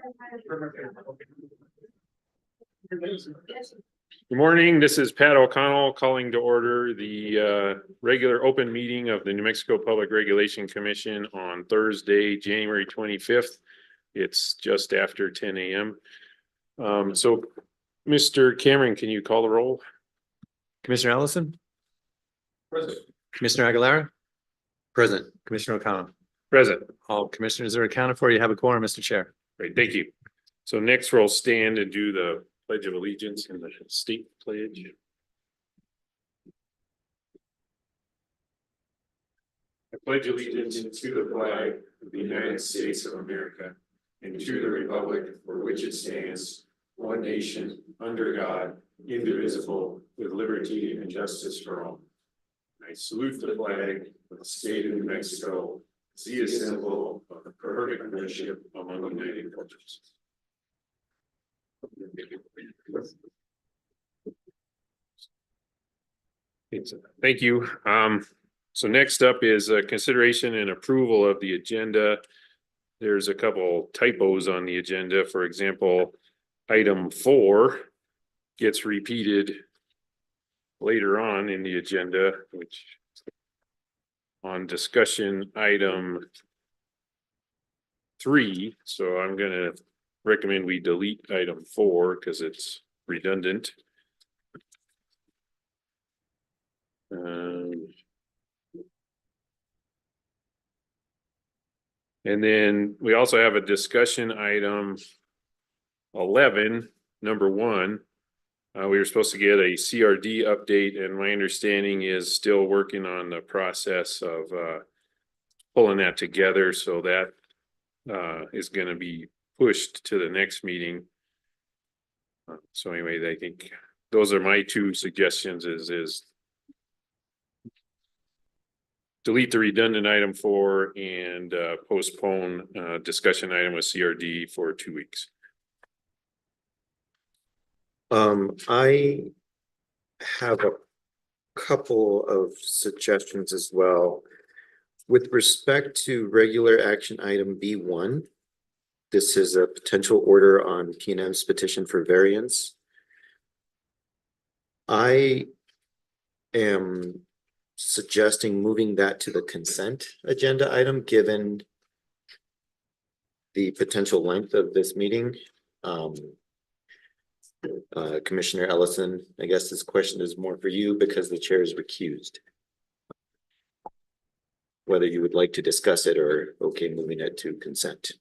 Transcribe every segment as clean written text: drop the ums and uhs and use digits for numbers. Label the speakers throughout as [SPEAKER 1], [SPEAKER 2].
[SPEAKER 1] Good morning. This is Pat O'Connell calling to order the regular open meeting of the New Mexico Public Regulation Commission on Thursday, January 25th. It's just after 10 a.m. So, Mr. Cameron, can you call the roll?
[SPEAKER 2] Commissioner Ellison?
[SPEAKER 1] Present.
[SPEAKER 2] Commissioner Aguilera? Present. Commissioner O'Connell?
[SPEAKER 1] Present.
[SPEAKER 2] All commissioners are accounted for. You have a quorum, Mr. Chair.
[SPEAKER 1] Great, thank you. So next we'll stand and do the Pledge of Allegiance and the state pledge. I pledge allegiance to the flag of the United States of America and to the republic for which it stands, one nation, under God, indivisible, with liberty and justice for all. I salute the flag of the state of New Mexico, the symbol of the perfect friendship among united cultures. Thank you. So next up is a consideration and approval of the agenda. There's a couple typos on the agenda. For example, item 4 gets repeated later on in the agenda, which on discussion item 3. So I'm going to recommend we delete item 4 because it's redundant. And then we also have a discussion item 11, number 1. We were supposed to get a CRD update, and my understanding is still working on the process of pulling that together. So that is going to be pushed to the next meeting. So anyway, I think those are my 2 suggestions is delete the redundant item 4 and postpone discussion item with CRD for 2 weeks.
[SPEAKER 3] I have a couple of suggestions as well. With respect to regular action item B1, this is a potential order on P&M's petition for variance. I am suggesting moving that to the consent agenda item, given the potential length of this meeting. Commissioner Ellison, I guess this question is more for you because the chair is recused. Whether you would like to discuss it or okay moving it to consent.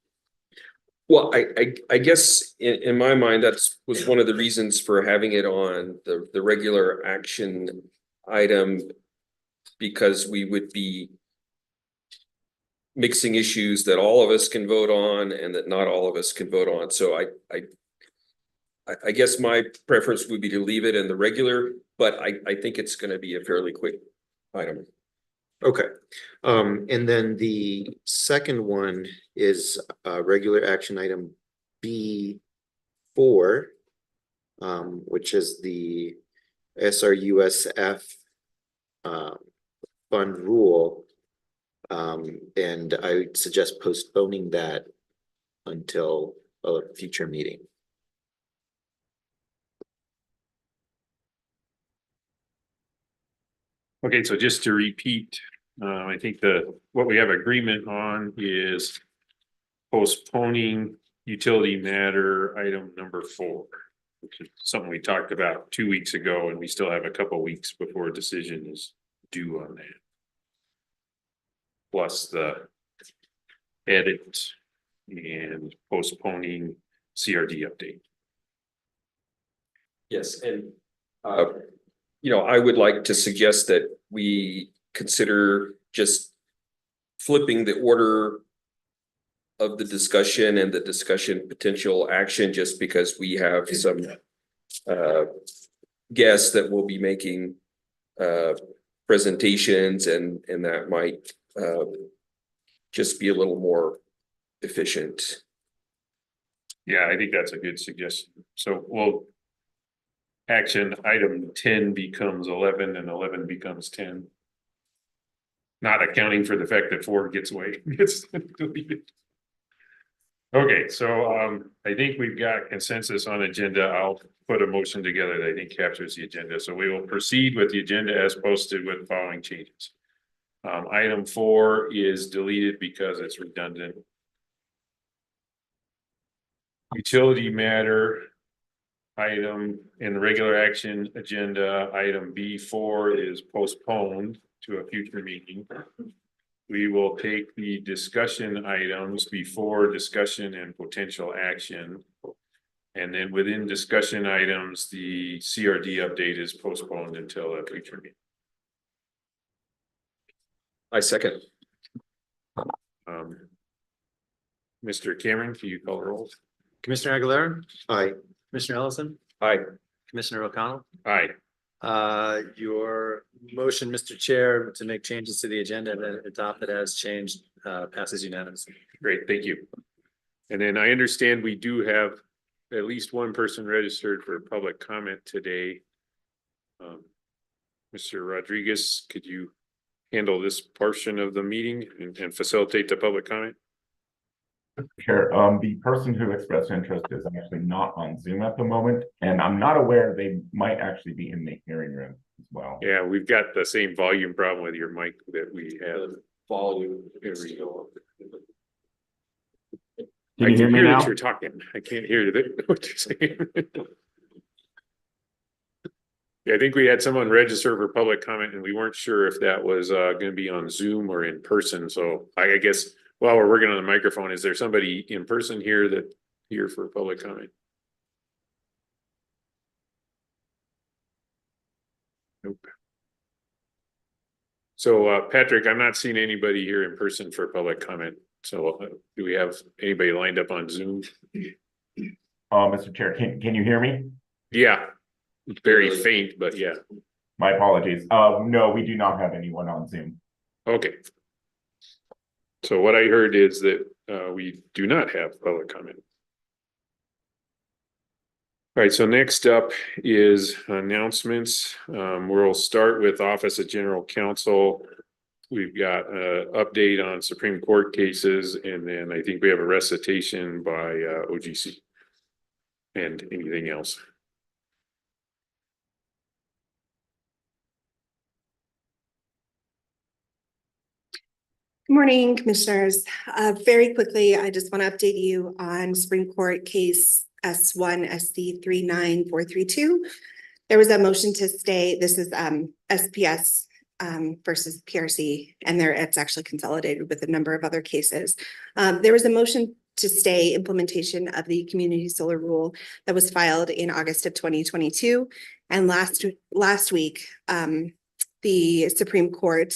[SPEAKER 4] Well, I guess in my mind, was one of the reasons for having it on the regular action item, because we would be mixing issues that all of us can vote on and that not all of us can vote on. So I guess my preference would be to leave it in the regular, but I think it's going to be a fairly quick item.
[SPEAKER 3] Okay. And then the second one is regular action item B4, which is the SRUSF fund rule. And I suggest postponing that until a future meeting.
[SPEAKER 1] Okay, so just to repeat, I think what we have agreement on is postponing utility matter item number 4, which is something we talked about 2 weeks ago, and we still have a couple of weeks before a decision is due on that. Plus the edit and postponing CRD update.
[SPEAKER 4] Yes, and I would like to suggest that we consider just flipping the order of the discussion and the discussion potential action, just because we have some guests that will be making presentations, and that might just be a little more efficient.
[SPEAKER 1] Yeah, I think that's a good suggestion. So action item 10 becomes 11 and 11 becomes 10. Not accounting for the fact that 4 gets away. Gets deleted. Okay, so I think we've got consensus on agenda. I'll put a motion together that I think captures the agenda. So we will proceed with the agenda as posted with the following changes. Item 4 is deleted because it's redundant. Utility matter item in the regular action agenda, item B4 is postponed to a future meeting. We will take the discussion items before discussion and potential action. And then within discussion items, the CRD update is postponed until a future meeting.
[SPEAKER 4] I second.
[SPEAKER 1] Mr. Cameron, can you call the roll?
[SPEAKER 2] Commissioner Aguilera,
[SPEAKER 3] Aye.
[SPEAKER 2] Commissioner Ellison,
[SPEAKER 4] Aye.
[SPEAKER 2] Commissioner O'Connell.
[SPEAKER 1] Aye.
[SPEAKER 2] Your motion, Mr. Chair, to make changes to the agenda and then adopt it as changed, passes unanimously.
[SPEAKER 1] Great, thank you. And then I understand we do have at least one person registered for public comment today. Mr. Rodriguez, could you handle this portion of the meeting and facilitate the public comment?
[SPEAKER 5] Chair, the person who expressed interest is actually not on Zoom at the moment, and I'm not aware they might actually be in the hearing room as well.
[SPEAKER 1] Yeah, we've got the same volume problem with your mic that we have.
[SPEAKER 4] Volume.
[SPEAKER 1] There we go.
[SPEAKER 5] Can you hear me
[SPEAKER 1] that
[SPEAKER 5] now?
[SPEAKER 1] you're talking. I can't hear what you're saying. Yeah, I think we had someone register for public comment and we weren't sure if that was gonna be on Zoom or in person. So I guess while we're working on the microphone, is there somebody in person here for public comment? Nope. So Patrick, I'm not seeing anybody here in person for public comment. So do we have anybody lined up on Zoom?
[SPEAKER 5] Mr. Chair, can you hear me?
[SPEAKER 1] Yeah, very faint, but yeah.
[SPEAKER 5] My apologies. No, we do not have anyone on Zoom.
[SPEAKER 1] Okay. So what I heard is that we do not have public comment. All right, so next up is announcements. We'll start with Office of General Counsel. We've got an update on Supreme Court cases, and then I think we have a recitation by OGC and anything else.
[SPEAKER 6] Good morning, commissioners. Very quickly, I just want to update you on Supreme Court case S1 SC 39432. There was a motion to stay. This is SPS versus PRC, and it's actually consolidated with a number of other cases. There was a motion to stay implementation of the community solar rule that was filed in August of 2022. And last week, the Supreme Court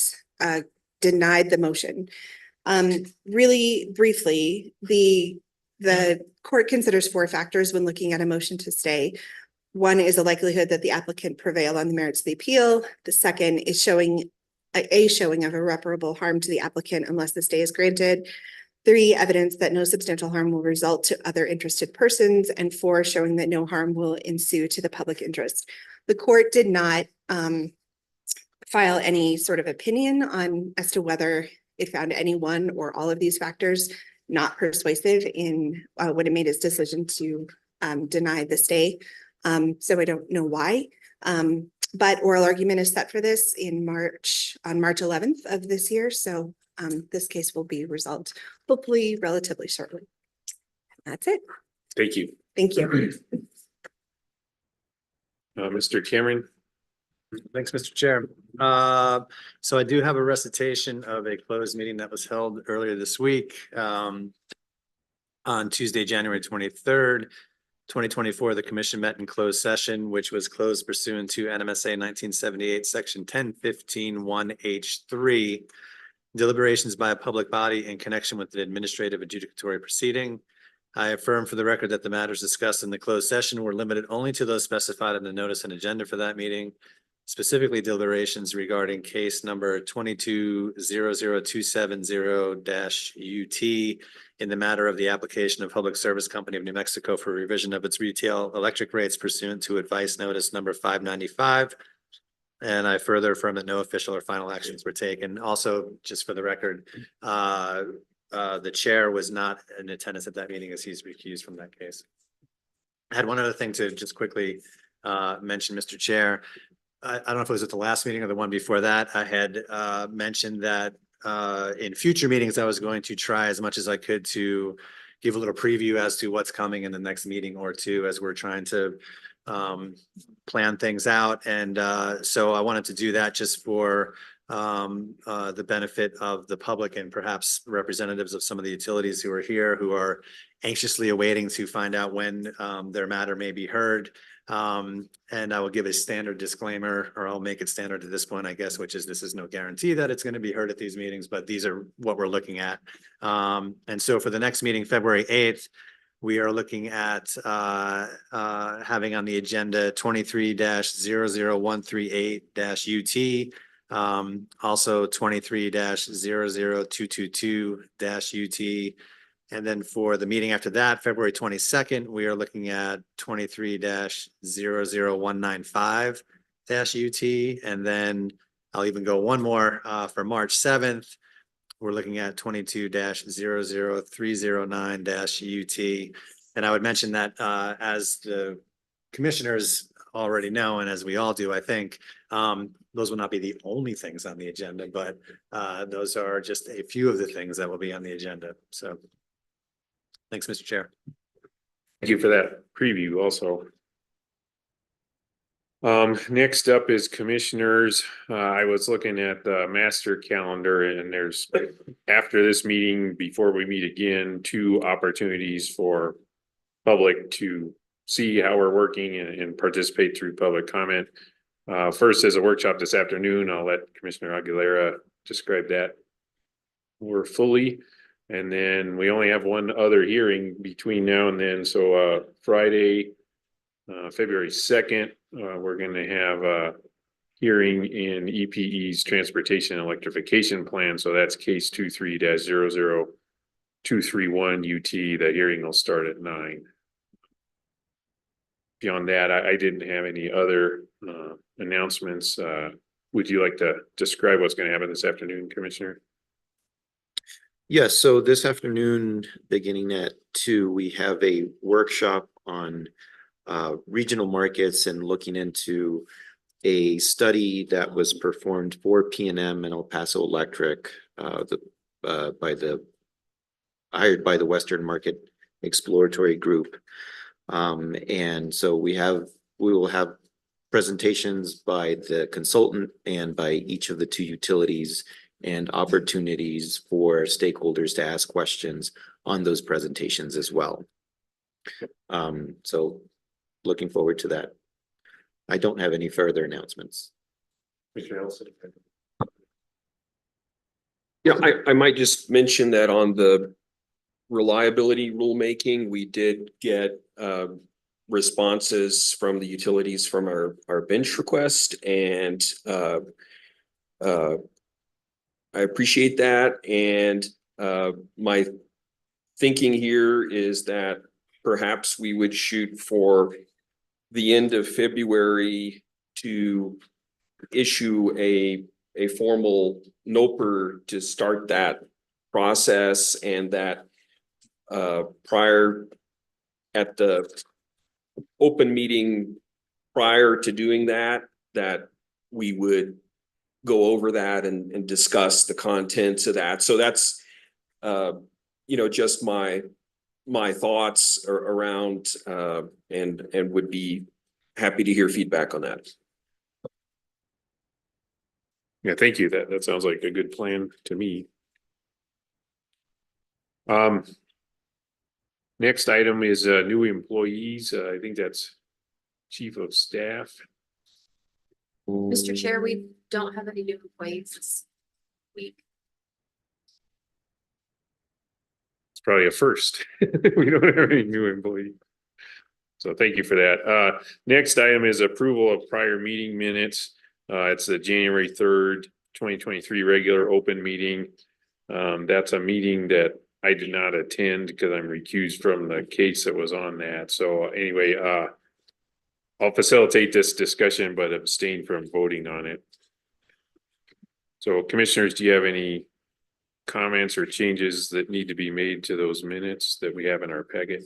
[SPEAKER 6] denied the motion. Really briefly, the court considers 4 factors when looking at a motion to stay. One is the likelihood that the applicant prevailed on the merits of the appeal. The second is showing of irreparable harm to the applicant unless the stay is granted. 3, evidence that no substantial harm will result to other interested persons. And 4, showing that no harm will ensue to the public interest. The court did not file any sort of opinion on as to whether it found any one or all of these factors not persuasive in when it made its decision to deny the stay. So I don't know why, but oral argument is set for this on March 11th of this year. So this case will be resolved hopefully relatively shortly. That's it.
[SPEAKER 1] Thank you.
[SPEAKER 6] Thank you.
[SPEAKER 1] Mr. Cameron.
[SPEAKER 2] Thanks, Mr. Chair. So I do have a recitation of a closed meeting that was held earlier this week on Tuesday, January 23rd, 2024. The commission met in closed session, which was closed pursuant to NMSA 1978, section 1015(1)(h)(3), deliberations by a public body in connection with an administrative adjudicatory proceeding. I affirm for the record that the matters discussed in the closed session were limited only to those specified in the notice and agenda for that meeting, specifically deliberations regarding case number 22-00270-UT in the matter of the application of Public Service Company of New Mexico for revision of its retail electric rates pursuant to advice notice number 595. And I further affirm that no official or final actions were taken. Also, just for the record, the chair was not in attendance at that meeting as he's recused from that case. I had one other thing to just quickly mention, Mr. Chair. I don't know if it was at the last meeting or the one before that. I had mentioned that in future meetings, I was going to try as much as I could to give a little preview as to what's coming in the next meeting or two as we're trying to plan things out. And so I wanted to do that just for the benefit of the public and perhaps representatives of some of the utilities who are here, who are anxiously awaiting to find out when their matter may be heard. And I will give a standard disclaimer, or I'll make it standard at this point, I guess, which is this is no guarantee that it's going to be heard at these meetings, but these are what we're looking at. And so for the next meeting, February 8th, we are looking at having on the agenda 23-00138-UT, also 23-00222-UT. And then for the meeting after that, February 22nd, we are looking at 23-00195-UT. And then I'll even go one more for March 7th. We're looking at 22-00309-UT. And I would mention that as the commissioners already know, and as we all do, I think, those will not be the only things on the agenda, but those are just a few of the things that will be on the agenda. So thanks, Mr. Chair.
[SPEAKER 1] Thank you for that preview also. Next up is commissioners. I was looking at the master calendar and there's, after this meeting, before we meet again, 2 opportunities for public to see how we're working and participate through public comment. First is a workshop this afternoon. I'll let Commissioner Aguilera describe that more fully. And then we only have one other hearing between now and then. So Friday, February 2nd, we're going to have a hearing in EPE's transportation electrification plan. So that's case 23-00231 UT. The hearing will start at 9. Beyond that, I didn't have any other announcements. Would you like to describe what's going to happen this afternoon, Commissioner?
[SPEAKER 3] Yes, so this afternoon, beginning at 2, we have a workshop on regional markets and looking into a study that was performed for PNM and El Paso Electric, hired by the Western Market Exploratory Group. And so we will have presentations by the consultant and by each of the 2 utilities, and opportunities for stakeholders to ask questions on those presentations as well. So looking forward to that. I don't have any further announcements.
[SPEAKER 4] Yeah, I might just mention that on the reliability rulemaking, we did get responses from the utilities from our bench request, and I appreciate that. And my thinking here is that perhaps we would shoot for the end of February to issue a formal NOPR to start that process, and that prior at the open meeting prior to doing that we would go over that and discuss the contents of that. So that's just my thoughts around and would be happy to hear feedback on that.
[SPEAKER 1] Yeah, thank you. That sounds like a good plan to me. Next item is new employees. I think that's Chief of Staff.
[SPEAKER 7] Mr. Chair, we don't have any new employees this week.
[SPEAKER 1] It's probably a first. We don't have any new employees. So thank you for that. Next item is approval of prior meeting minutes. It's the January 3rd, 2023 regular open meeting. That's a meeting that I did not attend because I'm recused from the case that was on that. So anyway, I'll facilitate this discussion, but abstain from voting on it. So commissioners, do you have any comments or changes that need to be made to those minutes that we have in our packet?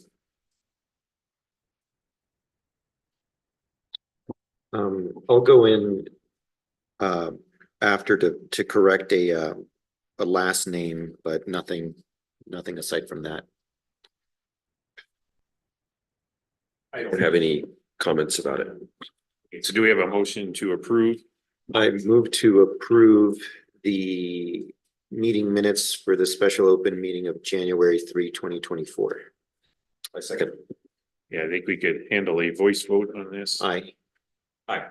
[SPEAKER 3] I'll go in after to correct a last name, but nothing aside from that.
[SPEAKER 4] I don't have any comments about it.
[SPEAKER 1] Okay, so do we have a motion to approve?
[SPEAKER 3] I move to approve the meeting minutes for the special open meeting of January 3, 2024.
[SPEAKER 4] I second.
[SPEAKER 1] Yeah, I think we could handle a voice vote on this.
[SPEAKER 3] Aye.
[SPEAKER 4] Aye.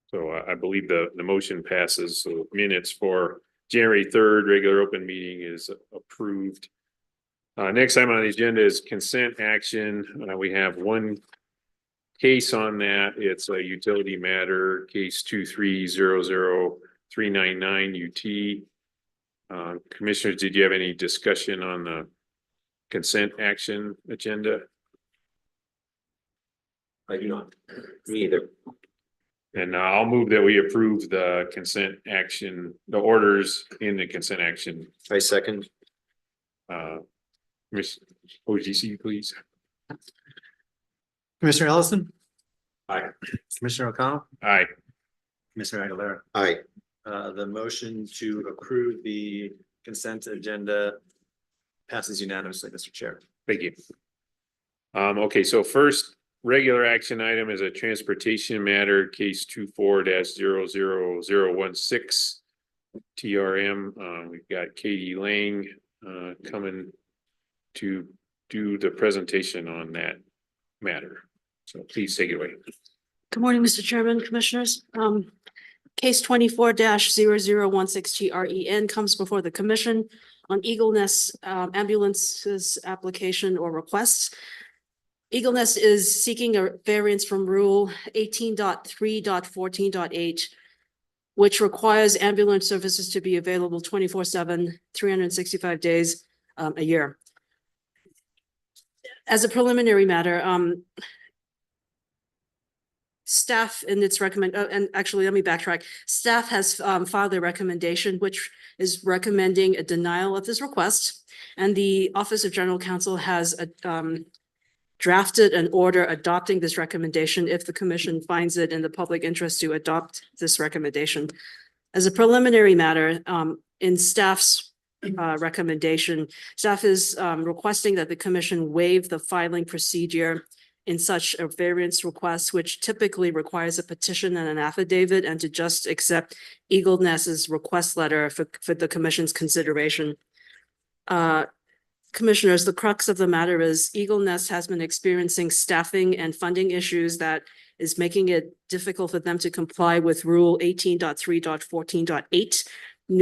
[SPEAKER 1] So I believe the motion passes. So minutes for January 3rd, regular open meeting is approved. Next item on the agenda is consent action. We have one case on that. It's a utility matter, case 2300399 UT. Commissioners, did you have any discussion on the consent action agenda?
[SPEAKER 4] I do not.
[SPEAKER 3] Me either.
[SPEAKER 1] And I'll move that we approve the consent action, the orders in the consent action.
[SPEAKER 3] I second.
[SPEAKER 1] Miss OGC, please.
[SPEAKER 2] Commissioner Ellison,
[SPEAKER 4] Aye.
[SPEAKER 2] Commissioner O'Connell,
[SPEAKER 1] Aye.
[SPEAKER 2] Commissioner Aguilera.
[SPEAKER 3] Aye.
[SPEAKER 2] The motion to approve the consent agenda passes unanimously, Mr. Chair.
[SPEAKER 1] Thank you. Okay, so first regular action item is a transportation matter, case 24-00016 TRM. We've got Katie Lang coming to do the presentation on that matter. So please take it away.
[SPEAKER 8] Good morning, Mr. Chairman, Commissioners. Case 24-0016 TREN comes before the Commission on Eagle Nest ambulances application or requests. Eagle Nest is seeking a variance from Rule 18.3.14.8, which requires ambulance services to be available 24/7, 365 days a year. As a preliminary matter, staff in its and actually, let me backtrack. Staff has filed a recommendation, which is recommending a denial of this request. And the Office of General Counsel has drafted an order adopting this recommendation if the Commission finds it in the public interest to adopt this recommendation. As a preliminary matter, in staff's recommendation, staff is requesting that the Commission waive the filing procedure in such a variance request, which typically requires a petition and an affidavit, and to just accept Eagle Nest's request letter for the Commission's consideration. Commissioners, the crux of the matter is Eagle Nest has been experiencing staffing and funding issues that is making it difficult for them to comply with Rule 18.3.14.8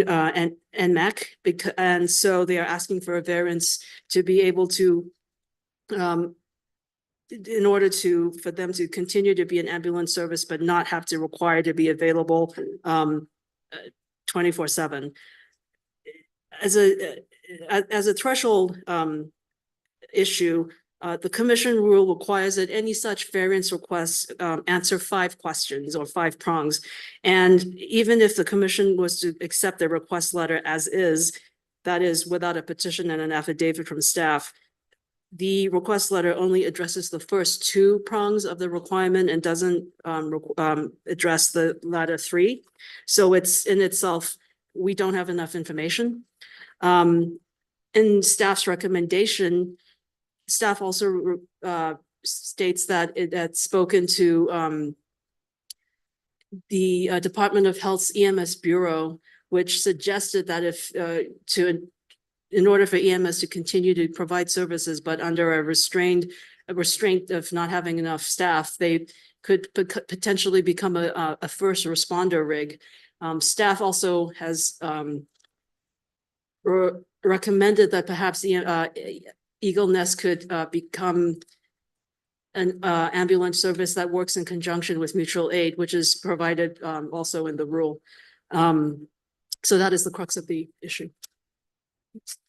[SPEAKER 8] and NMAC, and so they are asking for a variance to be able to in order for them to continue to be an ambulance service, but not have to require to be available 24/7. As a threshold issue, the Commission rule requires that any such variance requests answer 5 questions or 5 prongs. And even if the Commission was to accept the request letter as is, that is without a petition and an affidavit from staff, the request letter only addresses the first 2 prongs of the requirement and doesn't address the latter 3. So it's in itself, we don't have enough information. In staff's recommendation, staff also states that it had spoken to the Department of Health's EMS Bureau, which suggested that in order for EMS to continue to provide services, but under a restraint of not having enough staff, they could potentially become a first responder rig. Staff also has recommended that perhaps Eagle Nest could become an ambulance service that works in conjunction with mutual aid, which is provided also in the rule. So that is the crux of the issue.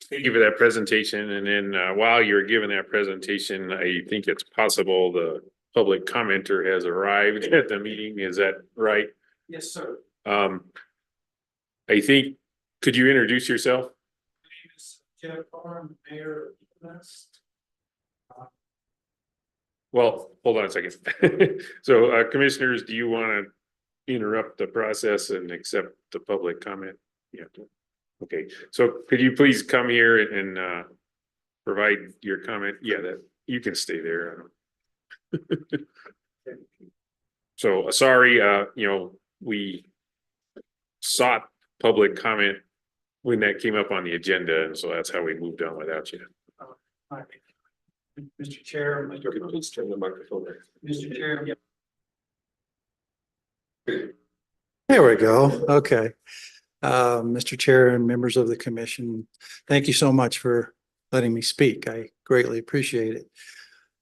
[SPEAKER 1] Thank you for that presentation. And then while you're giving that presentation, I think it's possible the public commenter has arrived at the meeting. Is that right?
[SPEAKER 2] Yes, sir.
[SPEAKER 1] I think, could you introduce yourself? Well, hold on a second. So, commissioners, do you want to interrupt the process and accept the public comment? Yeah. Okay, so could you please come here and provide your comment? Yeah, that you can stay there. So sorry, we sought public comment when that came up on the agenda, and so that's how we moved on without you.
[SPEAKER 2] Mr. Chair.
[SPEAKER 4] Please turn the microphone there.
[SPEAKER 2] Mr. Chair. There we go. Okay. Mr. Chair and members of the commission, thank you so much for letting me speak. I greatly appreciate it.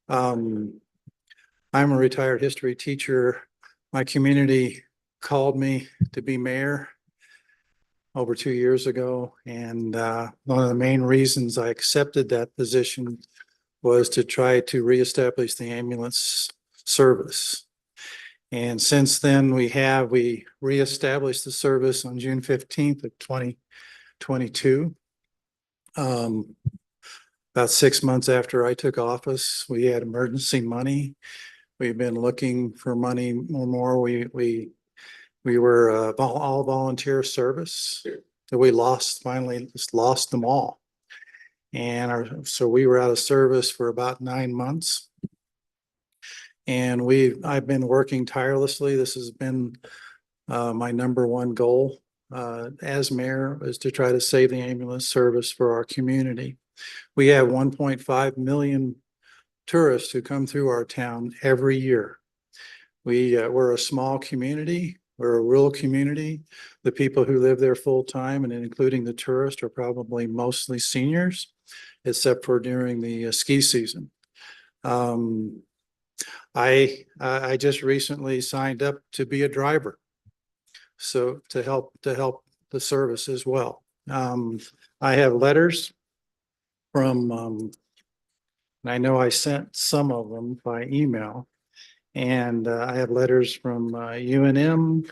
[SPEAKER 2] I'm a retired history teacher. My community called me to be mayor over 2 years ago. And one of the main reasons I accepted that position was to try to reestablish the ambulance service. And since then, we reestablished the service on June 15th of 2022. About 6 months after I took office, we had emergency money. We've been looking for money more. We were all volunteer service. So we finally lost them all. And so we were out of service for about 9 months. And I've been working tirelessly. This has been my number one goal as mayor, is to try to save the ambulance service for our community. We have 1.5 million tourists who come through our town every year. We're a small community. We're a rural community. The people who live there full time, and including the tourists, are probably mostly seniors, except for during the ski season. I just recently signed up to be a driver, so to help the service as well. I have letters from, and I know I sent some of them by email, and I have letters from UNM,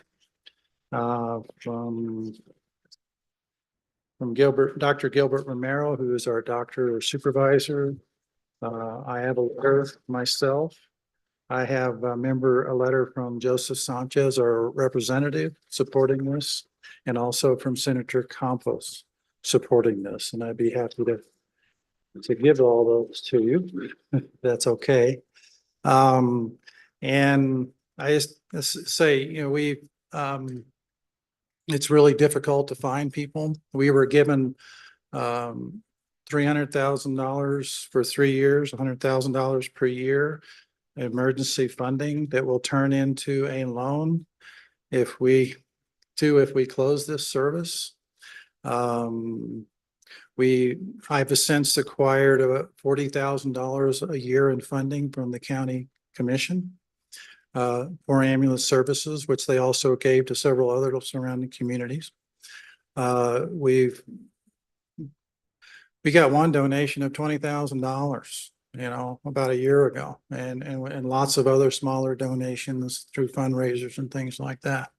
[SPEAKER 2] from Dr. Gilbert Romero, who is our doctor or supervisor. I have a letter myself. I have a letter from Joseph Sanchez, our representative, supporting this, and also from Senator Campos supporting this. And I'd be happy to give all those to you, if that's okay. And I just say, it's really difficult to find people. We were given $300,000 for 3 years, $100,000 per year, emergency funding that will turn into a loan if we close this service. I've since acquired $40,000 a year in funding from the county commission for ambulance services, which they also gave to several other surrounding communities. We got one donation of $20,000, about a year ago, and lots of other smaller donations through fundraisers and things like that.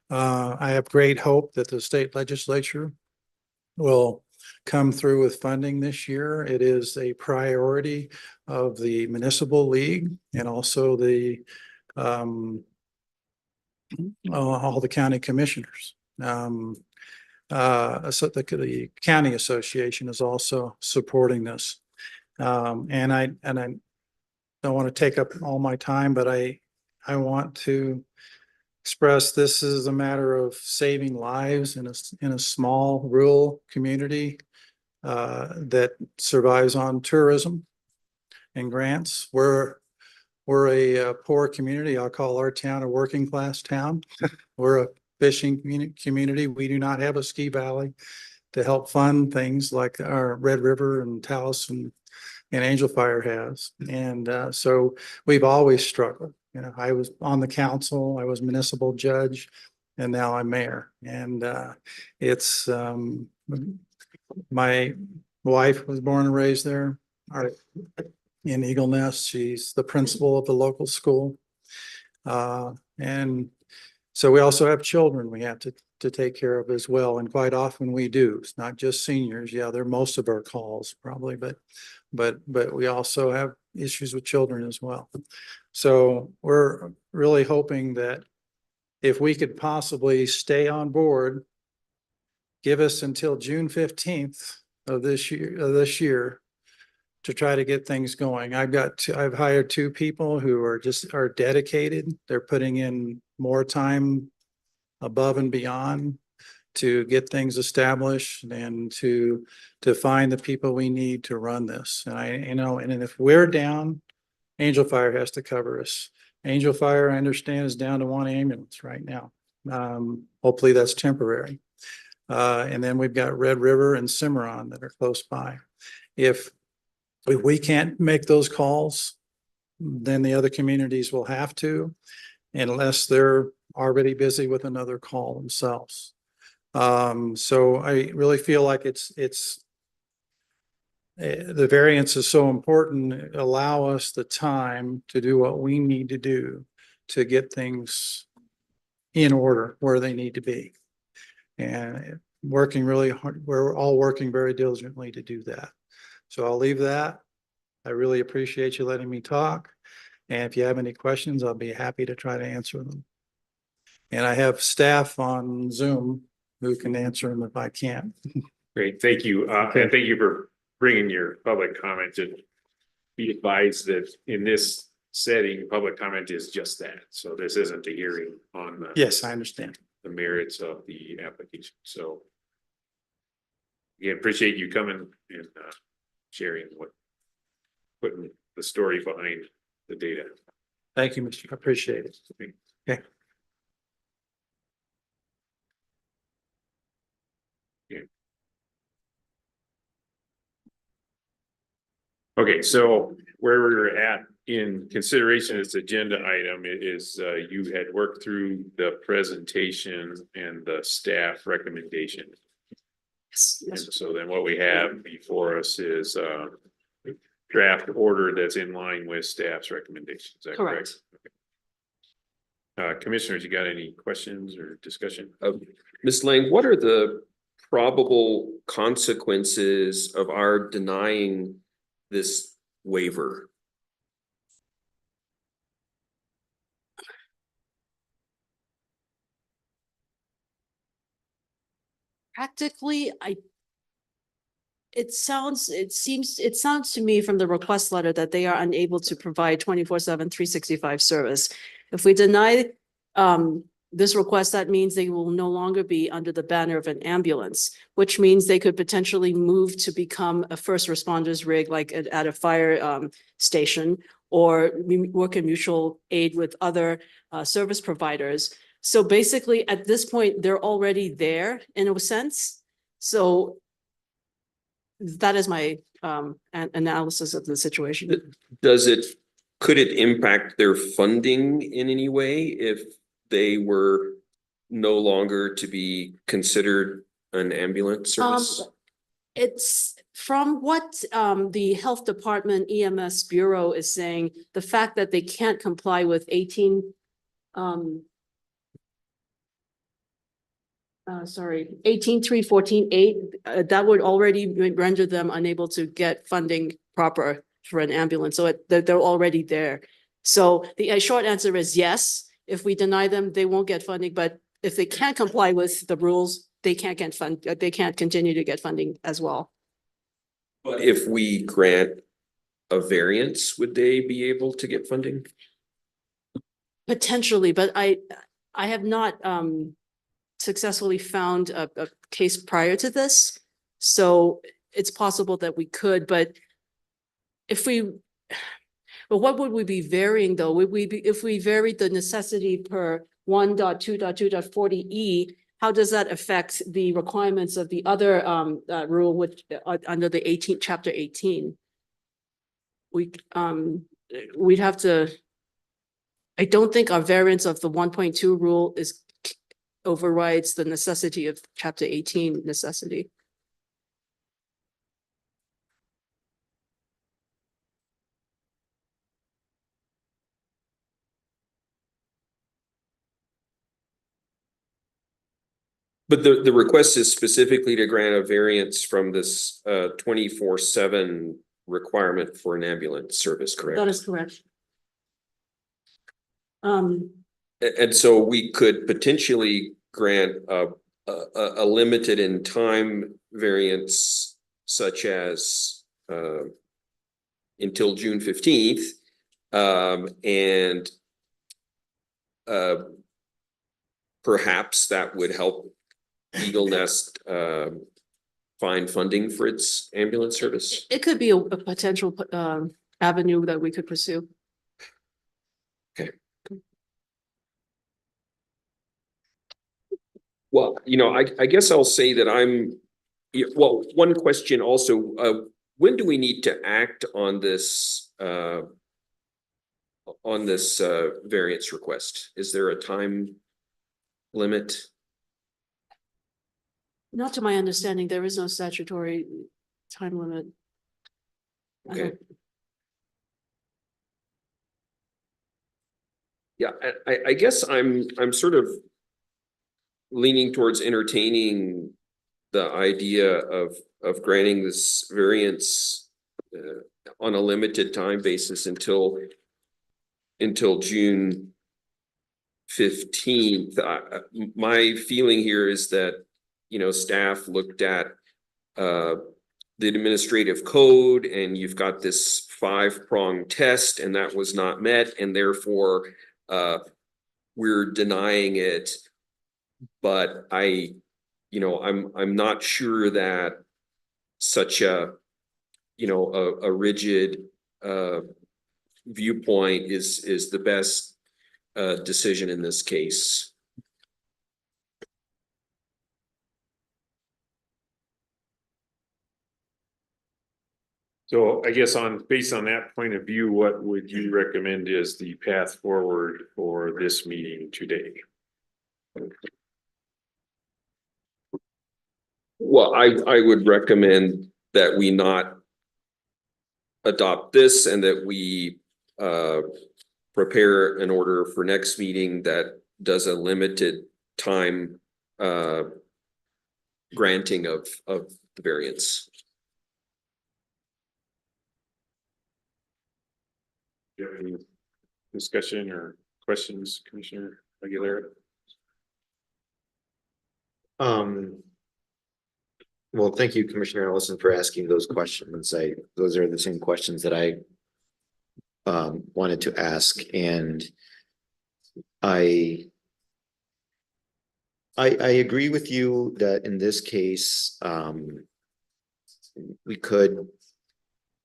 [SPEAKER 2] I have great hope that the state legislature will come through with funding this year. It is a priority of the municipal league and also all the county commissioners. So the county association is also supporting this. And I don't want to take up all my time, but I want to express this is a matter of saving lives in a small rural community that survives on tourism and grants. We're a poor community. I'll call our town a working class town. We're a fishing community. We do not have a ski valley to help fund things like our Red River and Taos and Angel Fire has. And so we've always struggled. I was on the council, I was municipal judge, and now I'm mayor. And it's my wife was born and raised there in Eagle Nest. She's the principal of the local school. And
[SPEAKER 9] So we also have children we have to take care of as well, and quite often we do. It's not just seniors. Yeah, they're most of our calls probably, but we also have issues with children as well. So we're really hoping that if we could possibly stay on board, give us until June 15th of this year to try to get things going. I've hired two people who are dedicated. They're putting in more time above and beyond to get things established and to find the people we need to run this. And if we're down, Angel Fire has to cover us. Angel Fire, I understand, is down to one ambulance right now. Hopefully that's temporary. And then we've got Red River and Cimarron that are close by. If we can't make those calls, then the other communities will have to, unless they're already busy with another call themselves. So I really feel like the variance is so important. Allow us the time to do what we need to do to get things in order where they need to be. And working really hard, we're all working very diligently to do that. So I'll leave that. I really appreciate you letting me talk. And if you have any questions, I'll be happy to try to answer them. And I have staff on Zoom who can answer them if I can't.
[SPEAKER 1] Great, thank you. And thank you for bringing your public comment. To be advised that in this setting, public comment is just that. So this isn't a hearing on
[SPEAKER 9] Yes, I understand.
[SPEAKER 1] the merits of the application. So yeah, appreciate you coming and sharing putting the story behind the data.
[SPEAKER 9] Thank you, Mr. I appreciate it. Okay.
[SPEAKER 1] Okay, so where we're at in consideration of this agenda item is you had worked through the presentation and the staff recommendation. And so then what we have before us is draft order that's in line with staff's recommendations. Is that correct? Okay. Commissioners, you got any questions or discussion?
[SPEAKER 4] Ms. Lang, what are the probable consequences of our denying this waiver?
[SPEAKER 8] Practically, it sounds to me from the request letter that they are unable to provide 24/7, 365 service. If we deny this request, that means they will no longer be under the banner of an ambulance, which means they could potentially move to become a first responders rig, like at a fire station, or work in mutual aid with other service providers. So basically, at this point, they're already there in a sense. So that is my analysis of the situation.
[SPEAKER 4] Could it impact their funding in any way if they were no longer to be considered an ambulance service?
[SPEAKER 8] It's from what the Health Department EMS Bureau is saying, the fact that they can't comply with 18.3.14.8, that would already render them unable to get funding proper for an ambulance. So they're already there. So the short answer is yes. If we deny them, they won't get funding. But if they can't comply with the rules, they can't get they can't continue to get funding as well.
[SPEAKER 4] But if we grant a variance, would they be able to get funding?
[SPEAKER 8] Potentially, but I have not successfully found a case prior to this. So it's possible that we could, but what would we be varying though? Would we be, if we varied the necessity per 1.2.2.40E, how does that affect the requirements of the other rule, which under the chapter 18? We'd have to, I don't think our variance of the 1.2 rule overrides the necessity of chapter 18 necessity.
[SPEAKER 4] But the request is specifically to grant a variance from this 24/7 requirement for an ambulance service, correct?
[SPEAKER 8] That is correct.
[SPEAKER 4] And so we could potentially grant a limited in time variance such as until June 15th. And perhaps that would help Eagle Nest find funding for its ambulance service.
[SPEAKER 8] It could be a potential avenue that we could pursue.
[SPEAKER 4] Well, I guess I'll say that well, one question also, when do we need to act on this variance request? Is there a time limit?
[SPEAKER 8] Not to my understanding, there is no statutory time limit.
[SPEAKER 4] Okay. Yeah, I guess I'm sort of leaning towards entertaining the idea of granting this variance on a limited time basis until June 15th. My feeling here is that, staff looked at the administrative code, and you've got this 5-prong test, and that was not met, and therefore we're denying it. But I'm not sure that such a rigid viewpoint is the best decision in this case.
[SPEAKER 1] So I guess based on that point of view, what would you recommend is the path forward for this meeting today?
[SPEAKER 4] Well, I would recommend that we not adopt this, and that we prepare an order for next meeting that does a limited time granting of the variance.
[SPEAKER 1] Do you have any discussion or questions, Commissioner Aguilera?
[SPEAKER 3] Well, thank you, Commissioner Ellison, for asking those questions. Those are the same questions that I wanted to ask, and I agree with you that in this case, we could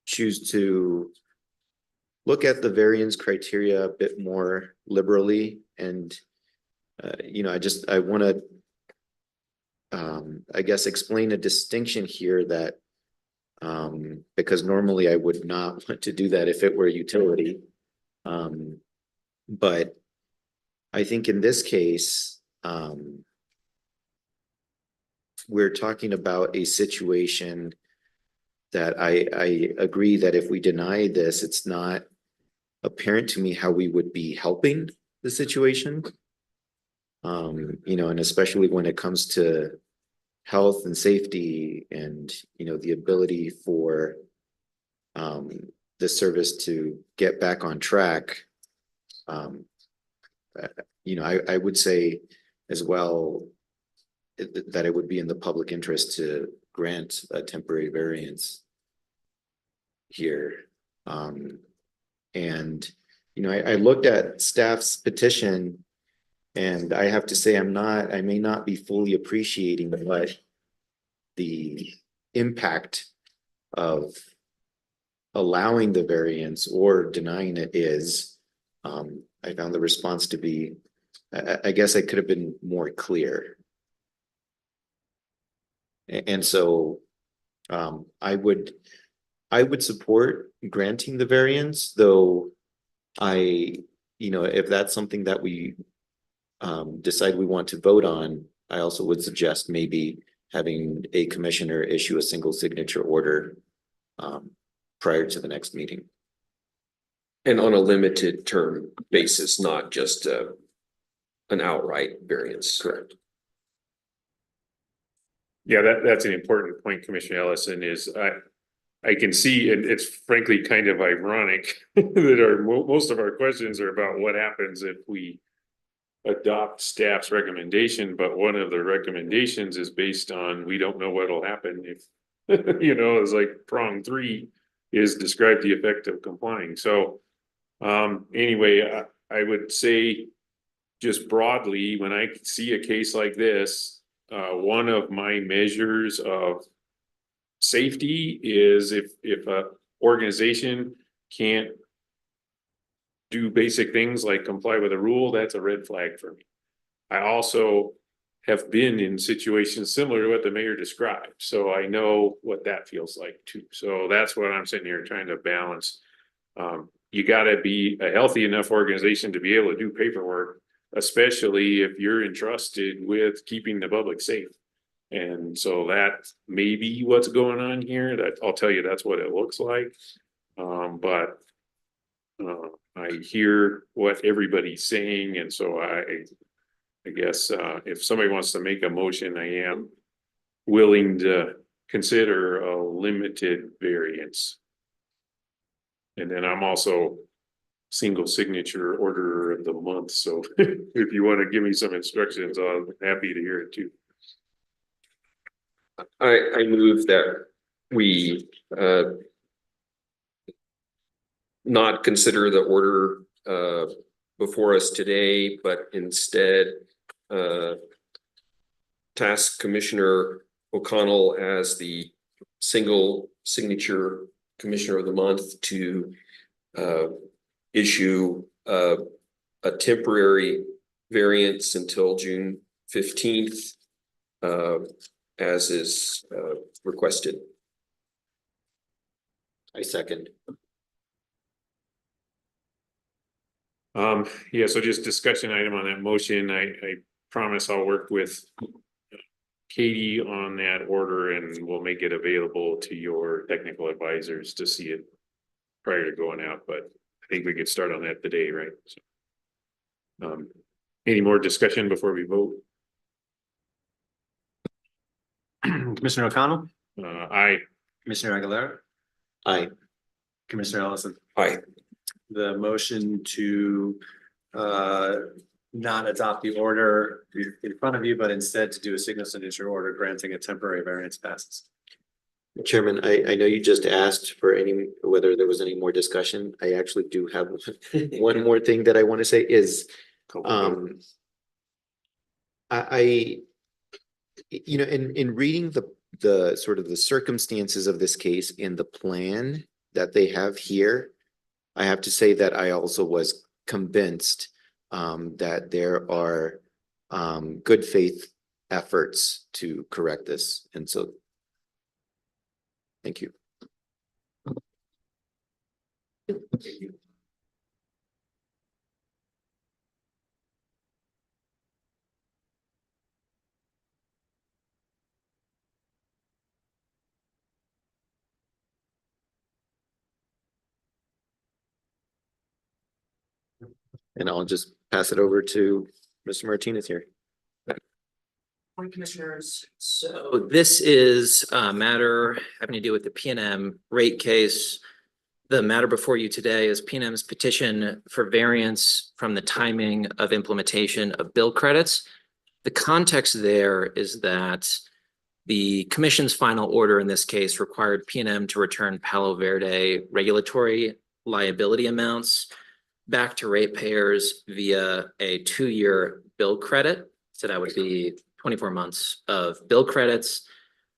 [SPEAKER 3] choose to look at the variance criteria a bit more liberally, and I want to I guess explain a distinction here that because normally I would not want to do that if it were utility. But I think in this case, we're talking about a situation that I agree that if we deny this, it's not apparent to me how we would be helping the situation. And especially when it comes to health and safety and, the ability for the service to get back on track. I would say as well that it would be in the public interest to grant a temporary variance here. And I looked at staff's petition, and I have to say I may not be fully appreciating what the impact of allowing the variance or denying it is. I found the response to be, I guess I could have been more clear. And so I would support granting the variance, though if that's something that we decide we want to vote on, I also would suggest maybe having a commissioner issue a single signature order prior to the next meeting.
[SPEAKER 4] And on a limited term basis, not just an outright variance.
[SPEAKER 3] Correct.
[SPEAKER 1] Yeah, that's an important point, Commissioner Ellison, is I can see, and it's frankly kind of ironic that most of our questions are about what happens if we adopt staff's recommendation, but one of the recommendations is based on, we don't know what'll happen if, it's like prong 3 is describe the effect of complying. So, anyway, I would say just broadly, when I see a case like this, one of my measures of safety is if a organization can't do basic things like comply with a rule, that's a red flag for me. I also have been in situations similar to what the mayor described, so I know what that feels like too. So that's what I'm sitting here trying to balance. You gotta be a healthy enough organization to be able to do paperwork, especially if you're entrusted with keeping the public safe. And so that may be what's going on here. That I'll tell you, that's what it looks like. But I hear what everybody's saying, and so I guess if somebody wants to make a motion, I am willing to consider a limited variance. And then I'm also single signature order of the month, so if you want to give me some instructions, I'm happy to hear it too.
[SPEAKER 4] I move that we not consider the order before us today, but instead task Commissioner O'Connell as the single signature commissioner of the month to issue a temporary variance until June 15th, as is requested.
[SPEAKER 3] I second.
[SPEAKER 1] Yeah, so just discussion item on that motion. I promise I'll work with Katie on that order and we'll make it available to your technical advisors to see it prior to going out, but I think we could start on that today, right? So, any more discussion before we vote?
[SPEAKER 2] Commissioner O'Connell,
[SPEAKER 1] Aye.
[SPEAKER 2] Commissioner Aguilera,
[SPEAKER 3] Aye.
[SPEAKER 2] Commissioner Ellison.
[SPEAKER 4] Aye.
[SPEAKER 2] The motion to not adopt the order in front of you, but instead to do a single signature order granting a temporary variance passes.
[SPEAKER 3] Chairman, I know you just asked for whether there was any more discussion. I actually do have one more thing that I want to say is, in reading the sort of the circumstances of this case in the plan that they have here, I have to say that I also was convinced that there are good faith efforts to correct this. And so, thank you. And I'll just pass it over to Mr. Martinez here.
[SPEAKER 10] Morning, Commissioners. So this is a matter having to do with the P&M rate case. The matter before you today is P&M's petition for variance from the timing of implementation of bill credits. The context there is that the commission's final order in this case required P&M to return Palo Verde regulatory liability amounts back to ratepayers via a 2-year bill credit. So that would be 24 months of bill credits.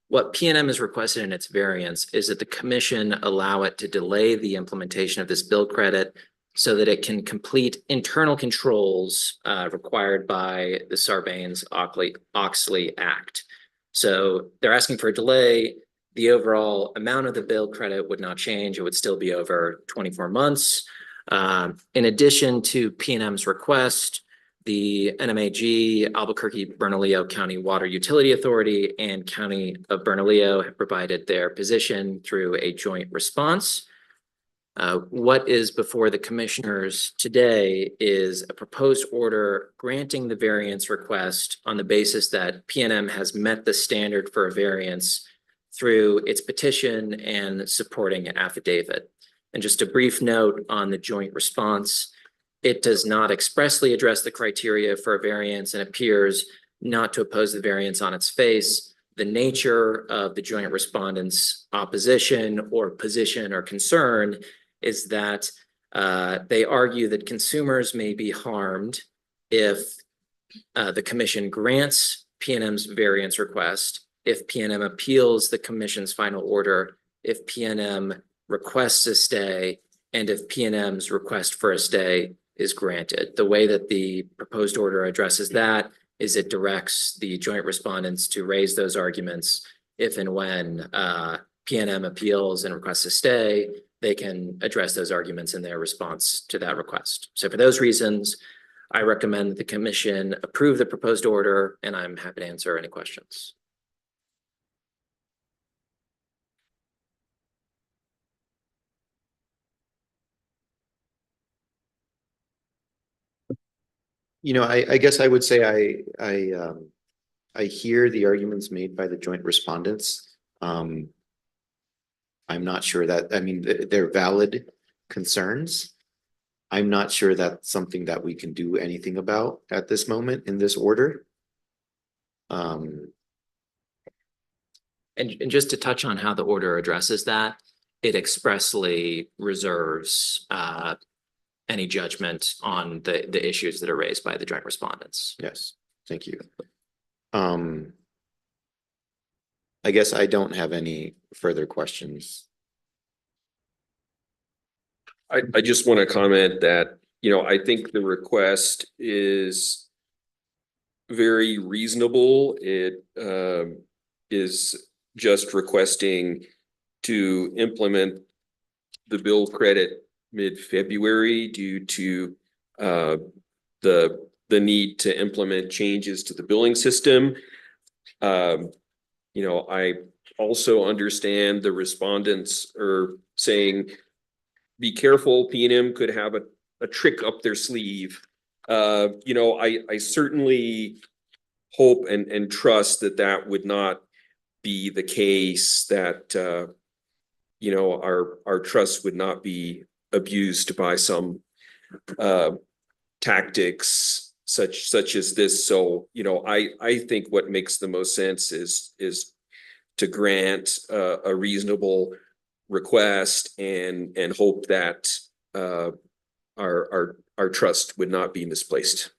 [SPEAKER 10] What P&M has requested in its variance is that the commission allow it to delay the implementation of this bill credit so that it can complete internal controls required by the Sarbanes-Oxley Act. So they're asking for a delay. The overall amount of the bill credit would not change. It would still be over 24 months. In addition to P&M's request, the NMAG, Albuquerque-Bernalillo County Water Utility Authority, and County of Bernalillo have provided their position through a joint response. What is before the commissioners today is a proposed order granting the variance request on the basis that PNM has met the standard for a variance through its petition and supporting affidavit. And just a brief note on the joint response, it does not expressly address the criteria for a variance and appears not to oppose the variance on its face. The nature of the joint respondents' opposition or position or concern is that they argue that consumers may be harmed if the commission grants PNM's variance request, if PNM appeals the commission's final order, if PNM requests a stay, and if PNM's request for a stay is granted. The way that the proposed order addresses that is it directs the joint respondents to raise those arguments if and when PNM appeals and requests a stay. They can address those arguments in their response to that request. So for those reasons, I recommend that the commission approve the proposed order, and I'm happy to answer any questions.
[SPEAKER 3] You know, I guess I would say I hear the arguments made by the joint respondents. I'm not sure that, I mean, they're valid concerns. I'm not sure that's something that we can do anything about at this moment in this order.
[SPEAKER 10] And just to touch on how the order addresses that, it expressly reserves any judgment on the issues that are raised by the joint respondents.
[SPEAKER 3] Yes, thank you. I guess I don't have any further questions.
[SPEAKER 4] I just want to comment that, I think the request is very reasonable. It is just requesting to implement the bill credit mid-February due to the need to implement changes to the billing system. I also understand the respondents are saying, be careful, PNM could have a trick up their sleeve. I certainly hope and trust that would not be the case, that our trust would not be abused by some tactics such as this. So, I think what makes the most sense is to grant a reasonable request and hope that our trust would not be misplaced.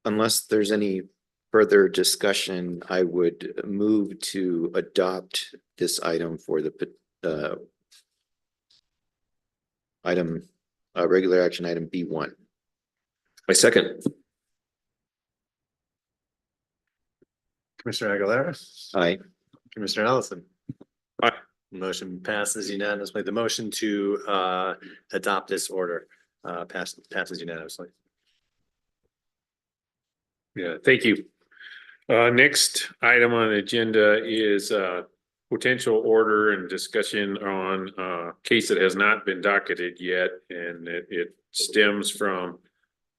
[SPEAKER 3] Unless there's any further discussion, I would move to adopt this item for the regular action item B1.
[SPEAKER 4] My second.
[SPEAKER 2] Commissioner Aguilera?
[SPEAKER 3] Aye.
[SPEAKER 2] Commissioner Ellison?
[SPEAKER 1] Aye.
[SPEAKER 2] Motion passes unanimously. The motion to adopt this order passes unanimously.
[SPEAKER 1] Yeah, thank you. Next item on the agenda is potential order and discussion on a case that has not been docketed yet, and it stems from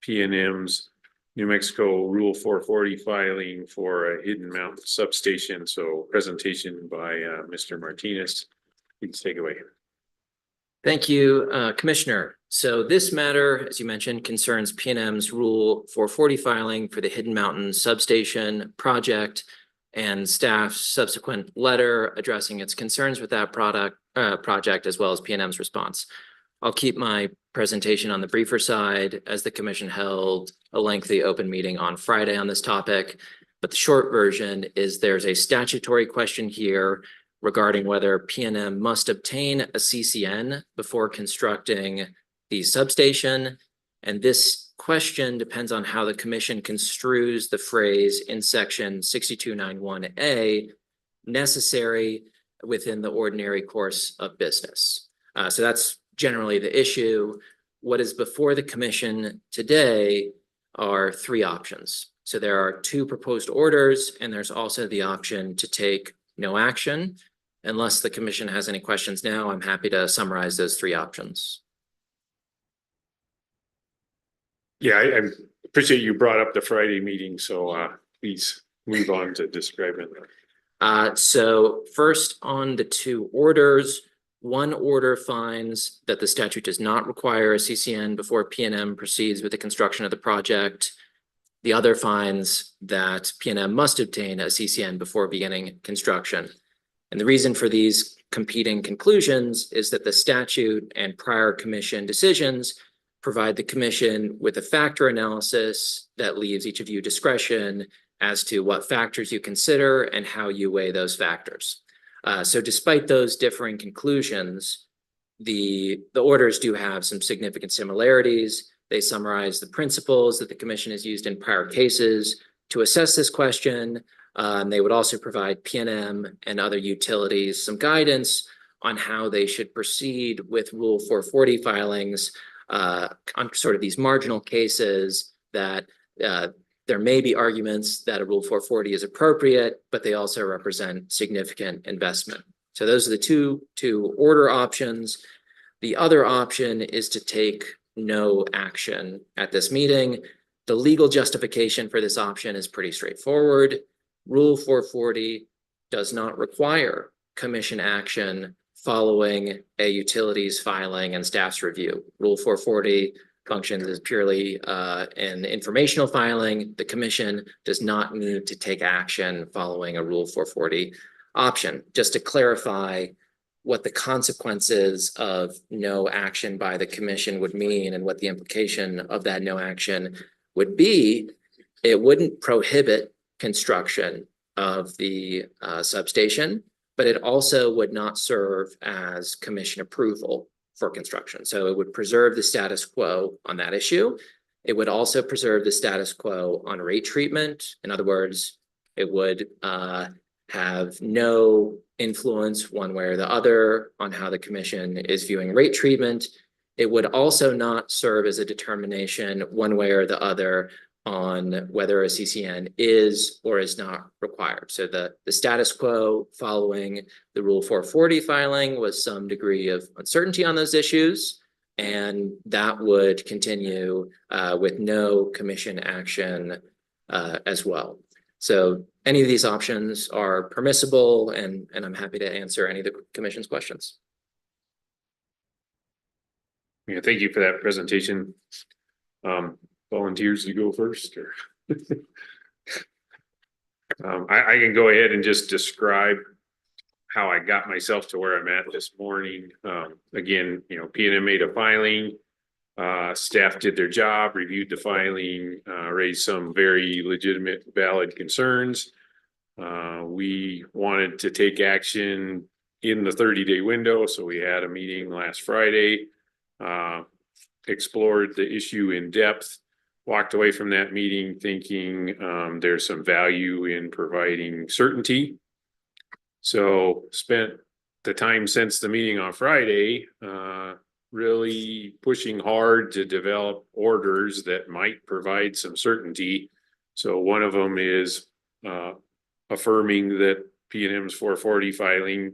[SPEAKER 1] PNM's New Mexico Rule 440 filing for a Hidden Mountain substation. So presentation by Mr. Martinez. Please take it away.
[SPEAKER 10] Thank you, Commissioner. So this matter, as you mentioned, concerns PNM's Rule 440 filing for the Hidden Mountain substation project and staff's subsequent letter addressing its concerns with that project, as well as PNM's response. I'll keep my presentation on the briefer side, as the commission held a lengthy open meeting on Friday on this topic. But the short version is there's a statutory question here regarding whether PNM must obtain a CCN before constructing the substation. And this question depends on how the commission construes the phrase in section 6291A, necessary within the ordinary course of business. So that's generally the issue. What is before the commission today are three options. So there are two proposed orders, and there's also the option to take no action. Unless the commission has any questions now, I'm happy to summarize those three options.
[SPEAKER 1] Yeah, I appreciate you brought up the Friday meeting, so please move on to describing that.
[SPEAKER 10] So first on the two orders, one order finds that the statute does not require a CCN before PNM proceeds with the construction of the project. The other finds that PNM must obtain a CCN before beginning construction. And the reason for these competing conclusions is that the statute and prior commission decisions provide the commission with a factor analysis that leaves each of you discretion as to what factors you consider and how you weigh those factors. So despite those differing conclusions, the orders do have some significant similarities. They summarize the principles that the commission has used in prior cases to assess this question. They would also provide PNM and other utilities some guidance on how they should proceed with Rule 440 filings on sort of these marginal cases that there may be arguments that a Rule 440 is appropriate, but they also represent significant investment. So those are the two order options. The other option is to take no action at this meeting. The legal justification for this option is pretty straightforward. Rule 440 does not require commission action following a utilities filing and staff's review. Rule 440 functions as purely an informational filing. The commission does not need to take action following a Rule 440 option. Just to clarify what the consequences of no action by the commission would mean and what the implication of that no action would be, it wouldn't prohibit construction of the substation, but it also would not serve as commission approval for construction. So it would preserve the status quo on that issue. It would also preserve the status quo on rate treatment. In other words, it would have no influence one way or the other on how the commission is viewing rate treatment. It would also not serve as a determination one way or the other on whether a CCN is or is not required. So the status quo following the Rule 440 filing was some degree of uncertainty on those issues, and that would continue with no commission action as well. So any of these options are permissible, and I'm happy to answer any of the commission's questions.
[SPEAKER 1] Yeah, thank you for that presentation. Volunteers to go first, or I can go ahead and just describe how I got myself to where I'm at this morning. Again, PNM made a filing, staff did their job, reviewed the filing, raised some very legitimate, valid concerns. We wanted to take action in the 30-day window, so we had a meeting last Friday, explored the issue in depth. Walked away from that meeting thinking there's some value in providing certainty. So spent the time since the meeting on Friday really pushing hard to develop orders that might provide some certainty. So one of them is affirming that PNM's 440 filing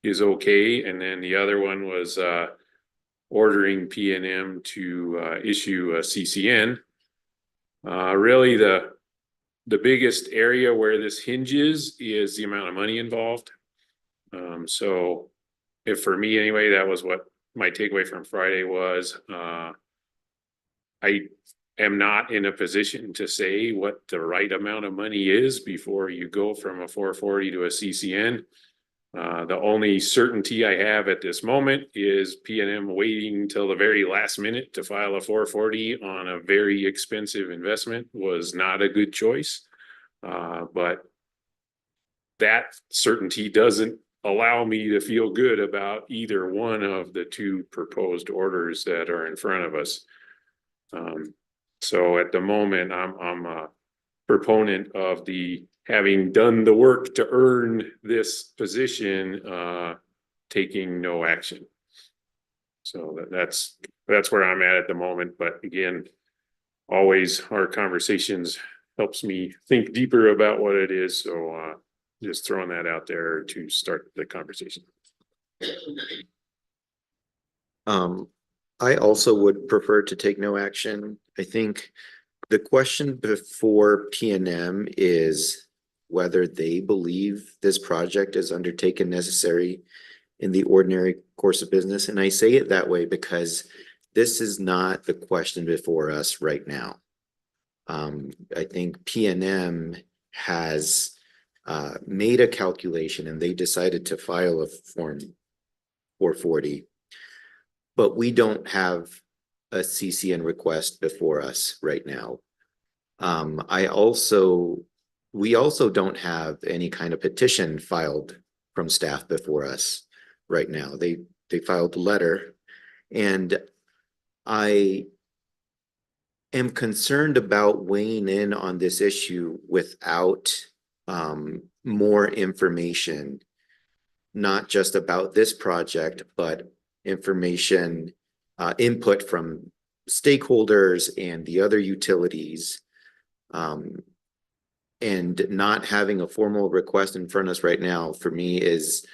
[SPEAKER 1] is okay. And then the other one was ordering PNM to issue a CCN. Really the biggest area where this hinges is the amount of money involved. So if for me anyway, that was what my takeaway from Friday was. I am not in a position to say what the right amount of money is before you go from a 440 to a CCN. The only certainty I have at this moment is PNM waiting till the very last minute to file a 440 on a very expensive investment was not a good choice. But that certainty doesn't allow me to feel good about either one of the two proposed orders that are in front of us. So at the moment, I'm a proponent of the having done the work to earn this position, taking no action. So that's where I'm at the moment. But again, always our conversations helps me think deeper about what it is. So just throwing that out there to start the conversation.
[SPEAKER 3] I also would prefer to take no action. I think the question before PNM is whether they believe this project is undertaken necessary in the ordinary course of business. And I say it that way because this is not the question before us right now. I think PNM has made a calculation and they decided to file a Form 440. But we don't have a CCN request before us right now. We also don't have any kind of petition filed from staff before us right now. They filed a letter, and I am concerned about weighing in on this issue without more information, not just about this project, but information, input from stakeholders and the other utilities. And not having a formal request in front of us right now, for me, is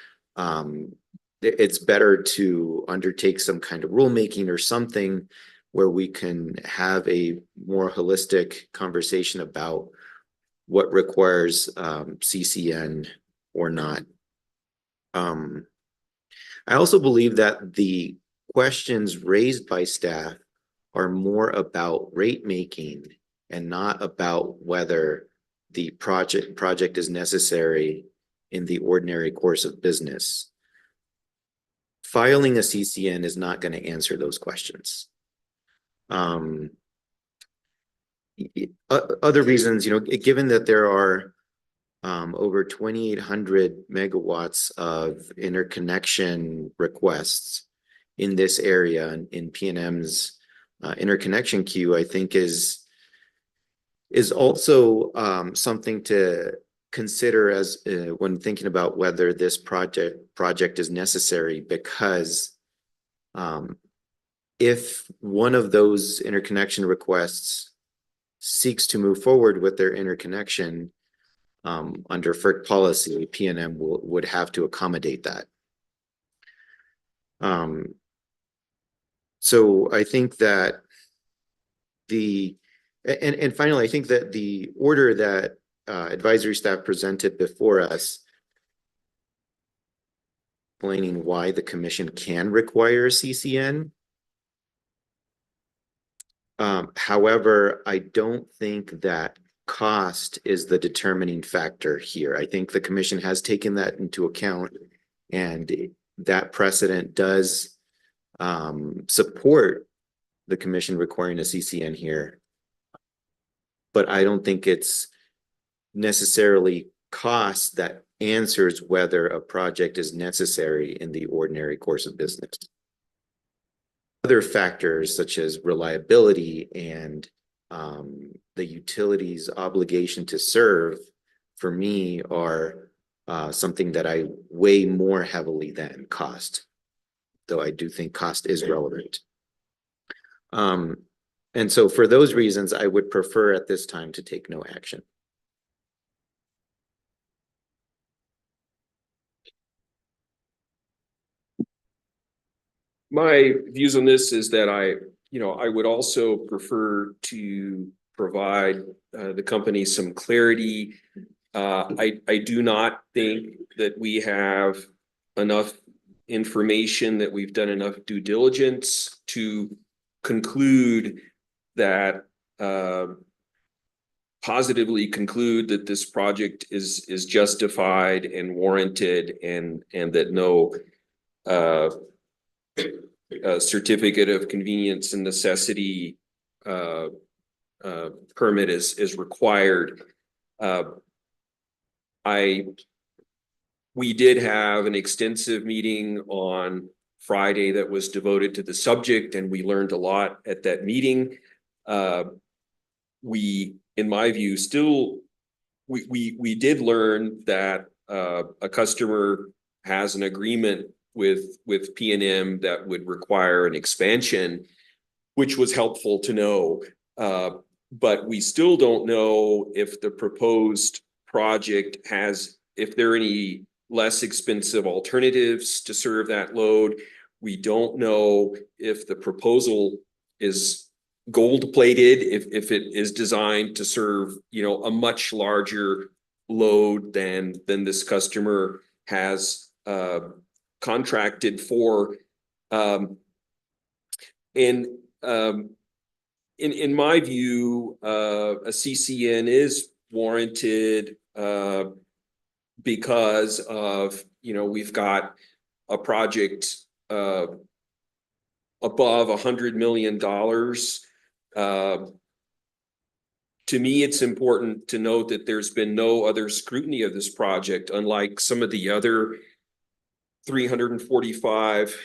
[SPEAKER 3] it's better to undertake some kind of rulemaking or something where we can have a more holistic conversation about what requires CCN or not. I also believe that the questions raised by staff are more about rate making and not about whether the project is necessary in the ordinary course of business. Filing a CCN is not going to answer those questions. Other reasons, given that there are over 2,800 megawatts of interconnection requests in this area in PNM's interconnection queue, I think is also something to consider as when thinking about whether this project is necessary, because if one of those interconnection requests seeks to move forward with their interconnection, under FERC policy, PNM would have to accommodate that. So I think that and finally, I think that the order that advisory staff presented before us, explaining why the commission can require a CCN. However, I don't think that cost is the determining factor here. I think the commission has taken that into account, and that precedent does support the commission requiring a CCN here. But I don't think it's necessarily cost that answers whether a project is necessary in the ordinary course of business. Other factors such as reliability and the utility's obligation to serve, for me, are something that I weigh more heavily than cost, though I do think cost is relevant. And so for those reasons, I would prefer at this time to take no action.
[SPEAKER 4] My views on this is that I would also prefer to provide the company some clarity. I do not think that we have enough information, that we've done enough due diligence to conclude that positively conclude that this project is justified and warranted, and that no certificate of convenience and necessity permit is required. We did have an extensive meeting on Friday that was devoted to the subject, and we learned a lot at that meeting. We, in my view, we did learn that a customer has an agreement with PNM that would require an expansion, which was helpful to know. But we still don't know if the proposed project if there are any less expensive alternatives to serve that load. We don't know if the proposal is gold plated, if it is designed to serve, a much larger load than this customer has contracted for. In my view, a CCN is warranted because of, we've got a project above $100 million. To me, it's important to note that there's been no other scrutiny of this project, unlike some of the other 345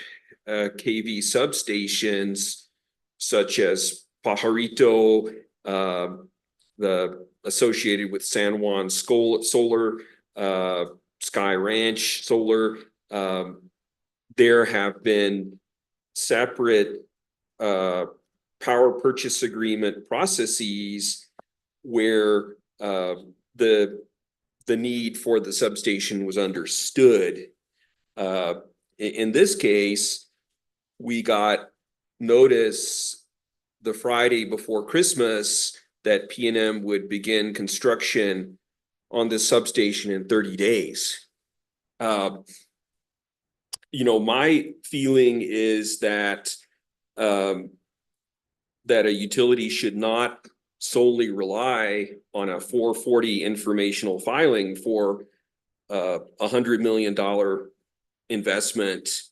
[SPEAKER 4] kV substations, such as Pajarito, the associated with San Juan Solar, Sky Ranch Solar. There have been separate power purchase agreement processes where the need for the substation was understood. In this case, we got notice the Friday before Christmas that PNM would begin construction on this substation in 30 days. My feeling is that that a utility should not solely rely on a 440 informational filing for $100 million investment,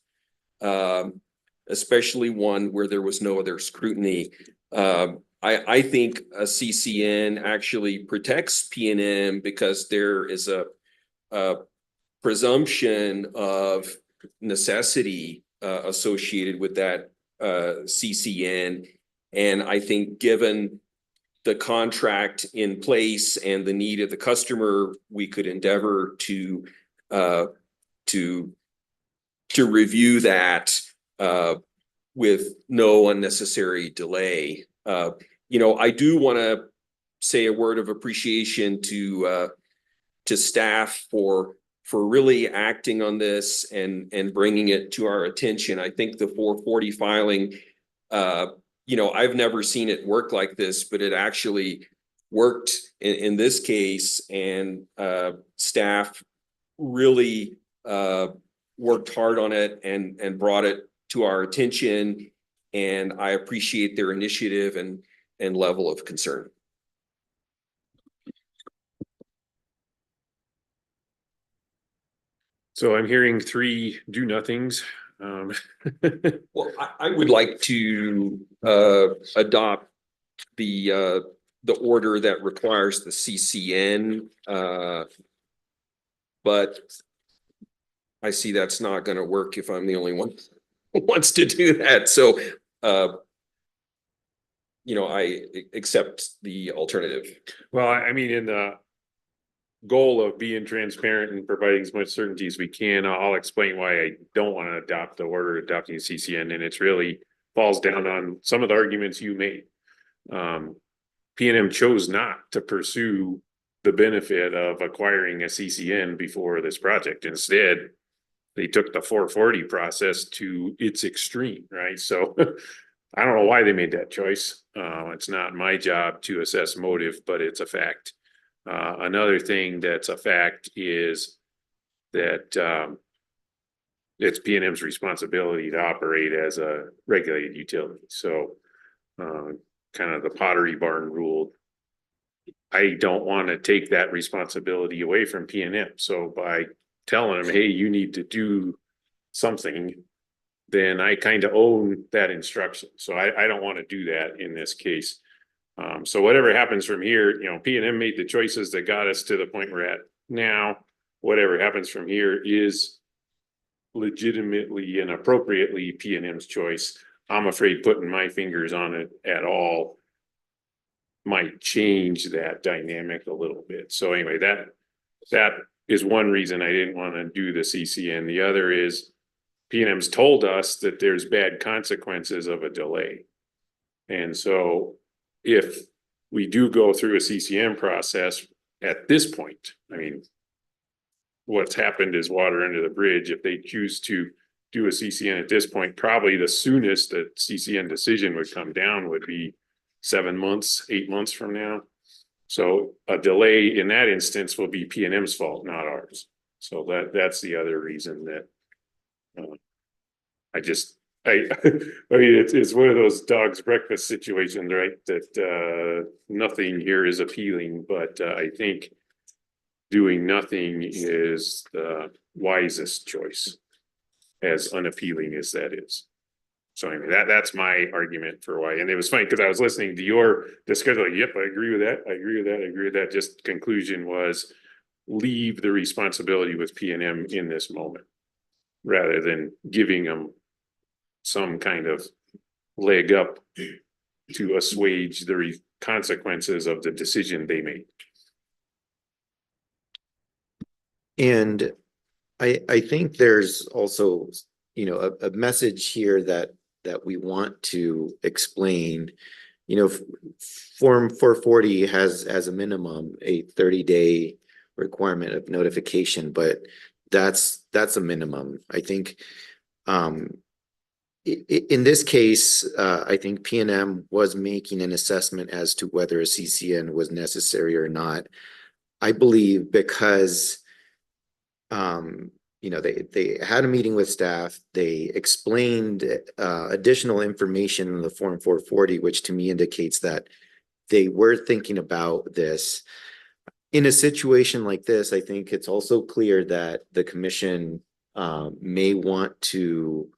[SPEAKER 4] especially one where there was no other scrutiny. I think a CCN actually protects PNM because there is a presumption of necessity associated with that CCN. And I think given the contract in place and the need of the customer, we could endeavor to review that with no unnecessary delay. I do want to say a word of appreciation to staff for really acting on this and bringing it to our attention. I think the 440 filing, I've never seen it work like this, but it actually worked in this case, and staff really worked hard on it and brought it to our attention. And I appreciate their initiative and level of concern.
[SPEAKER 1] So I'm hearing 3 do-nothings.
[SPEAKER 4] Well, I would like to adopt the order that requires the CCN, but I see that's not going to work if I'm the only one who wants to do that. So, I accept the alternative.
[SPEAKER 1] Well, I mean, in the goal of being transparent and providing as much certainty as we can, I'll explain why I don't want to adopt the order adopting CCN, and it's really falls down on some of the arguments you made. PNM chose not to pursue the benefit of acquiring a CCN before this project. Instead, they took the 440 process to its extreme, right? So I don't know why they made that choice. It's not my job to assess motive, but it's a fact. Another thing that's a fact is that it's PNM's responsibility to operate as a regulated utility. So kind of the Pottery Barn rule. I don't want to take that responsibility away from PNM. So by telling them, hey, you need to do something, then I kind of own that instruction. So I don't want to do that in this case. So whatever happens from here, PNM made the choices that got us to the point we're at now. Whatever happens from here is legitimately and appropriately PNM's choice. I'm afraid putting my fingers on it at all might change that dynamic a little bit. So anyway, that is one reason I didn't want to do the CCN. The other is PNM's told us that there's bad consequences of a delay. And so if we do go through a CCM process at this point, I mean, what's happened is water under the bridge. If they choose to do a CCN at this point, probably the soonest that CCN decision would come down would be 7 months, 8 months from now. So a delay in that instance will be P&M's fault, not ours. So that's the other reason that I mean, it's one of those dog's breakfast situations, right? That nothing here is appealing, but I think doing nothing is the wisest choice, as unappealing as that is. So I mean, that's my argument for why. And it was funny because I was listening to your discussion, like, yep, I agree with that. I agree with that. I agree with that. Just conclusion was leave the responsibility with P&M in this moment, rather than giving them some kind of leg up to assuage the consequences of the decision they made.
[SPEAKER 3] And I think there's also, you know, a message here that we want to explain. You know, Form 440 has as a minimum a 30-day requirement of notification, but that's a minimum. I think in this case, I think P&M was making an assessment as to whether a CCN was necessary or not. I believe because you know, they had a meeting with staff, they explained additional information in the Form 440, which to me indicates that they were thinking about this. In a situation like this, I think it's also clear that the commission may want to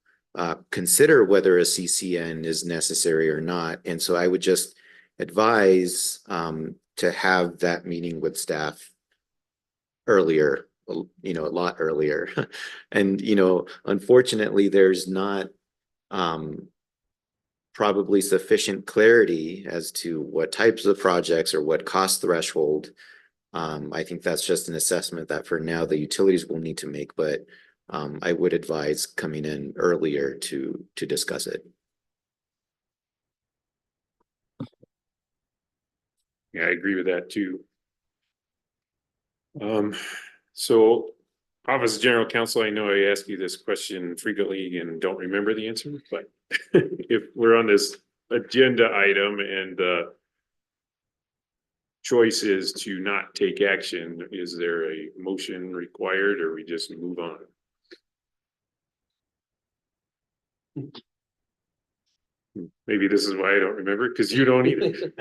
[SPEAKER 3] consider whether a CCN is necessary or not. And so I would just advise to have that meeting with staff earlier, you know, a lot earlier. And, you know, unfortunately, there's not probably sufficient clarity as to what types of projects or what cost threshold. I think that's just an assessment that for now the utilities will need to make, but I would advise coming in earlier to discuss it.
[SPEAKER 1] Yeah, I agree with that too. So Office of General Counsel, I know I ask you this question frequently and don't remember the answer, but if we're on this agenda item and the choice is to not take action, is there a motion required or we just move on? Maybe this is why I don't remember, because you don't either.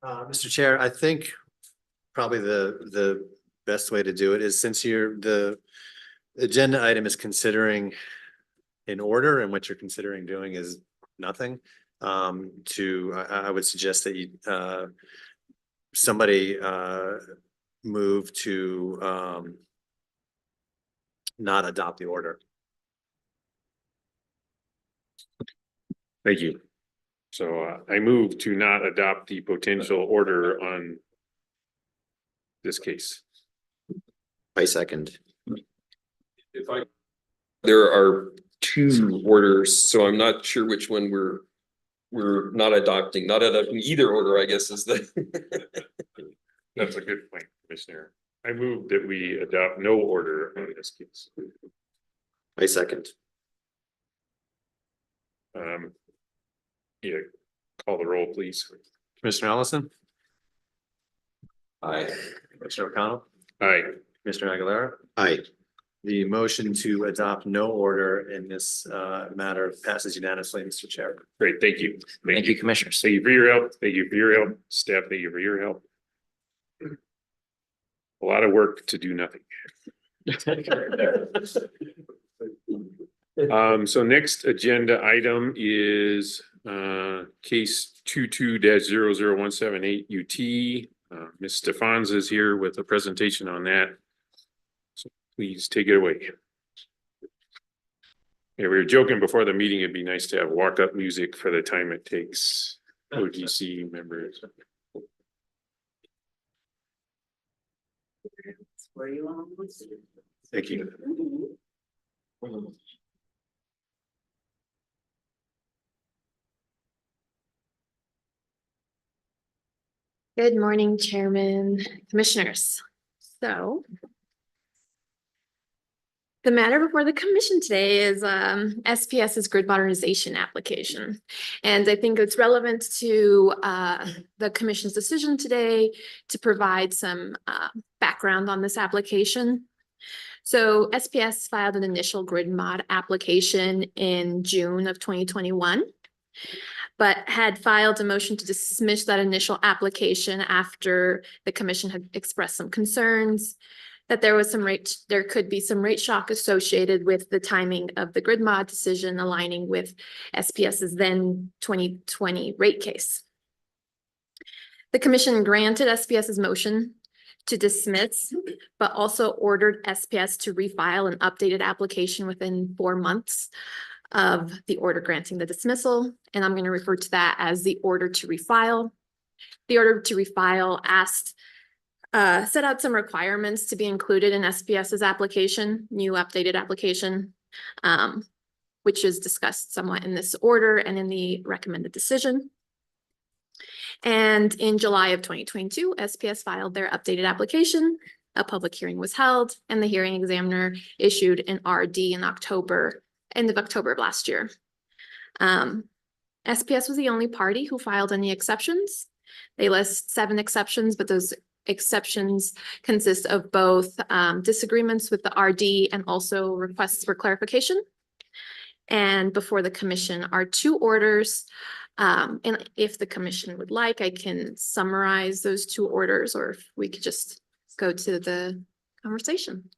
[SPEAKER 2] Mr. Chair, I think probably the best way to do it is, since the agenda item is considering in order and what you're considering doing is nothing, I would suggest that you somebody move to not adopt the order.
[SPEAKER 1] Thank you. So I move to not adopt the potential order on this case.
[SPEAKER 3] I second.
[SPEAKER 4] There are two orders, so I'm not sure which one we're not adopting. Not adopting either order, I guess, is the.
[SPEAKER 1] That's a good point, Commissioner. I move that we adopt no order on this case.
[SPEAKER 3] I second.
[SPEAKER 1] Yeah, call the roll, please.
[SPEAKER 2] Commissioner Ellison,
[SPEAKER 4] Aye.
[SPEAKER 2] Commissioner O'Connell,
[SPEAKER 1] Aye.
[SPEAKER 2] Commissioner Aguilera.
[SPEAKER 3] Aye.
[SPEAKER 2] The motion to adopt no order in this matter passes unanimously, Mr. Chair.
[SPEAKER 1] Great, thank you.
[SPEAKER 10] Thank you, commissioners.
[SPEAKER 1] Thank you for your help. Thank you for your help. Staff, thank you for your help. A lot of work to do nothing. So next agenda item is case 22-00178 UT. Ms. Stefans is here with a presentation on that. So please take it away. Yeah, we were joking before the meeting, it'd be nice to have walk-up music for the time it takes OGC members. Thank you.
[SPEAKER 7] Good morning, Chairman, Commissioners. So the matter before the commission today is SPS's grid modernization application. And I think it's relevant to the commission's decision today to provide some background on this application. So SPS filed an initial grid mod application in June of 2021, but had filed a motion to dismiss that initial application after the commission had expressed some concerns that there could be some rate shock associated with the timing of the grid mod decision aligning with SPS's then 2020 rate case. The commission granted SPS's motion to dismiss, but also ordered SPS to refile an updated application within 4 months of the order granting the dismissal. And I'm going to refer to that as the order to refile. The order to refile set out some requirements to be included in SPS's application, new updated application, which is discussed somewhat in this order and in the recommended decision. And in July of 2022, SPS filed their updated application. A public hearing was held, and the hearing examiner issued an RD in October, end of October of last year. SPS was the only party who filed any exceptions. They list 7 exceptions, but those exceptions consist of both disagreements with the RD and also requests for clarification. And before the commission are 2 orders. And if the commission would like, I can summarize those 2 orders, or if we could just go to the conversation.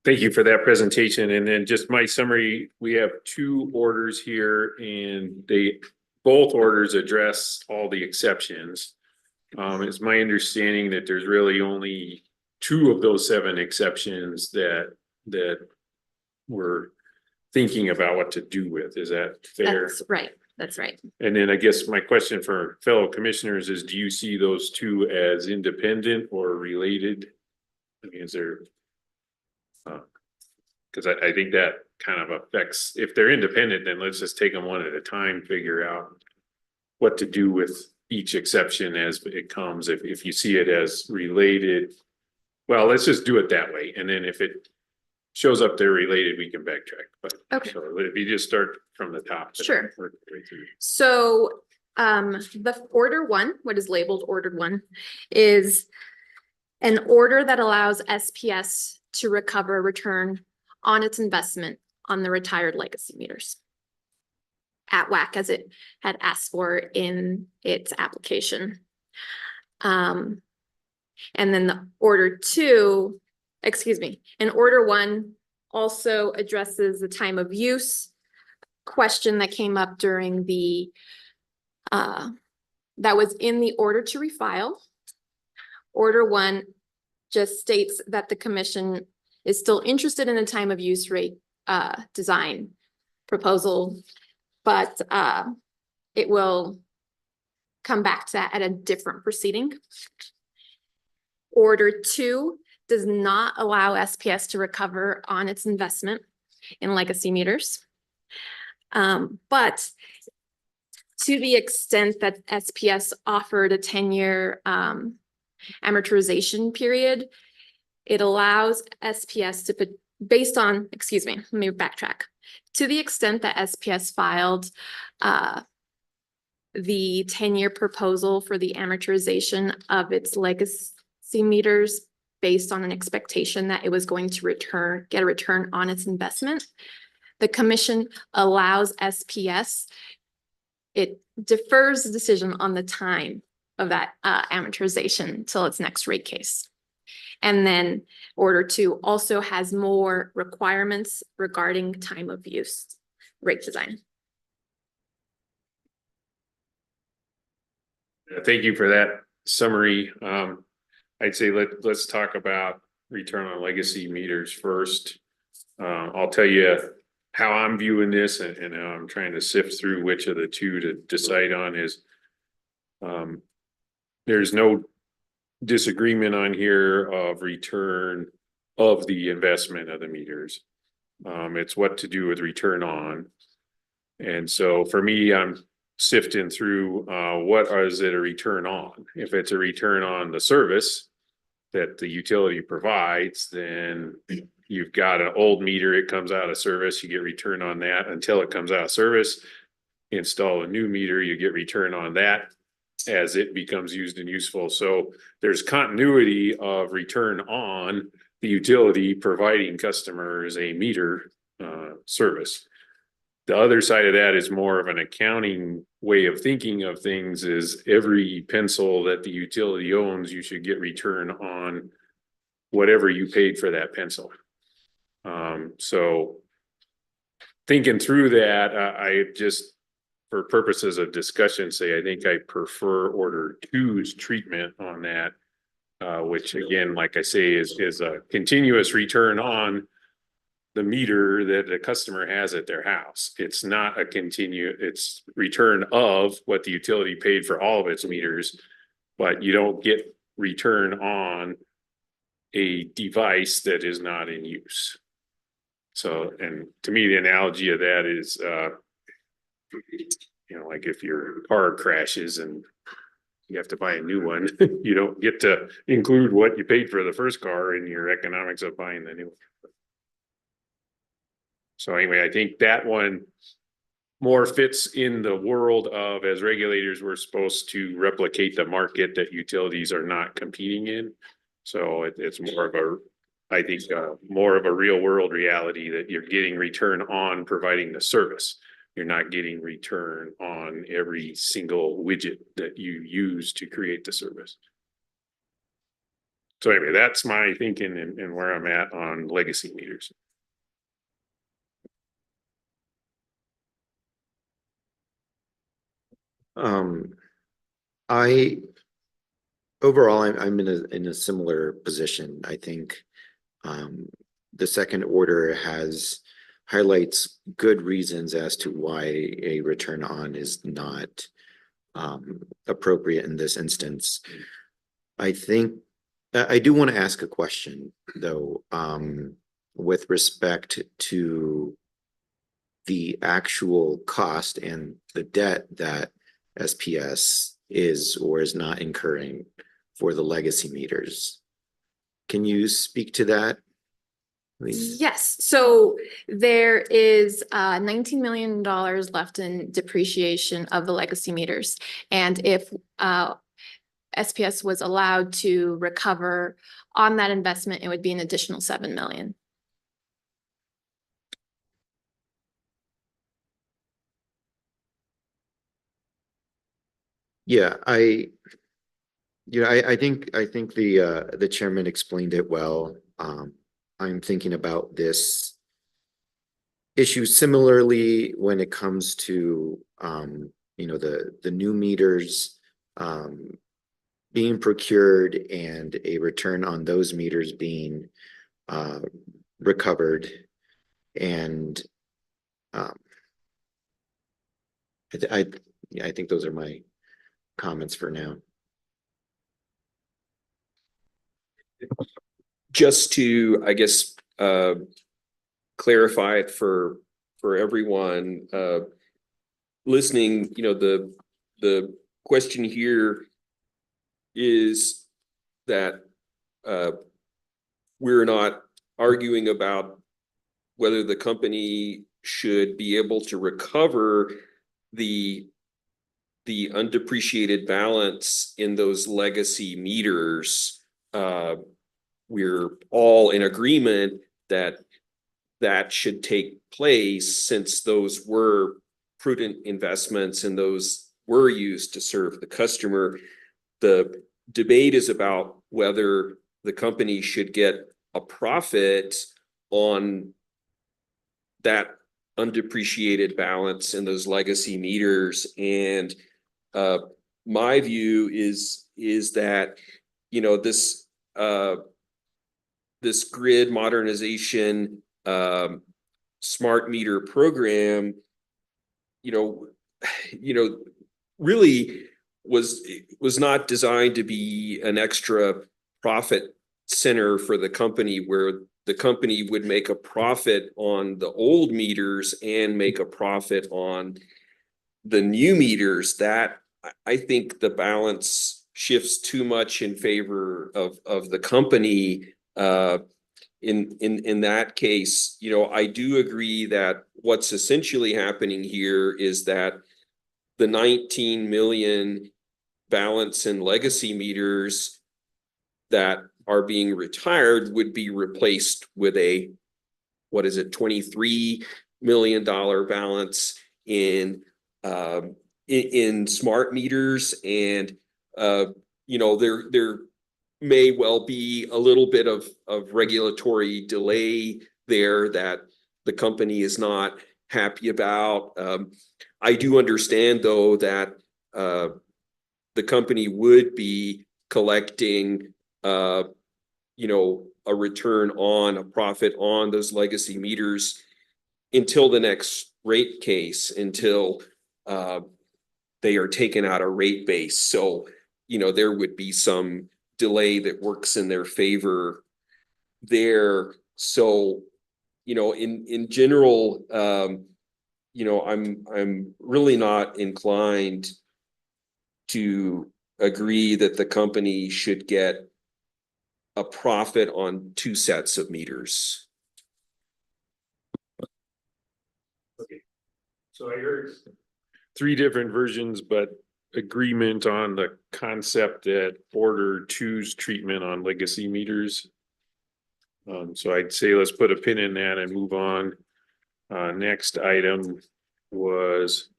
[SPEAKER 1] Thank you for that presentation. And then just my summary, we have 2 orders here and both orders address all the exceptions. It's my understanding that there's really only 2 of those 7 exceptions that we're thinking about what to do with. Is that fair?
[SPEAKER 7] That's right. That's right.
[SPEAKER 1] And then I guess my question for fellow commissioners is, do you see those 2 as independent or related? I mean, is there? Because I think that kind of affects, if they're independent, then let's just take them one at a time, figure out what to do with each exception as it comes. If you see it as related, well, let's just do it that way. And then if it shows up they're related, we can backtrack. But
[SPEAKER 7] Okay.
[SPEAKER 1] so if you just start from the top.
[SPEAKER 7] Sure.
[SPEAKER 1] Work right through.
[SPEAKER 7] So the order 1, what is labeled ordered 1, is an order that allows SPS to recover a return on its investment on the retired legacy meters at WAC as it had asked for in its application. And then the order 2, and order 1 also addresses the time of use question that came up during the that was in the order to refile. Order 1 just states that the commission is still interested in a time of use rate design proposal, but it will come back to that at a different proceeding. Order 2 does not allow SPS to recover on its investment in legacy meters. But to the extent that SPS offered a 10-year amortization period, it allows SPS to put, based on, let me backtrack. To the extent that SPS filed the 10-year proposal for the amortization of its legacy meters based on an expectation that it was going to get a return on its investment, the commission allows SPS, it defers the decision on the time of that amortization till its next rate case. And then order 2 also has more requirements regarding time of use rate design.
[SPEAKER 1] Thank you for that summary. I'd say let's talk about return on legacy meters first. I'll tell you how I'm viewing this and how I'm trying to sift through which of the two to decide on is. There's no disagreement on here of return of the investment of the meters. It's what to do with return on. And so for me, I'm sifting through, what is it a return on? If it's a return on the service that the utility provides, then you've got an old meter, it comes out of service, you get return on that until it comes out of service. Install a new meter, you get return on that as it becomes used and useful. So there's continuity of return on the utility providing customers a meter service. The other side of that is more of an accounting way of thinking of things is every pencil that the utility owns, you should get return on whatever you paid for that pencil. So thinking through that, I just, for purposes of discussion, say, I think I prefer order two's treatment on that. Which again, like I say, is a continuous return on the meter that the customer has at their house. It's not a it's return of what the utility paid for all of its meters, but you don't get return on a device that is not in use. So, and to me, the analogy of that is, like if your car crashes and you have to buy a new one, you don't get to include what you paid for the first car in your economics of buying the new one. So anyway, I think that one more fits in the world of, as regulators, we're supposed to replicate the market that utilities are not competing in. So it's more of a, I think, more of a real world reality that you're getting return on providing the service. You're not getting return on every single widget that you use to create the service. So anyway, that's my thinking and where I'm at on legacy meters.
[SPEAKER 3] I overall, I'm in a similar position. I think the second order highlights good reasons as to why a return on is not appropriate in this instance. I think I do want to ask a question though, with respect to the actual cost and the debt that SPS is or is not incurring for the legacy meters. Can you speak to that, please?
[SPEAKER 7] Yes, so there is $19 million left in depreciation of the legacy meters. And if SPS was allowed to recover on that investment, it would be an additional $7 million.
[SPEAKER 3] Yeah, I think the chairman explained it well. I'm thinking about this issue similarly when it comes to the new meters being procured and a return on those meters being recovered. And I think those are my comments for now.
[SPEAKER 4] Just to, I guess, clarify it for everyone listening, the question here is that we're not arguing about whether the company should be able to recover the undepreciated balance in those legacy meters. We're all in agreement that that should take place since those were prudent investments and those were used to serve the customer. The debate is about whether the company should get a profit on that undepreciated balance in those legacy meters. And my view is that, this this grid modernization, smart meter program, you know, really was not designed to be an extra profit center for the company, where the company would make a profit on the old meters and make a profit on the new meters. That I think the balance shifts too much in favor of the company. In that case, you know, I do agree that what's essentially happening here is that the 19 million balance and legacy meters that are being retired would be replaced with a, what is it, $23 million balance in smart meters. And you know, there may well be a little bit of regulatory delay there that the company is not happy about. I do understand, though, that the company would be collecting you know, a return on a profit on those legacy meters until the next rate case, until they are taken out of rate base. So, you know, there would be some delay that works in their favor there. So, you know, in general, you know, I'm really not inclined to agree that the company should get a profit on two sets of meters.
[SPEAKER 1] So I heard three different versions, but agreement on the concept that order two's treatment on legacy meters. So I'd say let's put a pin in that and move on. Next item was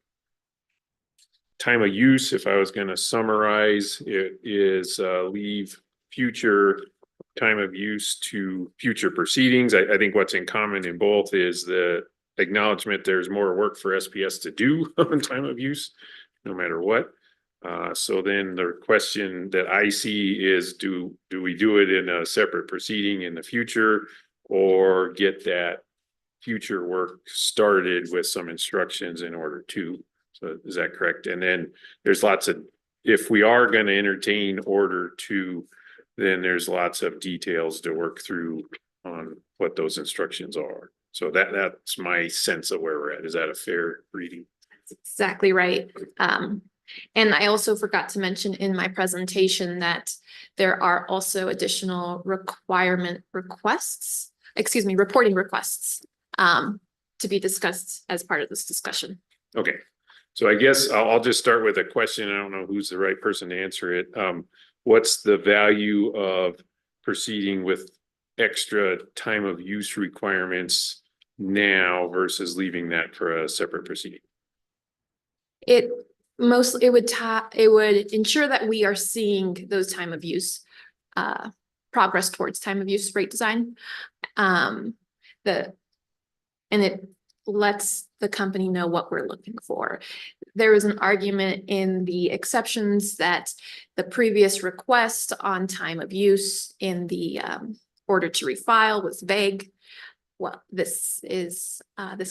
[SPEAKER 1] time of use. If I was going to summarize, it is leave future time of use to future proceedings. I think what's in common in both is the acknowledgement there's more work for SPS to do on time of use, no matter what. So then the question that I see is, do we do it in a separate proceeding in the future, or get that future work started with some instructions in order to? So is that correct? And then there's lots of, if we are going to entertain order two, then there's lots of details to work through on what those instructions are. So that's my sense of where we're at. Is that a fair reading?
[SPEAKER 7] That's exactly right. And I also forgot to mention in my presentation that there are also additional reporting requests to be discussed as part of this discussion.
[SPEAKER 1] Okay. So I guess I'll just start with a question. I don't know who's the right person to answer it. What's the value of proceeding with extra time of use requirements now versus leaving that for a separate proceeding?
[SPEAKER 7] It would ensure that we are seeing those time of use progress towards time of use rate design. And it lets the company know what we're looking for. There was an argument in the exceptions that the previous request on time of use in the order to refile was vague. Well, this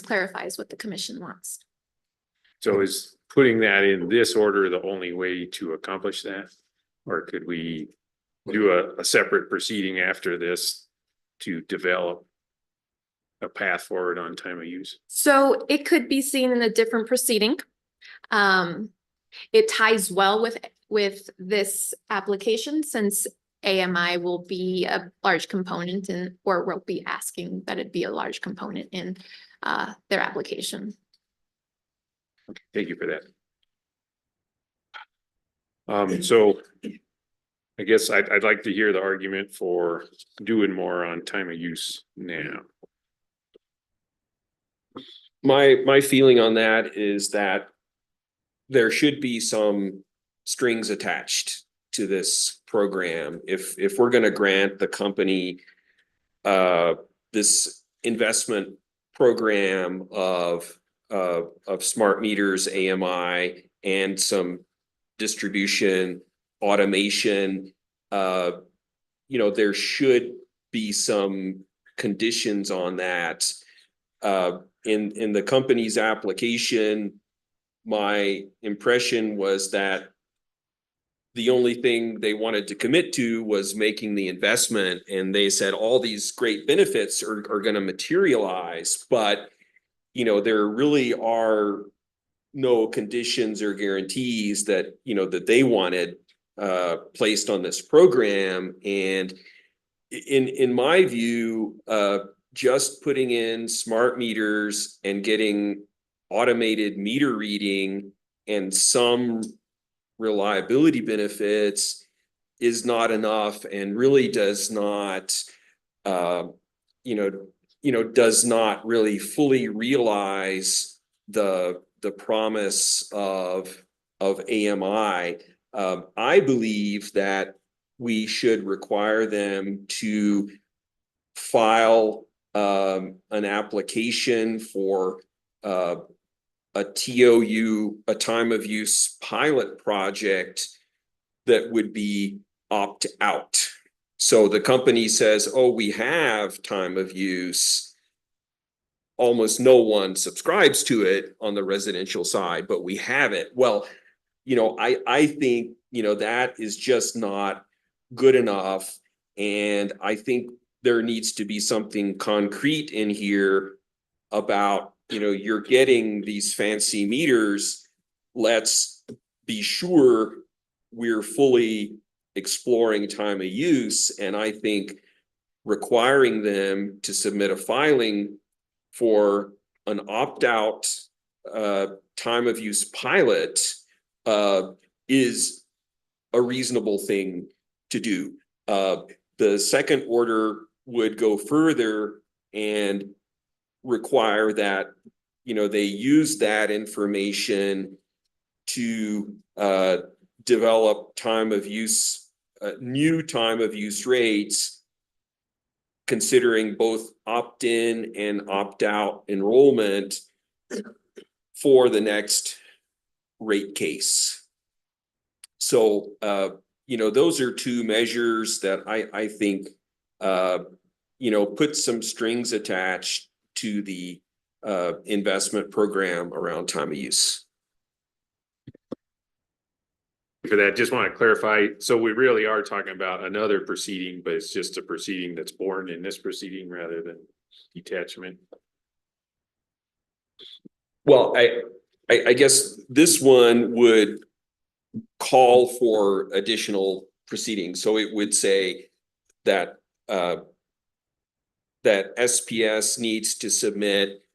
[SPEAKER 7] clarifies what the commission wants.
[SPEAKER 1] So is putting that in this order the only way to accomplish that? Or could we do a separate proceeding after this to develop a path forward on time of use?
[SPEAKER 7] So it could be seen in a different proceeding. It ties well with this application, since AMI will be a large component or will be asking that it be a large component in their application.
[SPEAKER 1] Okay, thank you for that. So I guess I'd like to hear the argument for doing more on time of use now.
[SPEAKER 4] My feeling on that is that there should be some strings attached to this program. If we're going to grant the company this investment program of smart meters, AMI, and some distribution automation, you know, there should be some conditions on that. In the company's application, my impression was that the only thing they wanted to commit to was making the investment, and they said all these great benefits are going to materialize, but you know, there really are no conditions or guarantees that, you know, that they wanted placed on this program. And in my view, just putting in smart meters and getting automated meter reading and some reliability benefits is not enough, and really does not, does not really fully realize the promise of AMI. I believe that we should require them to file an application for a TOU, a time of use pilot project that would be opt out. So the company says, oh, we have time of use. Almost no one subscribes to it on the residential side, but we have it. Well, you know, I think, you know, that is just not good enough. And I think there needs to be something concrete in here about, you know, you're getting these fancy meters. Let's be sure we're fully exploring time of use. And I think requiring them to submit a filing for an opt-out time of use pilot is a reasonable thing to do. The second order would go further and require that, you know, they use that information to develop time of use, new time of use rates, considering both opt-in and opt-out enrollment for the next rate case. So, you know, those are two measures that I think, you know, put some strings attached to the investment program around time of use.
[SPEAKER 1] For that, just want to clarify, so we really are talking about another proceeding, but it's just a proceeding that's born in this proceeding rather than detachment.
[SPEAKER 4] Well, I guess this one would call for additional proceedings. So it would say that that SPS needs to submit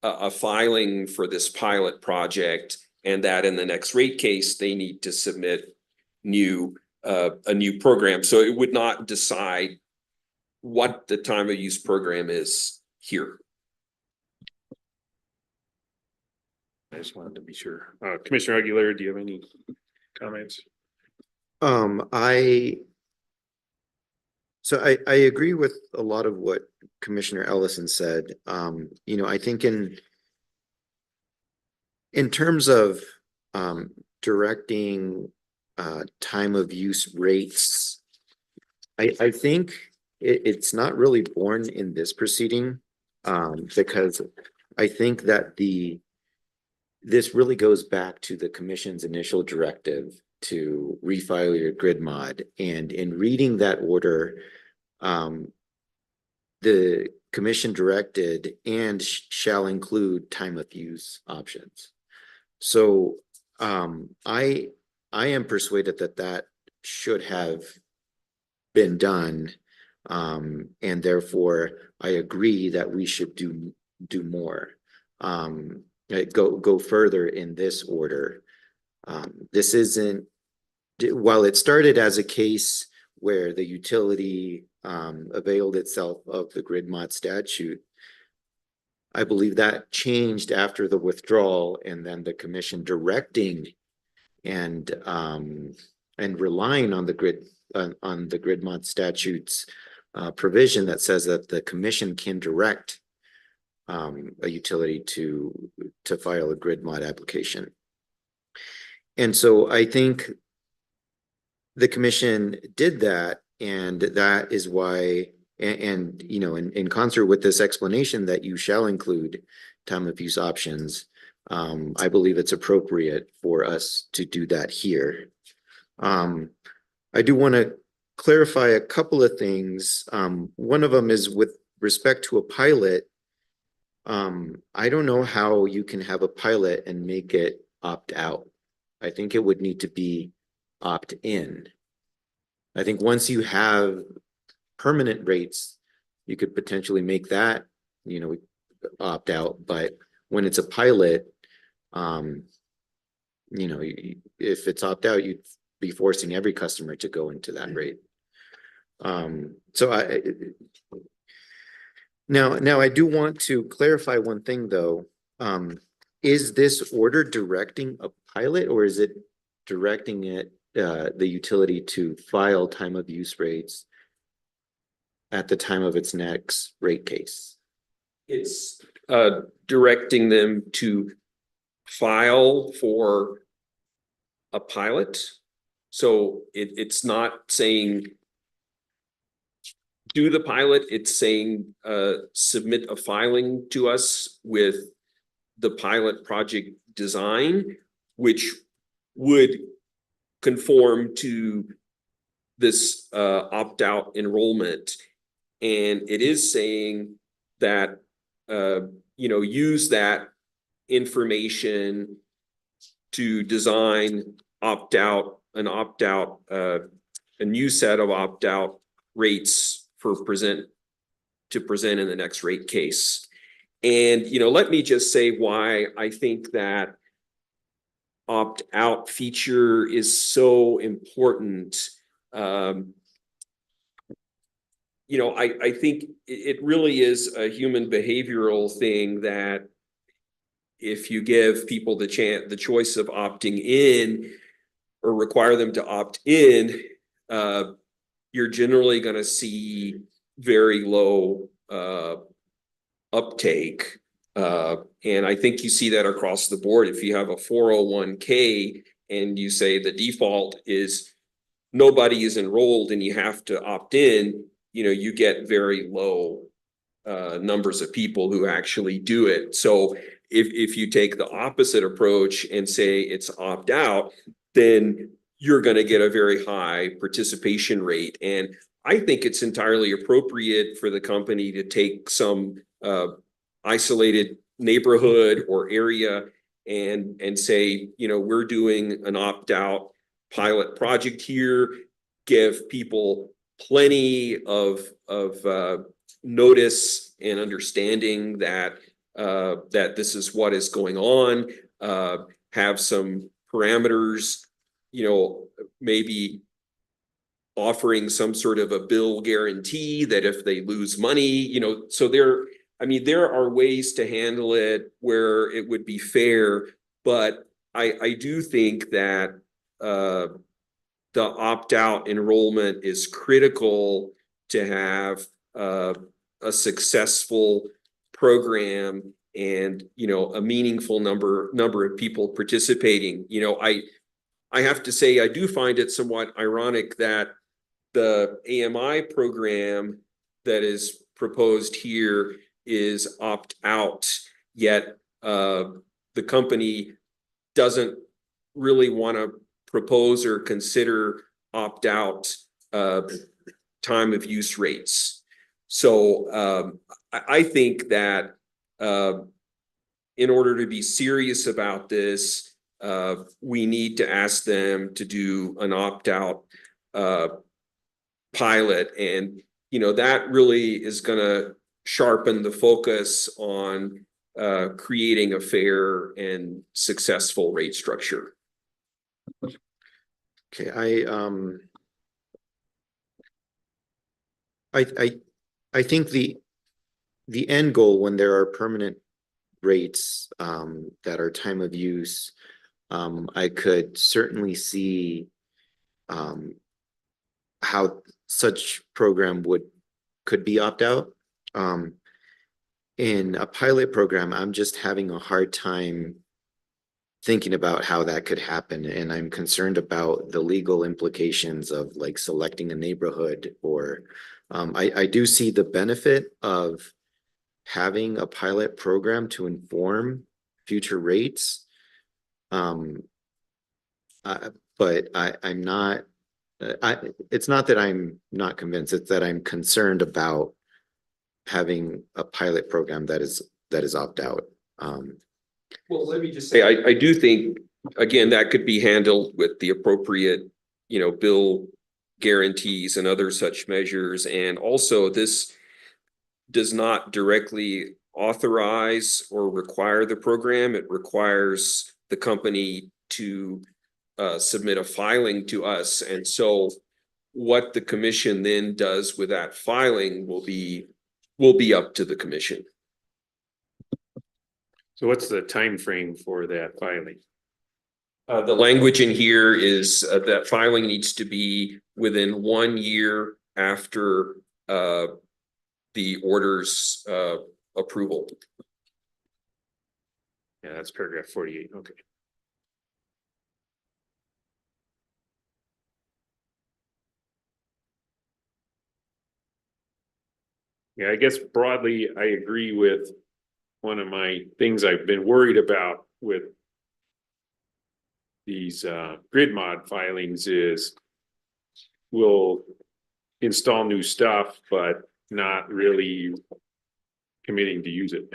[SPEAKER 4] a filing for this pilot project, and that in the next rate case, they need to submit a new program. So it would not decide what the time of use program is here.
[SPEAKER 1] I just wanted to be sure. Commissioner Aguilar, do you have any comments?
[SPEAKER 3] I agree with a lot of what Commissioner Ellison said. You know, I think in terms of directing time of use rates, I think it's not really born in this proceeding, because I think that this really goes back to the commission's initial directive to refile your grid mod. And in reading that order, the commission directed and shall include time of use options. So I am persuaded that should have been done. And therefore I agree that we should do more. Go further in this order. This isn't, while it started as a case where the utility availed itself of the grid mod statute, I believe that changed after the withdrawal, and then the commission directing and relying on the grid mod statute's provision that says that the commission can direct a utility to file a grid mod application. And so I think the commission did that, and that is why and, you know, in concert with this explanation that you shall include time of use options, I believe it's appropriate for us to do that here. I do want to clarify a couple of things. One of them is with respect to a pilot. I don't know how you can have a pilot and make it opt out. I think it would need to be opt in. I think once you have permanent rates, you could potentially make that, you know, opt out. But when it's a pilot, you know, if it's opt out, you'd be forcing every customer to go into that rate. So now I do want to clarify one thing though. Is this order directing a pilot, or is it directing it, the utility to file time of use rates at the time of its next rate case?
[SPEAKER 4] It's directing them to file for a pilot. So it's not saying do the pilot, it's saying submit a filing to us with the pilot project design, which would conform to this opt-out enrollment. And it is saying that you know, use that information to design opt-out, a new set of opt-out rates for present in the next rate case. And, you know, let me just say why I think that opt-out feature is so important. You know, I think it really is a human behavioral thing that if you give people the choice of opting in or require them to opt in, you're generally going to see very low uptake. And I think you see that across the board. If you have a 401k and you say the default is nobody is enrolled and you have to opt in, you know, you get very low numbers of people who actually do it. So if you take the opposite approach and say it's opt out, then you're going to get a very high participation rate. And I think it's entirely appropriate for the company to take some isolated neighborhood or area and say, you know, we're doing an opt-out pilot project here, give people plenty of notice and understanding that that this is what is going on, have some parameters, you know, maybe offering some sort of a bill guarantee that if they lose money, you know, so there are ways to handle it where it would be fair, but I do think that the opt-out enrollment is critical to have a successful program and, you know, a meaningful number of people participating. You know, I have to say, I do find it somewhat ironic that the AMI program that is proposed here is opt-out, yet the company doesn't really want to propose or consider opt-out time of use rates. So I think that in order to be serious about this, we need to ask them to do an opt-out pilot. And, you know, that really is going to sharpen the focus on creating a fair and successful rate structure.
[SPEAKER 3] Okay, I think the end goal when there are permanent rates that are time of use, I could certainly see how such program could be opt-out. In a pilot program, I'm just having a hard time thinking about how that could happen, and I'm concerned about the legal implications of like selecting a neighborhood or I do see the benefit of having a pilot program to inform future rates. But I'm not, it's not that I'm not convinced, it's that I'm concerned about having a pilot program that is opt-out.
[SPEAKER 4] Well, let me just say, I do think, again, that could be handled with the appropriate, bill guarantees and other such measures. And also, this does not directly authorize or require the program. It requires the company to submit a filing to us. And so what the commission then does with that filing will be up to the commission.
[SPEAKER 1] So what's the time frame for that filing?
[SPEAKER 4] The language in here is that filing needs to be within 1 year after the order's approval.
[SPEAKER 1] Yeah, that's paragraph 48. Okay. Yeah, I guess broadly, I agree with one of my things I've been worried about with these grid mod filings is we'll install new stuff, but not really committing to use it.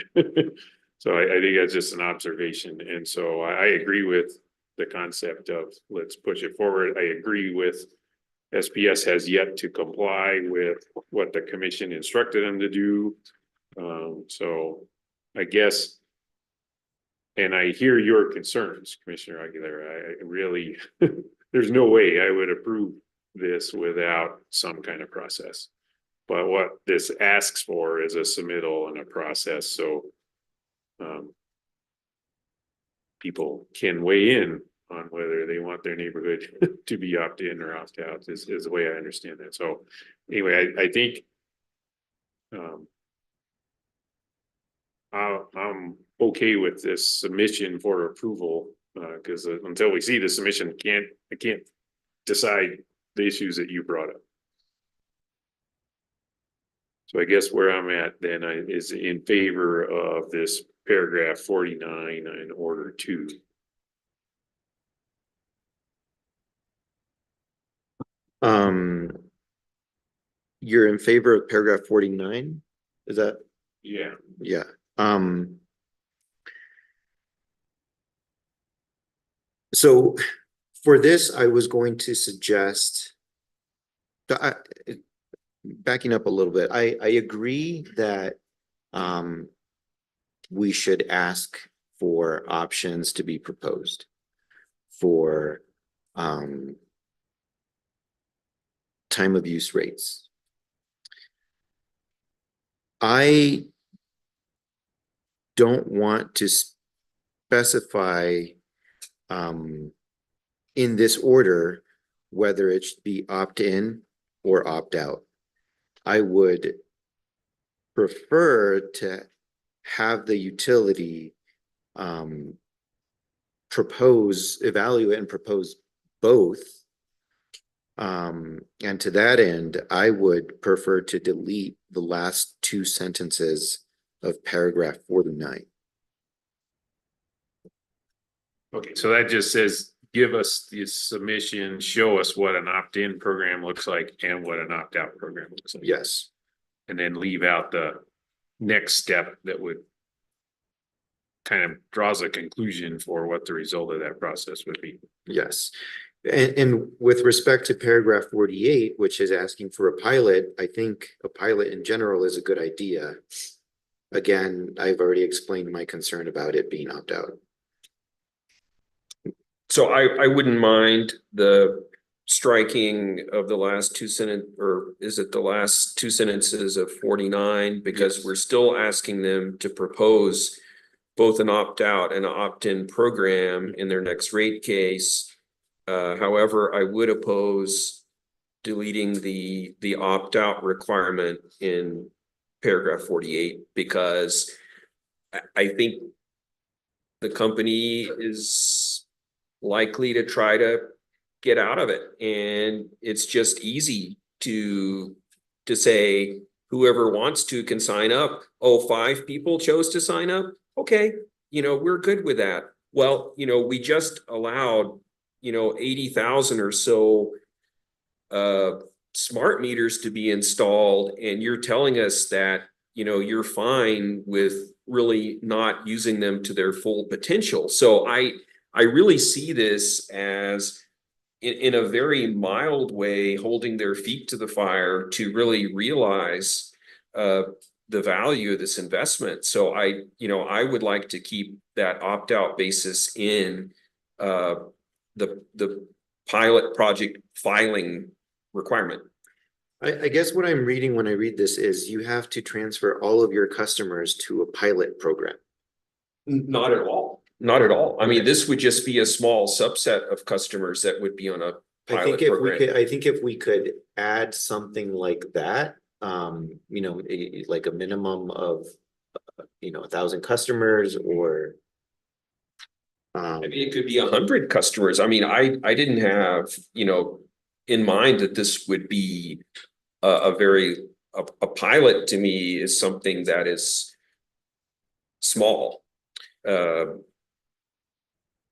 [SPEAKER 1] So I think that's just an observation. And so I agree with the concept of let's push it forward. I agree with SPS has yet to comply with what the commission instructed them to do. So I guess, and I hear your concerns, Commissioner Aguilera. I really, there's no way I would approve this without some kind of process. But what this asks for is a submittal and a process, so people can weigh in on whether they want their neighborhood to be opt-in or opt-out is the way I understand that. So anyway, I think I'm okay with this submission for approval because until we see the submission, I can't decide the issues that you brought up. So I guess where I'm at then is in favor of this paragraph 49 in order 2.
[SPEAKER 3] You're in favor of paragraph 49? Is that?
[SPEAKER 1] Yeah.
[SPEAKER 3] Yeah. So for this, I was going to suggest, backing up a little bit, I agree that we should ask for options to be proposed for time of use rates. I don't want to specify in this order whether it should be opt-in or opt-out. I would prefer to have the utility evaluate and propose both. And to that end, I would prefer to delete the last 2 sentences of paragraph 49.
[SPEAKER 1] Okay, so that just says, give us the submission, show us what an opt-in program looks like and what an opt-out program looks like.
[SPEAKER 3] Yes.
[SPEAKER 1] And then leave out the next step that would kind of draws a conclusion for what the result of that process would be.
[SPEAKER 3] Yes. And with respect to paragraph 48, which is asking for a pilot, I think a pilot in general is a good idea. Again, I've already explained my concern about it being opt-out.
[SPEAKER 4] So I wouldn't mind the striking of the last 2 sentences, or is it the last 2 sentences of 49? Because we're still asking them to propose both an opt-out and an opt-in program in their next rate case. However, I would oppose deleting the opt-out requirement in paragraph 48 because I think the company is likely to try to get out of it, and it's just easy to to say, whoever wants to can sign up. Oh, 5 people chose to sign up? Okay, we're good with that. Well, we just allowed, 80,000 or so smart meters to be installed, and you're telling us that, you're fine with really not using them to their full potential. So I really see this as in a very mild way, holding their feet to the fire to really realize the value of this investment. So I would like to keep that opt-out basis in the pilot project filing requirement.
[SPEAKER 3] I guess what I'm reading when I read this is you have to transfer all of your customers to a pilot program.
[SPEAKER 4] Not at all. Not at all. I mean, this would just be a small subset of customers that would be on a pilot program.
[SPEAKER 3] I think if we could add something like that, like a minimum of, 1,000 customers or.
[SPEAKER 4] I mean, it could be 100 customers. I mean, I didn't have, in mind that this would be a pilot. To me is something that is small.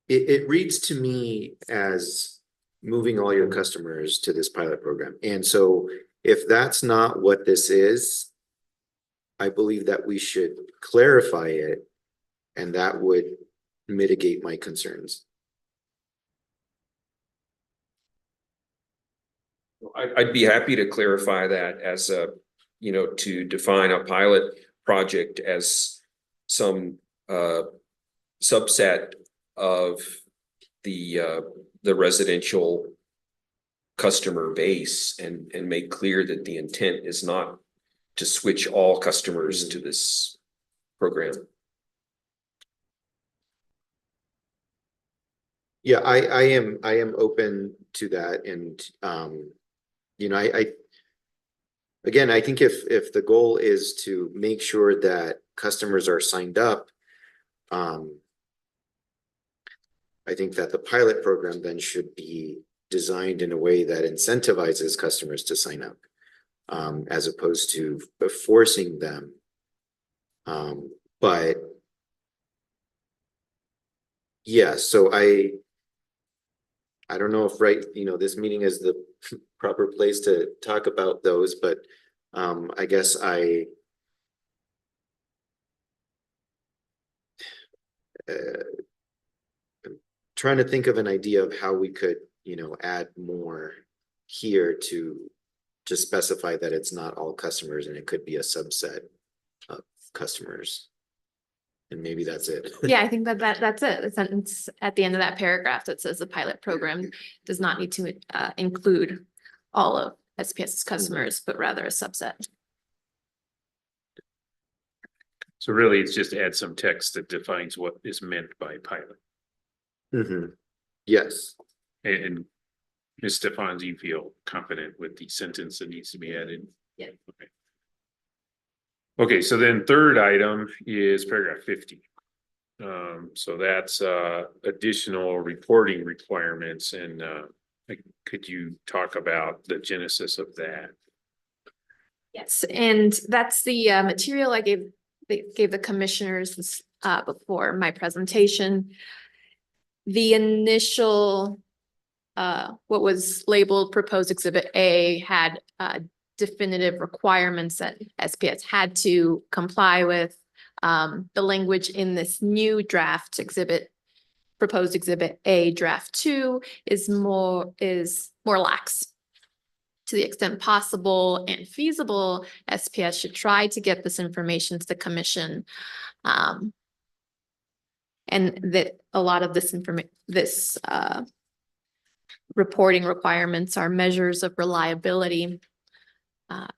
[SPEAKER 3] It reads to me as moving all your customers to this pilot program. And so if that's not what this is, I believe that we should clarify it, and that would mitigate my concerns.
[SPEAKER 4] I'd be happy to clarify that as to define a pilot project as some subset of the residential customer base, and make clear that the intent is not to switch all customers to this program.
[SPEAKER 3] Yeah, I am open to that. And I think if the goal is to make sure that customers are signed up, I think that the pilot program then should be designed in a way that incentivizes customers to sign up, as opposed to forcing them. But yeah, so I don't know if this meeting is the proper place to talk about those, but I guess I'm trying to think of an idea of how we could, add more here to specify that it's not all customers and it could be a subset of customers. And maybe that's it.
[SPEAKER 7] Yeah, I think that's it. The sentence at the end of that paragraph that says the pilot program does not need to include all of SPS's customers, but rather a subset.
[SPEAKER 1] So really, it's just add some text that defines what is meant by pilot.
[SPEAKER 3] Mm-hmm. Yes.
[SPEAKER 1] And Ms. Stephans, you feel confident with the sentence that needs to be added?
[SPEAKER 7] Yeah.
[SPEAKER 1] Okay. Okay, so then third item is paragraph 50. So that's additional reporting requirements, and could you talk about the genesis of that?
[SPEAKER 7] Yes, and that's the material I gave the commissioners before my presentation. The initial what was labeled proposed exhibit A had definitive requirements that SPS had to comply with. The language in this new draft proposed exhibit A draft 2 is more lax. To the extent possible and feasible, SPS should try to get this information to the commission. And that a lot of this reporting requirements are measures of reliability. And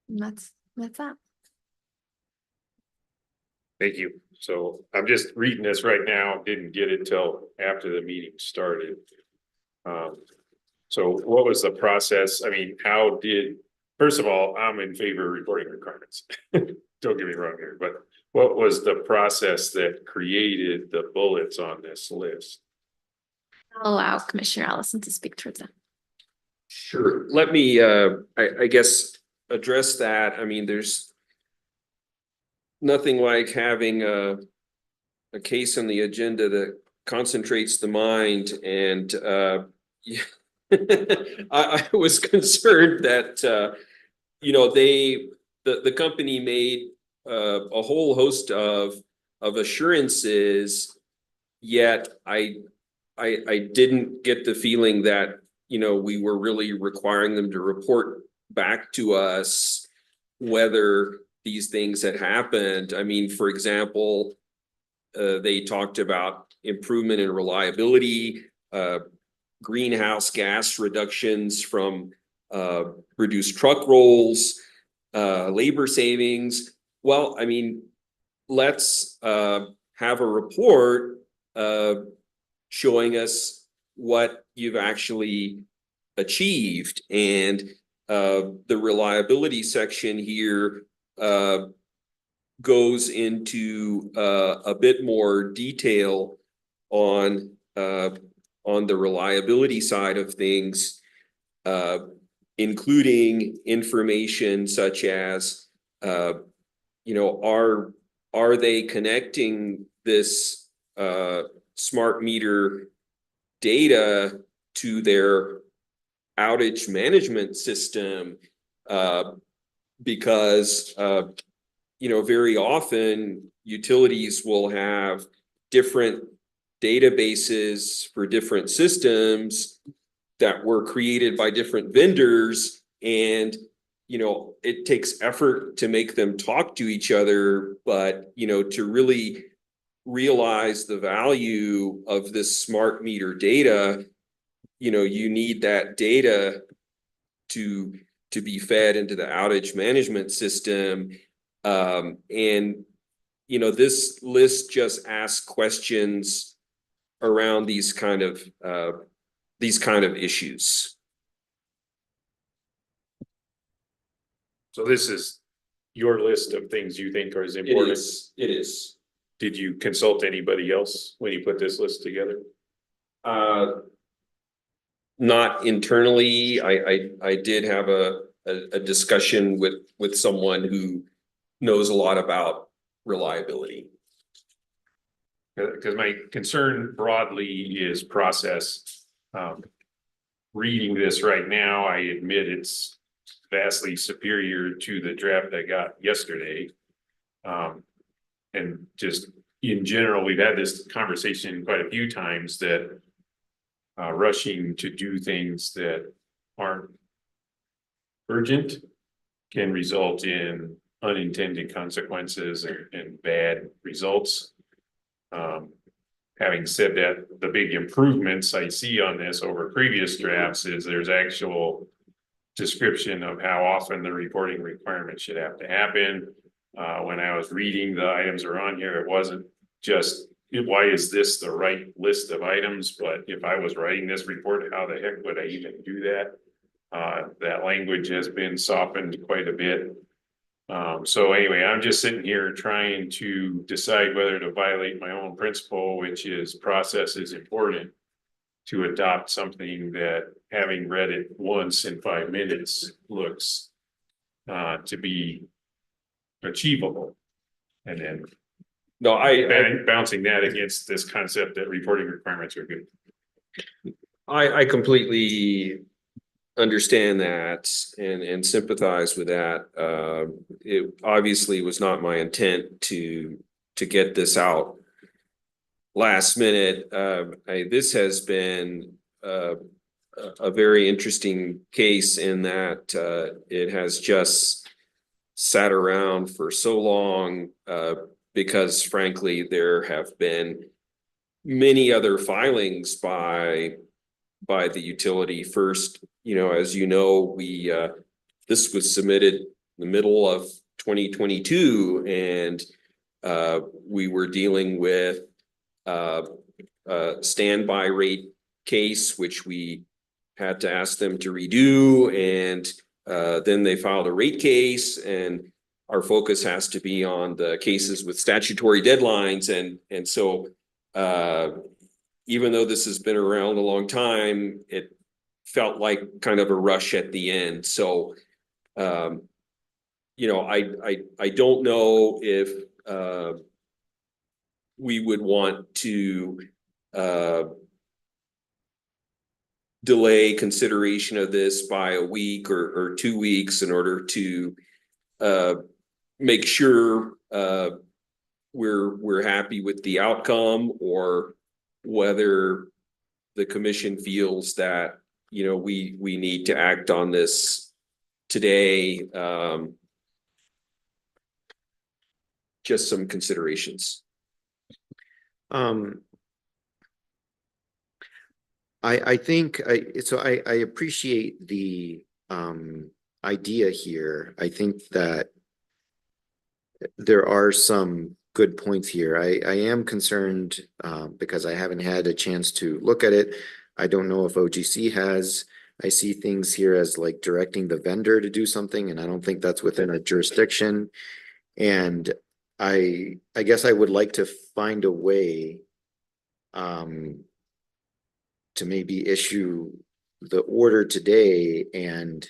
[SPEAKER 7] that's that.
[SPEAKER 1] Thank you. So I'm just reading this right now, didn't get it till after the meeting started. So what was the process? I mean, first of all, I'm in favor of reporting requirements. Don't get me wrong here, but what was the process that created the bullets on this list?
[SPEAKER 7] I'll allow Commissioner Allison to speak towards that.
[SPEAKER 4] Sure. Let me, I guess, address that. I mean, there's nothing like having a case on the agenda that concentrates the mind and, yeah. I was concerned that, the company made, a whole host of assurances, yet I didn't get the feeling that, we were really requiring them to report back to us whether these things had happened. I mean, for example, they talked about improvement in reliability, greenhouse gas reductions from reduced truck rolls, labor savings. Well, I mean, let's have a report showing us what you've actually achieved. And the reliability section here goes into a bit more detail on the reliability side of things, including information such as, are they connecting this smart meter data to their outage management system? Because very often utilities will have different databases for different systems that were created by different vendors, and it takes effort to make them talk to each other, but to really realize the value of this smart meter data, you need that data to be fed into the outage management system. And this list just asks questions around these kind of issues.
[SPEAKER 1] So this is your list of things you think are as
[SPEAKER 4] It
[SPEAKER 1] important.
[SPEAKER 4] is.
[SPEAKER 1] Did you consult anybody else when you put this list together?
[SPEAKER 4] Not internally. I did have a discussion with someone who knows a lot about reliability.
[SPEAKER 1] Because my concern broadly is process. Reading this right now, I admit it's vastly superior to the draft I got yesterday. And just in general, we've had this conversation quite a few times that rushing to do things that aren't urgent can result in unintended consequences and bad results. Having said that, the big improvements I see on this over previous drafts is there's actual description of how often the reporting requirement should have to happen. When I was reading the items are on here, it wasn't just, why is this the right list of items? But if I was writing this report, how the heck would I even do that? That language has been softened quite a bit. So anyway, I'm just sitting here trying to decide whether to violate my own principle, which is process is important, to adopt something that, having read it once in 5 minutes, looks to be achievable. And then
[SPEAKER 4] No,
[SPEAKER 1] bouncing that against this concept that reporting requirements are good.
[SPEAKER 4] I completely understand that and sympathize with that. It obviously was not my intent to get this out last minute. This has been a very interesting case in that it has just sat around for so long, because frankly, there have been many other filings by the utility. First, as we this was submitted in the middle of 2022, and we were dealing with a standby rate case, which we had to ask them to redo, and then they filed a rate case, and our focus has to be on the cases with statutory deadlines. And so even though this has been around a long time, it felt like kind of a rush at the end, so. You know, I don't know if we would want to delay consideration of this by a week or 2 weeks in order to make sure we're happy with the outcome, or whether the commission feels that, you know, we need to act on this today. Just some considerations.
[SPEAKER 3] I think I appreciate the idea here. I think that there are some good points here. I am concerned because I haven't had a chance to look at it. I don't know if OGC has. I see things here as like directing the vendor to do something, and I don't think that's within our jurisdiction. And I guess I would like to find a way to maybe issue the order today and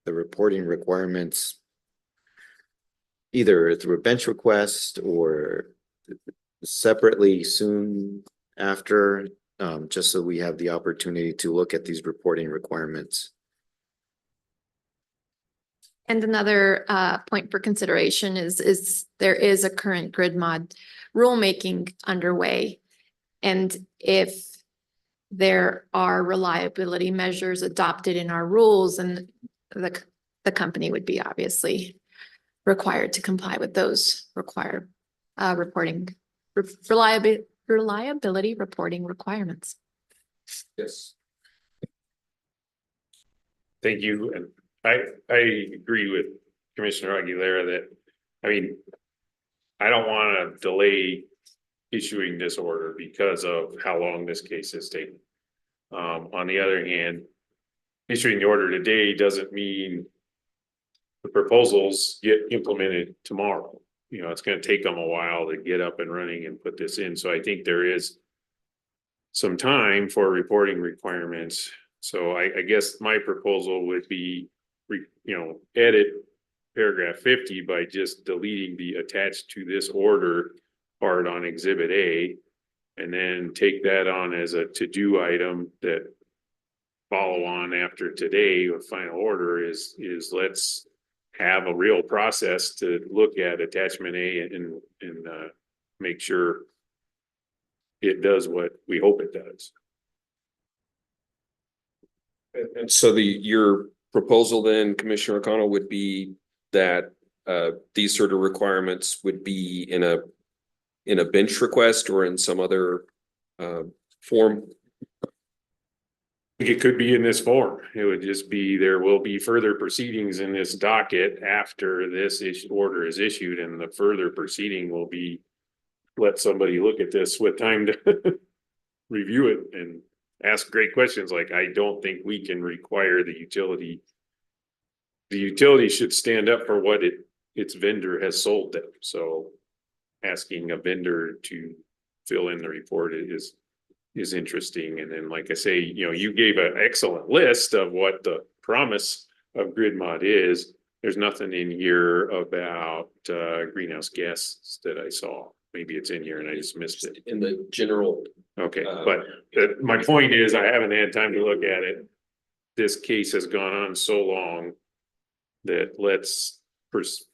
[SPEAKER 3] the reporting requirements either through a bench request or separately soon after, just so we have the opportunity to look at these reporting requirements.
[SPEAKER 7] And another point for consideration is there is a current grid mod rulemaking underway. And if there are reliability measures adopted in our rules, and the company would be obviously required to comply with those required reliability reporting requirements.
[SPEAKER 4] Yes.
[SPEAKER 1] Thank you. And I agree with Commissioner Aguilera that, I mean, I don't want to delay issuing this order because of how long this case is taking. On the other hand, issuing the order today doesn't mean the proposals get implemented tomorrow. You know, it's going to take them a while to get up and running and put this in. So I think there is some time for reporting requirements. So I guess my proposal would be, edit paragraph 50 by just deleting the attached to this order part on Exhibit A, and then take that on as a to-do item that follow on after today with final order is let's have a real process to look at attachment A and make sure it does what we hope it does.
[SPEAKER 4] And so your proposal then, Commissioner O'Connell, would be that these sort of requirements would be in a bench request or in some other form?
[SPEAKER 1] It could be in this form. It would just be, there will be further proceedings in this docket after this order is issued, and the further proceeding will be, let somebody look at this with time to review it and ask great questions. Like, I don't think we can require the utility. The utility should stand up for what its vendor has sold them. So asking a vendor to fill in the report is interesting. And then, like I say, you gave an excellent list of what the promise of grid mod is. There's nothing in here about greenhouse gases that I saw. Maybe it's in here and I just missed it.
[SPEAKER 4] In the general.
[SPEAKER 1] Okay, but my point is, I haven't had time to look at it. This case has gone on so long that let's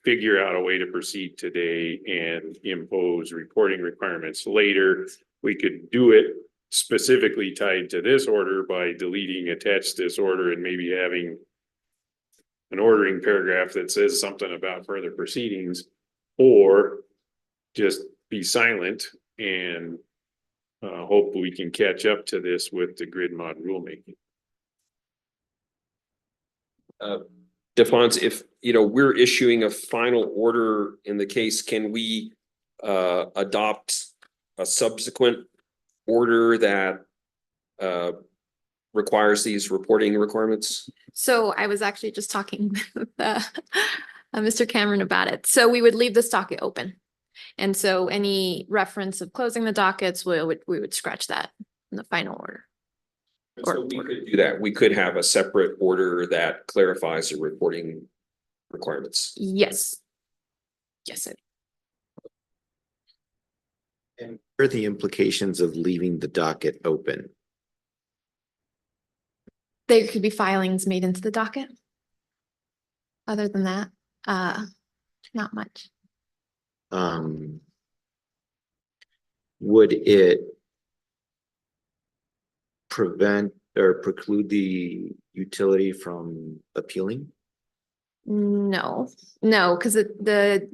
[SPEAKER 1] figure out a way to proceed today and impose reporting requirements later. We could do it specifically tied to this order by deleting attached this order and maybe having an ordering paragraph that says something about further proceedings, or just be silent and hope we can catch up to this with the grid mod rulemaking.
[SPEAKER 4] Defonse, if we're issuing a final order in the case, can we adopt a subsequent order that requires these reporting requirements?
[SPEAKER 7] So I was actually just talking with Mr. Cameron about it. So we would leave this docket open. And so any reference of closing the dockets, we would scratch that in the final order.
[SPEAKER 4] So we could do that. We could have a separate order that clarifies the reporting requirements.
[SPEAKER 7] Yes. Yes,
[SPEAKER 3] And what are the implications of leaving the docket open?
[SPEAKER 7] there could be filings made into the docket. Other than that, not much.
[SPEAKER 3] Would it prevent or preclude the utility from appealing?
[SPEAKER 7] No, because the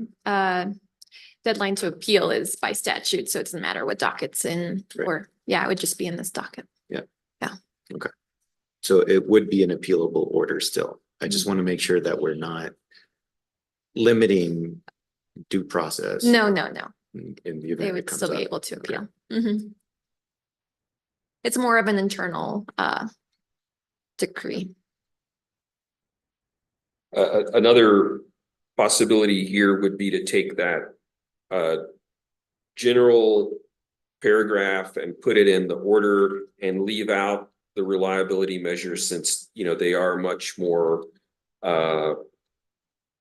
[SPEAKER 7] deadline to appeal is by statute, so it doesn't matter what docket's in,
[SPEAKER 3] Right.
[SPEAKER 7] or, yeah, it would just be in this docket.
[SPEAKER 3] So it would be an appealable order still. I just want to make sure that we're not limiting due process.
[SPEAKER 7] No,
[SPEAKER 3] In the
[SPEAKER 7] they
[SPEAKER 3] event it
[SPEAKER 7] would
[SPEAKER 3] comes
[SPEAKER 7] still be
[SPEAKER 3] up.
[SPEAKER 7] able to appeal. Mhm. It's more of an internal decree.
[SPEAKER 4] Another possibility here would be to take that general paragraph and put it in the order and leave out the reliability measures, since, you know, they are much more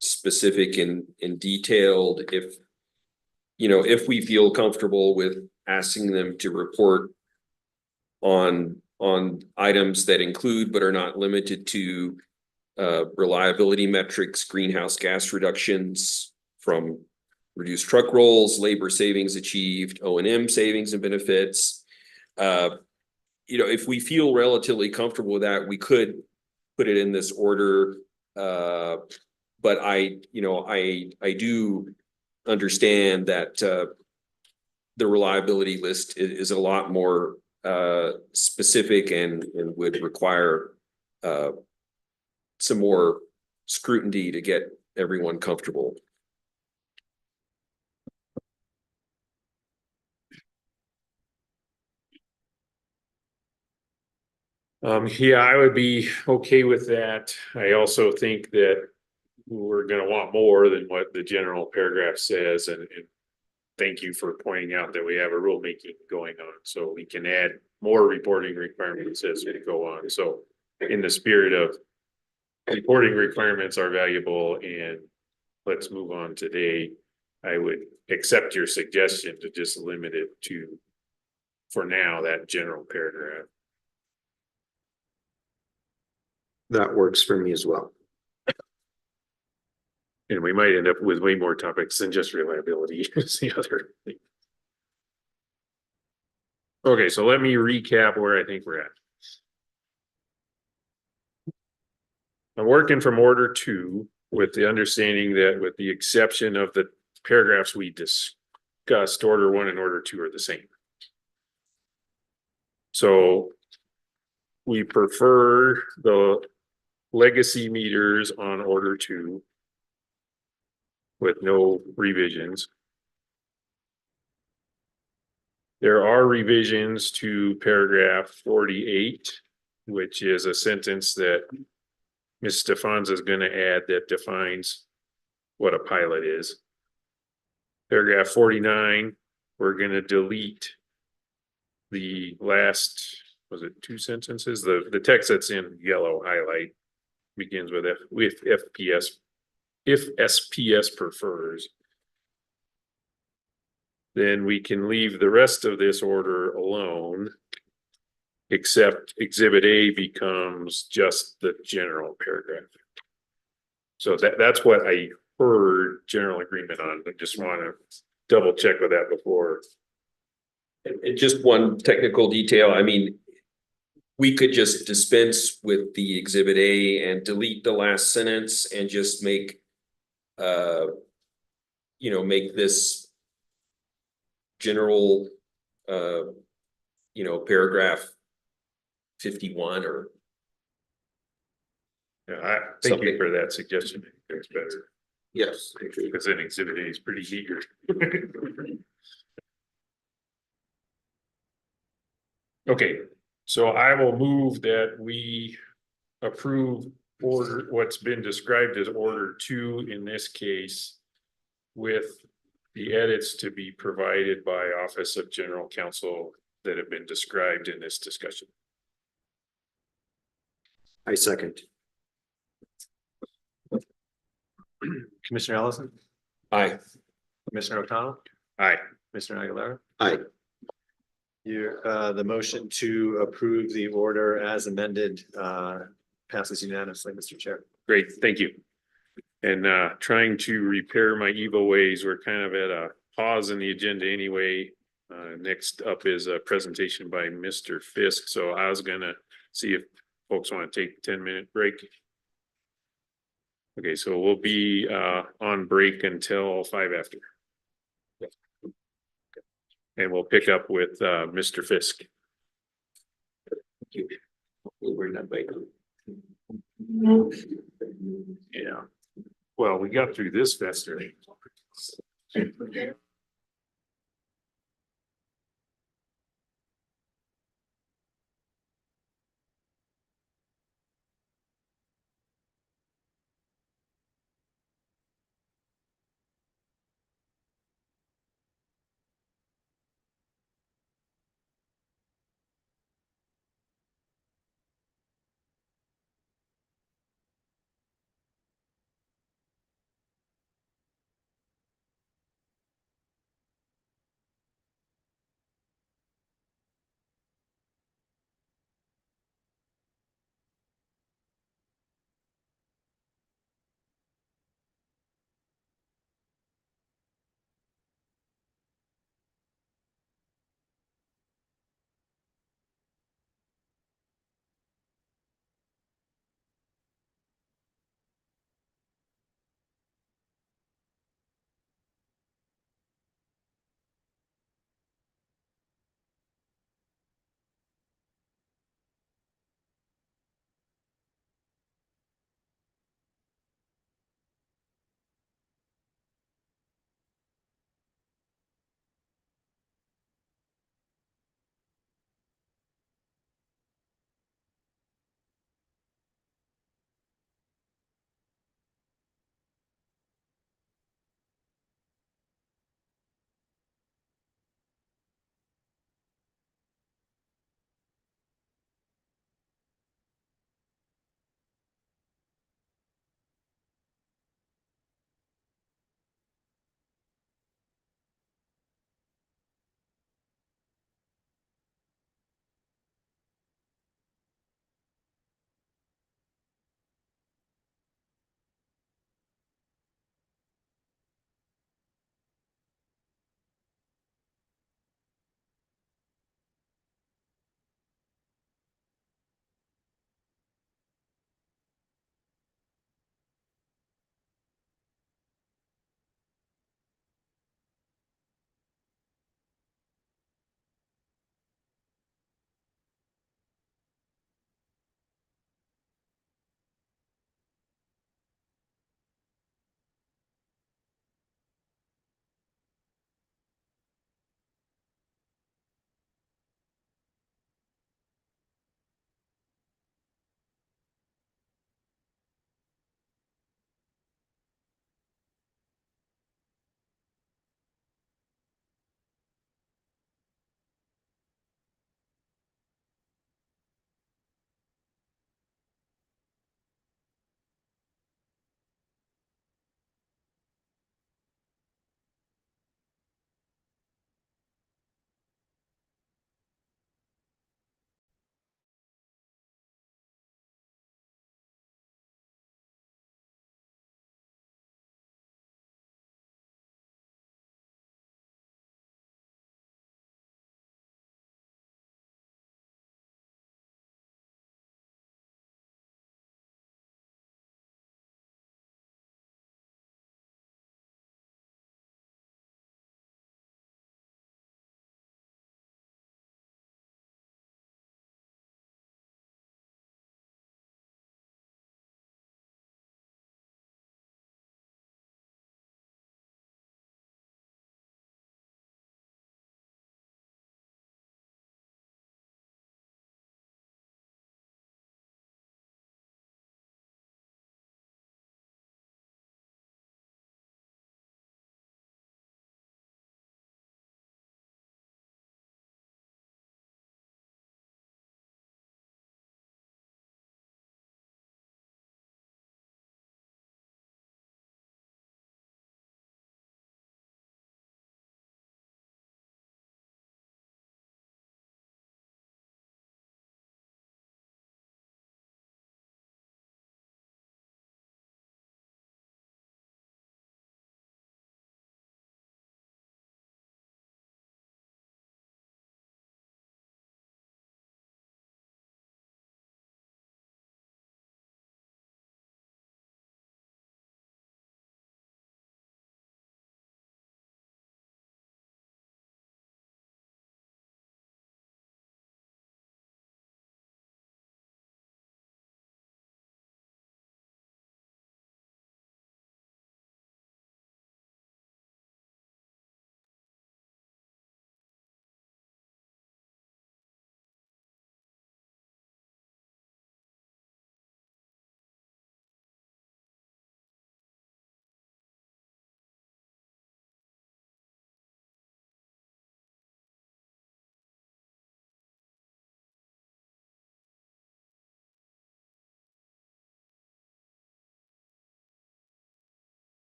[SPEAKER 4] specific and detailed. If, you know, if we feel comfortable with asking them to report on items that include but are not limited to reliability metrics, greenhouse gas reductions from reduced truck rolls, labor savings achieved, O&M savings and benefits. You know, if we feel relatively comfortable with that, we could put it in this order. But I do understand that the reliability list is a lot more specific and would require some more scrutiny to get everyone comfortable.
[SPEAKER 1] Yeah, I would be okay with that. I also think that we're gonna want more than what the general paragraph says, and thank you for pointing out that we have a rulemaking going on, so we can add more reporting requirements as we go on. So in the spirit of reporting requirements are valuable, and let's move on today, I would accept your suggestion to just limit it to, for now, that general paragraph.
[SPEAKER 3] That works for me as well.
[SPEAKER 1] And we might end up with way more topics than just reliability is the other thing. Okay, so let me recap where I think we're at. I'm working from order 2 with the understanding that with the exception of the paragraphs we discussed, order 1 and order 2 are the same. So we prefer the legacy meters on order 2 with no revisions. There are revisions to paragraph 48, which is a sentence that Ms. Stefans is going to add that defines what a pilot is. Paragraph 49, we're going to delete the last, was it 2 sentences? The text that's in yellow highlight begins with FPS, if SPS prefers. Then we can leave the rest of this order alone, except Exhibit A becomes just the general paragraph. So that's what I heard general agreement on. I just want to double check with that before.
[SPEAKER 4] And just one technical detail, I mean, we could just dispense with the Exhibit A and delete the last sentence and just make, make this general, paragraph 51 or.
[SPEAKER 1] Yeah, thank you for that suggestion. It's better
[SPEAKER 3] Yes, I agree.
[SPEAKER 1] because then Exhibit A is pretty eager. Okay, so I will move that we approve order, what's been described as order 2 in this case, with the edits to be provided by Office of General Counsel that have been described in this discussion.
[SPEAKER 3] I second.
[SPEAKER 2] Commissioner Ellison,
[SPEAKER 4] Aye.
[SPEAKER 2] Commissioner O'Connell,
[SPEAKER 1] Aye.
[SPEAKER 2] Commissioner Aguilar.
[SPEAKER 3] Aye.
[SPEAKER 2] The motion to approve the order as amended, passes unanimously, Mr. Chair.
[SPEAKER 1] Great, thank you. And trying to repair my evil ways, we're kind of at a pause in the agenda anyway. Next up is a presentation by Mr. Fisk, so I was gonna see if folks want to take a 10-minute break. Okay, so we'll be on break until 5 after. And we'll pick up with Mr. Fisk.
[SPEAKER 3] We're not waiting.
[SPEAKER 1] Yeah. Well, we got through this faster.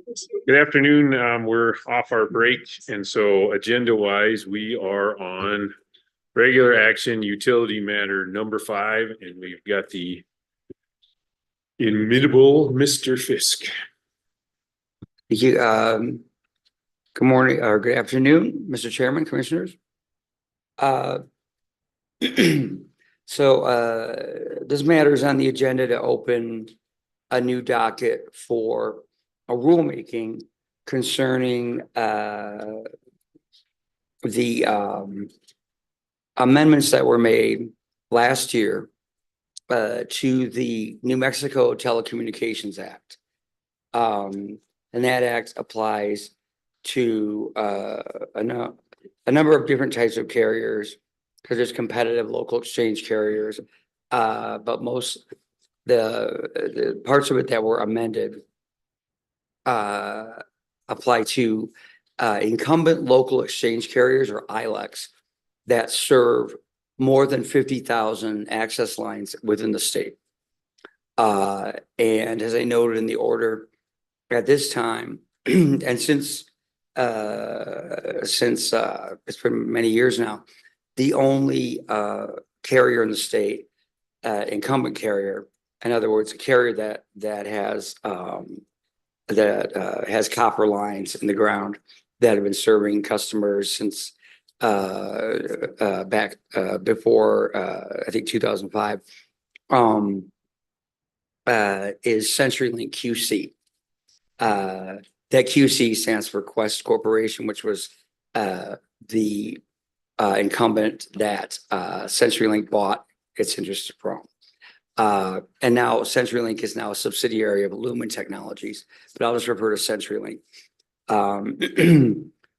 [SPEAKER 1] Good afternoon. We're off our break, and so agenda wise, we are on regular action utility matter number 5, and we've got the inimitable Mr. Fisk.
[SPEAKER 11] Thank you. Good morning or good afternoon, Mr. Chairman, Commissioners. Uh, this matter is on the agenda to open a new docket for a rulemaking concerning the amendments that were made last year to the New Mexico Telecommunications Act. And that act applies to a number of different types of carriers, because there's competitive local exchange carriers. But most the parts of it that were amended apply to incumbent local exchange carriers, or ILECs, that serve more than 50,000 access lines within the state. And as I noted in the order, at this time, and since it's been many years now, the only carrier in the state, incumbent carrier, in other words, a carrier that has copper lines in the ground that have been serving customers since back before I think 2005, is CenturyLink QC. That QC stands for Quest Corporation, which was the incumbent that CenturyLink bought its interest from. And now CenturyLink is now a subsidiary of Lumen Technologies, but I'll just refer to CenturyLink.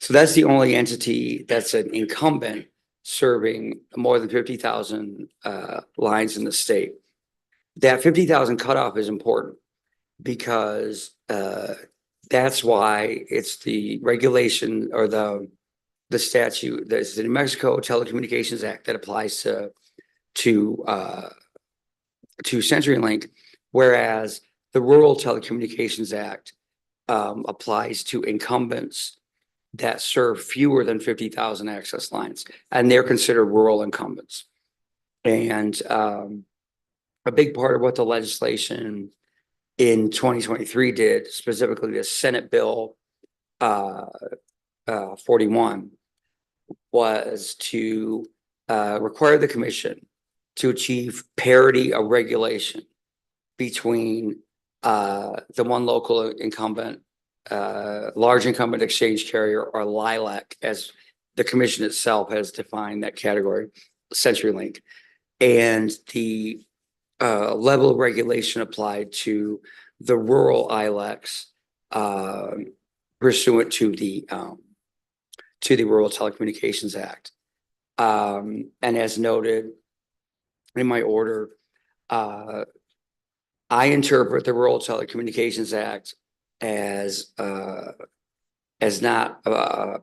[SPEAKER 11] So that's the only entity that's an incumbent serving more than 50,000 lines in the state. That 50,000 cutoff is important because that's why it's the regulation or the statute. There's the New Mexico Telecommunications Act that applies to CenturyLink, whereas the Rural Telecommunications Act applies to incumbents that serve fewer than 50,000 access lines, and they're considered rural incumbents. And a big part of what the legislation in 2023 did, specifically the Senate Bill 41, was to require the commission to achieve parity of regulation between the one local incumbent, large incumbent exchange carrier, or LILAC, as the commission itself has defined that category, CenturyLink, and the level of regulation applied to the rural ILECs pursuant to the Rural Telecommunications Act. And as noted in my order, I interpret the Rural Telecommunications Act as not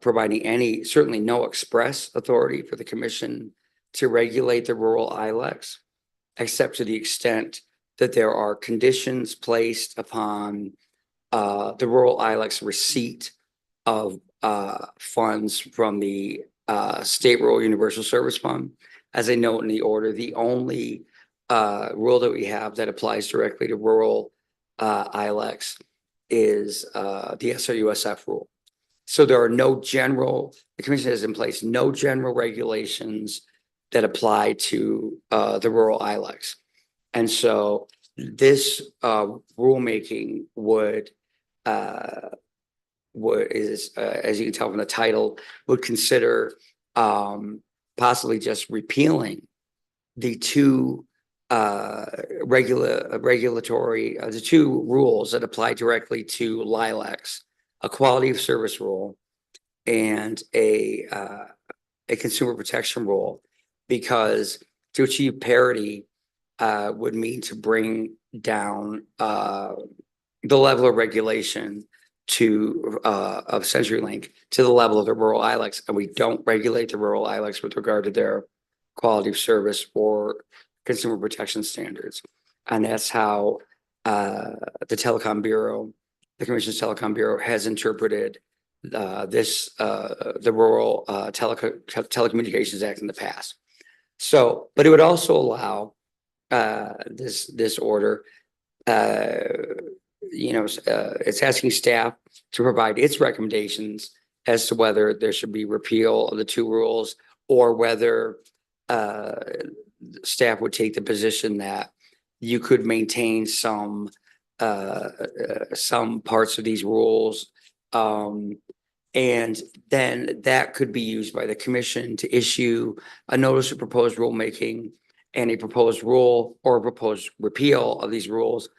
[SPEAKER 11] providing any, certainly no express authority for the commission to regulate the rural ILECs, except to the extent that there are conditions placed upon the rural ILECs receipt of funds from the State Rural Universal Service Fund. As I note in the order, the only rule that we have that applies directly to rural ILECs is the SRUSF rule. So there are no general, the commission has in place no general regulations that apply to the rural ILECs. And so this rulemaking as you can tell from the title, would consider possibly just repealing the two regulatory, the two rules that apply directly to LILACs, a quality of service rule and a consumer protection rule, because to achieve parity would mean to bring down the level of regulation of CenturyLink to the level of the rural ILECs, and we don't regulate the rural ILECs with regard to their quality of service or consumer protection standards. And that's how the Telecom Bureau the Commission's Telecom Bureau has interpreted the Rural Telecommunications Act in the past. So, but it would also allow this order, it's asking staff to provide its recommendations as to whether there should be repeal of the two rules or whether staff would take the position that you could maintain some parts of these rules. And then that could be used by the commission to issue a notice of proposed rulemaking and a proposed rule or a proposed repeal of these rules.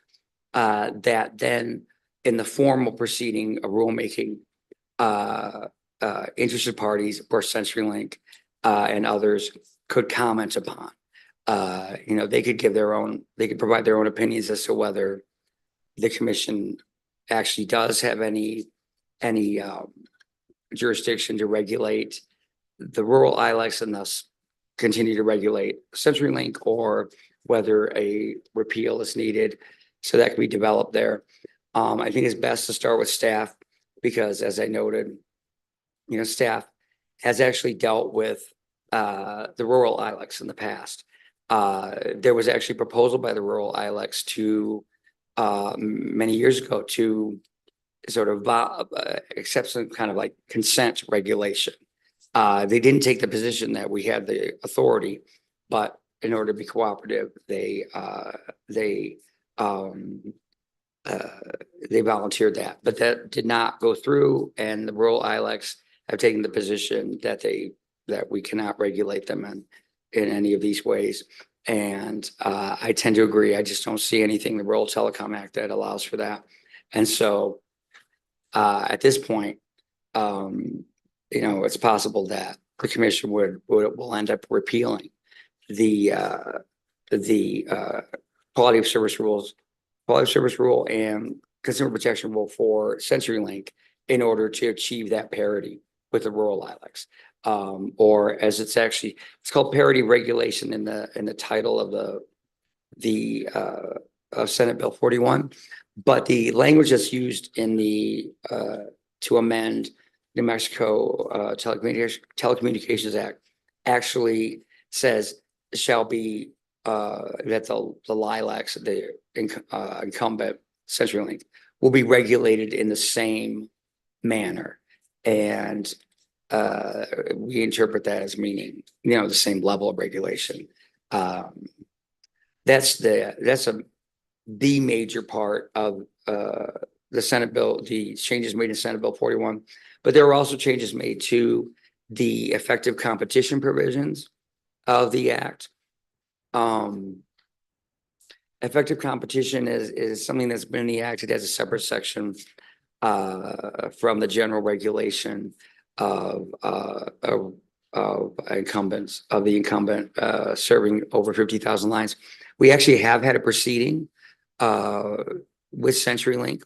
[SPEAKER 11] That then in the formal proceeding of rulemaking, interested parties or CenturyLink and others could comment upon. They could provide their own opinions as to whether the commission actually does have any jurisdiction to regulate the rural ILECs and thus continue to regulate CenturyLink, or whether a repeal is needed. So that can be developed there. I think it's best to start with staff because, as I noted, staff has actually dealt with the rural ILECs in the past. There was actually a proposal by the rural ILECs to many years ago to sort of accept some kind of like consent regulation. They didn't take the position that we had the authority, but in order to be cooperative, they volunteered that, but that did not go through. And the rural ILECs have taken the position that we cannot regulate them in any of these ways. And I tend to agree. I just don't see anything in the Rural Telecom Act that allows for that. And so at this point, it's possible that the commission will end up repealing the quality of service rule and consumer protection rule for CenturyLink in order to achieve that parity with the rural ILECs. Or as it's called parity regulation in the title of the Senate Bill 41. But the language that's used in to amend New Mexico Telecommunications Act actually says shall be that the LILACs, the incumbent CenturyLink, will be regulated in the same manner. And we interpret that as meaning, the same level of regulation. That's the major part of the Senate bill, the changes made in Senate Bill 41. But there were also changes made to the effective competition provisions of the act. Effective competition is something that's been in the act. It has a separate section from the general regulation of the incumbent serving over 50,000 lines. We actually have had a proceeding with CenturyLink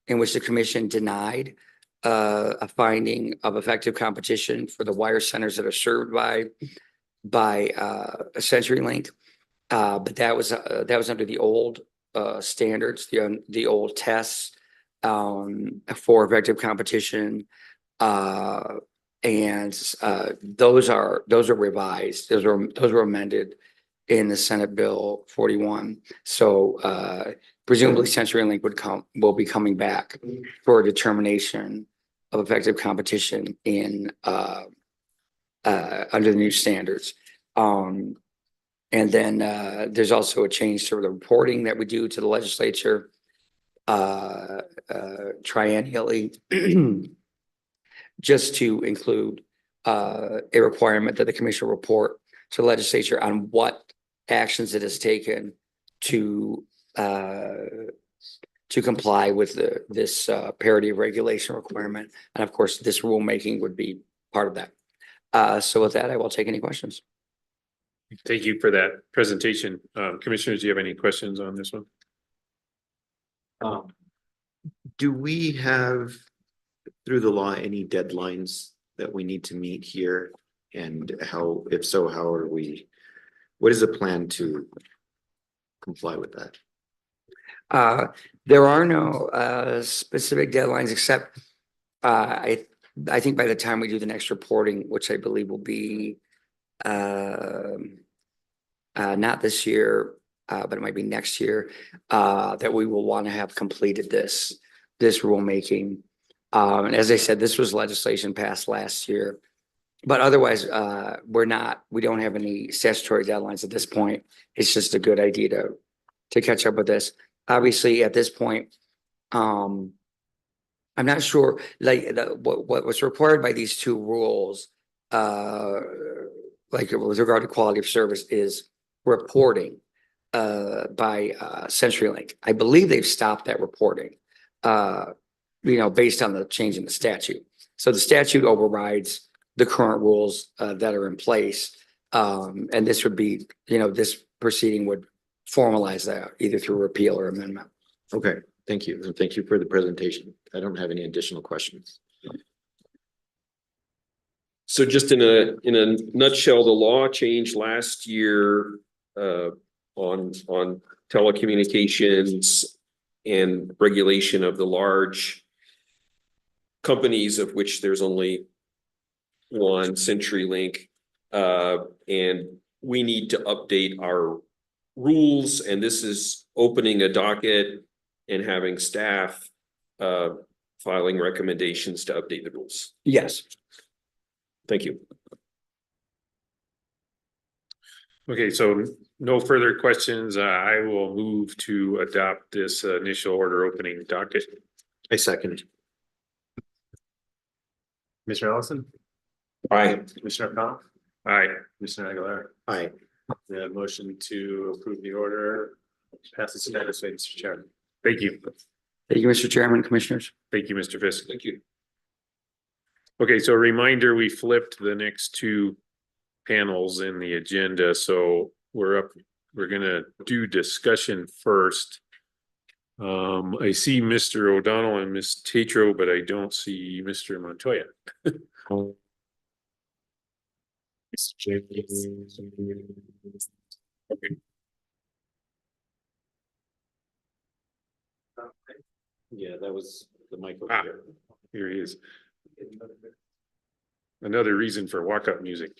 [SPEAKER 11] in which the commission denied a finding of effective competition for the wire centers that are served by CenturyLink. But that was under the old standards, the old tests for effective competition, and those are revised. Those were amended in the Senate Bill 41. So presumably CenturyLink will be coming back for a determination of effective competition in under the new standards. And then there's also a change to the reporting that we do to the legislature triennially, just to include a requirement that the commission report to the legislature on what actions it has taken to comply with this parity of regulation requirement. And of course, this rulemaking would be part of that. So with that, I will take any questions.
[SPEAKER 1] Thank you for that presentation. Commissioners, do you have any questions on this one?
[SPEAKER 3] Do we have, through the law, any deadlines that we need to meet here? And how, if so, what is the plan to comply with that?
[SPEAKER 11] There are no specific deadlines except I think by the time we do the next reporting, which I believe will be not this year, but it might be next year, that we will want to have completed this rulemaking. And as I said, this was legislation passed last year. But otherwise, we don't have any statutory deadlines at this point. It's just a good idea to catch up with this. Obviously, at this point, I'm not sure, like, what was required by these two rules, like with regard to quality of service, is reporting by CenturyLink. I believe they've stopped that reporting, based on the change in the statute. So the statute overrides the current rules that are in place. And this would be, this proceeding would formalize that either through repeal or amendment.
[SPEAKER 3] Okay, thank you. And thank you for the presentation. I don't have any additional questions.
[SPEAKER 4] So just in a nutshell, the law changed last year on telecommunications and regulation of the large companies, of which there's only one, CenturyLink, and we need to update our rules, and this is opening a docket and having staff filing recommendations to update the rules.
[SPEAKER 11] Yes.
[SPEAKER 4] Thank you.
[SPEAKER 1] Okay, so no further questions. I will move to adopt this initial order opening docket.
[SPEAKER 3] I second.
[SPEAKER 2] Commissioner Ellison,
[SPEAKER 4] Aye.
[SPEAKER 2] Commissioner O'Connell,
[SPEAKER 1] Aye.
[SPEAKER 2] Commissioner Aguilar.
[SPEAKER 3] Aye.
[SPEAKER 2] The motion to approve the order passes unanimously, Mr. Chairman.
[SPEAKER 1] Thank you.
[SPEAKER 11] Thank you, Mr. Chairman, Commissioners.
[SPEAKER 1] Thank you, Mr. Fisk.
[SPEAKER 4] Thank you.
[SPEAKER 1] Okay, so a reminder, we flipped the next two panels in the agenda, so we're gonna do discussion first. I see Mr. O'Donnell and Ms. Tatro, but I don't see Mr. Montoya. Okay.
[SPEAKER 3] Yeah, that was the mic over
[SPEAKER 1] Ah.
[SPEAKER 3] here.
[SPEAKER 1] Here he is. Another reason for walk-up music.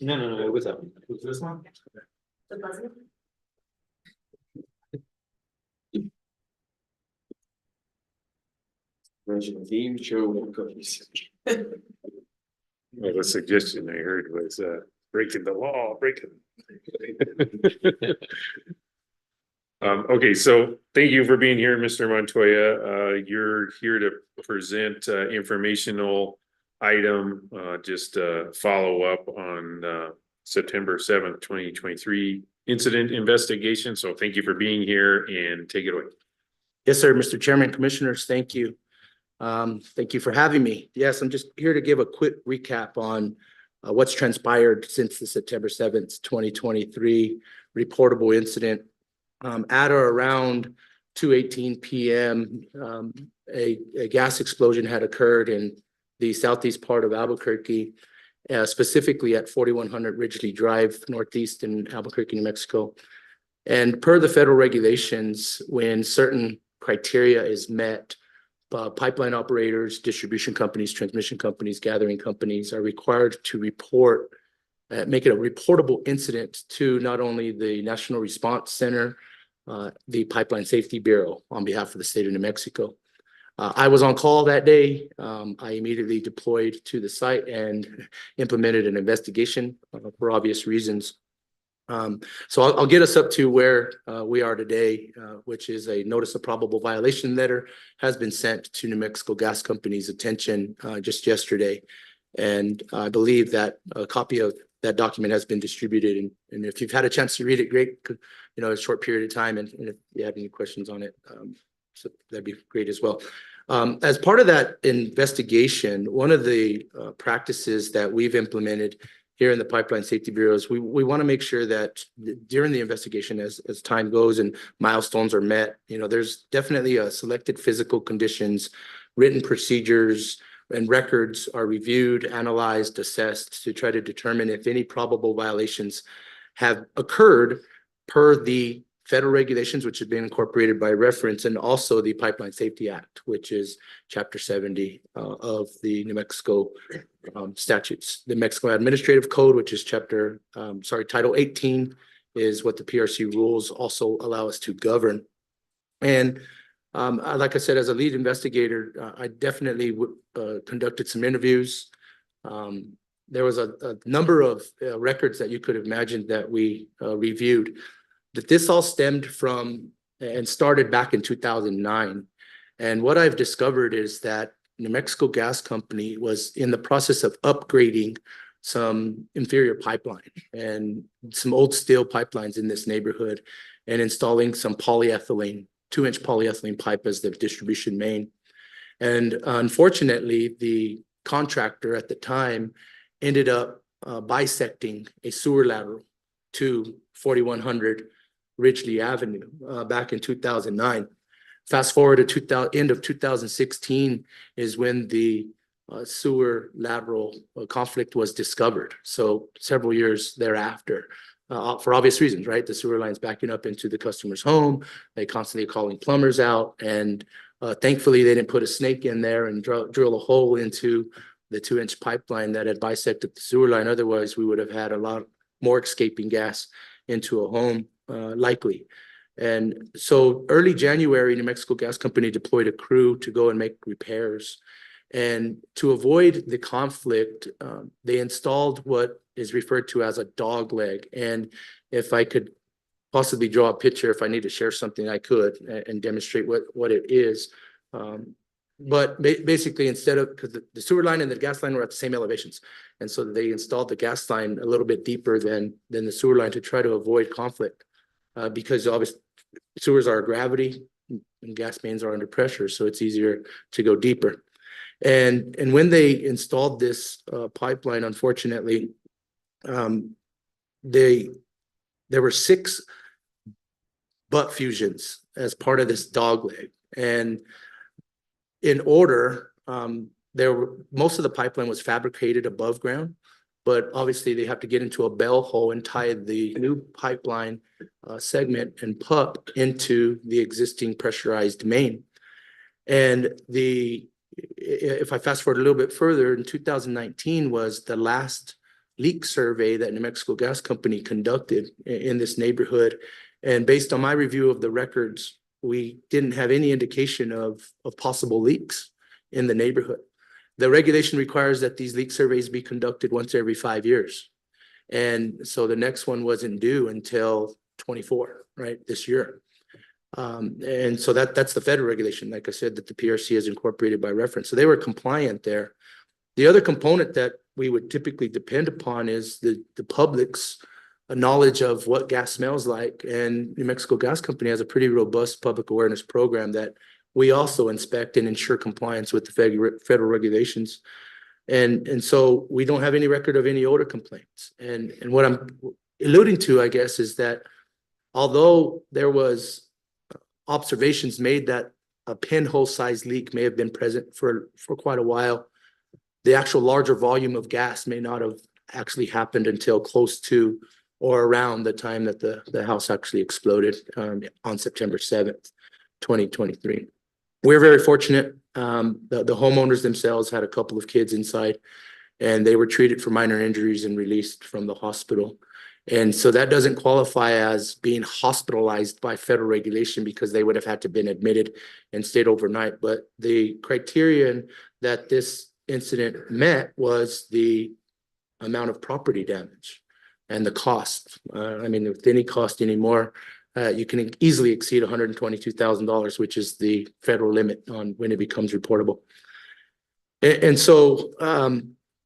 [SPEAKER 3] No, it was that one. Was this one?
[SPEAKER 4] Game show walk-up music.
[SPEAKER 1] Well, the suggestion I heard was breaking the law, breaking. Okay, so thank you for being here, Mr. Montoya. You're here to present informational item, just follow up on September 7th, 2023 incident investigation. So thank you for being here and take it away.
[SPEAKER 12] Yes, sir, Mr. Chairman, Commissioners, thank you. Thank you for having me. Yes, I'm just here to give a quick recap on what's transpired since the September 7th, 2023 reportable incident. At or around 2:18 p.m., a gas explosion had occurred in the southeast part of Albuquerque, specifically at 4100 Ridgely Drive, northeast in Albuquerque, New Mexico. And per the federal regulations, when certain criteria is met, pipeline operators, distribution companies, transmission companies, gathering companies are required to report, make it a reportable incident to not only the National Response Center, the Pipeline Safety Bureau on behalf of the state of New Mexico. I was on call that day. I immediately deployed to the site and implemented an investigation for obvious reasons. So I'll get us up to where we are today, which is a notice of probable violation letter has been sent to New Mexico Gas Company's attention just yesterday. And I believe that a copy of that document has been distributed. And if you've had a chance to read it, great, a short period of time. And if you have any questions on it, so that'd be great as well. As part of that investigation, one of the practices that we've implemented here in the Pipeline Safety Bureau is we want to make sure that during the investigation, as time goes and milestones are met, there's definitely selected physical conditions, written procedures, and records are reviewed, analyzed, assessed to try to determine if any probable violations have occurred per the federal regulations, which have been incorporated by reference, and also the Pipeline Safety Act, which is Chapter 70 of the New Mexico statutes. The Mexico Administrative Code, which is Title 18, is what the PRC rules also allow us to govern. And like I said, as a lead investigator, I definitely conducted some interviews. There was a number of records that you could have imagined that we reviewed. That this all stemmed from and started back in 2009. And what I've discovered is that New Mexico Gas Company was in the process of upgrading some inferior pipeline and some old steel pipelines in this neighborhood and installing some polyethylene, 2-inch polyethylene pipe as the distribution main. And unfortunately, the contractor at the time ended up bisecting a sewer lateral to 4100 Ridgely Avenue back in 2009. Fast forward to end of 2016 is when the sewer lateral conflict was discovered. So several years thereafter, for obvious reasons, right? The sewer line's backing up into the customer's home. They constantly calling plumbers out, and thankfully they didn't put a snake in there and drill a hole into the 2-inch pipeline that had bisected the sewer line. Otherwise, we would have had a lot more escaping gas into a home, likely. And so early January, New Mexico Gas Company deployed a crew to go and make repairs. And to avoid the conflict, they installed what is referred to as a dog leg. And if I could possibly draw a picture, if I need to share something, I could and demonstrate what it is. But basically, instead of, because the sewer line and the gas line were at the same elevations. And so they installed the gas line a little bit deeper than the sewer line to try to avoid conflict. Because obviously sewers are gravity and gas mains are under pressure. So it's easier to go deeper. And when they installed this pipeline, unfortunately, there were 6 butt fusions as part of this dog leg. And in order, most of the pipeline was fabricated above ground, but obviously they have to get into a bell hole and tie the new pipeline segment and pup into the existing pressurized main. And if I fast forward a little bit further, in 2019 was the last leak survey that New Mexico Gas Company conducted in this neighborhood. And based on my review of the records, we didn't have any indication of possible leaks in the neighborhood. The regulation requires that these leak surveys be conducted once every 5 years. And so the next one wasn't due until 24, right, this year. And so that's the federal regulation, like I said, that the PRC has incorporated by reference. So they were compliant there. The other component that we would typically depend upon is the public's knowledge of what gas smells like. And New Mexico Gas Company has a pretty robust public awareness program that we also inspect and ensure compliance with the federal regulations. And so we don't have any record of any odor complaints. And what I'm alluding to, I guess, is that although there was observations made that a pinhole sized leak may have been present for quite a while, the actual larger volume of gas may not have actually happened until close to or around the time that the house actually exploded on September 7th, 2023. We're very fortunate. The homeowners themselves had a couple of kids inside, and they were treated for minor injuries and released from the hospital. And so that doesn't qualify as being hospitalized by federal regulation because they would have had to been admitted and stayed overnight. But the criterion that this incident met was the amount of property damage and the cost. I mean, with any cost anymore, you can easily exceed $122,000, which is the federal limit on when it becomes reportable. And so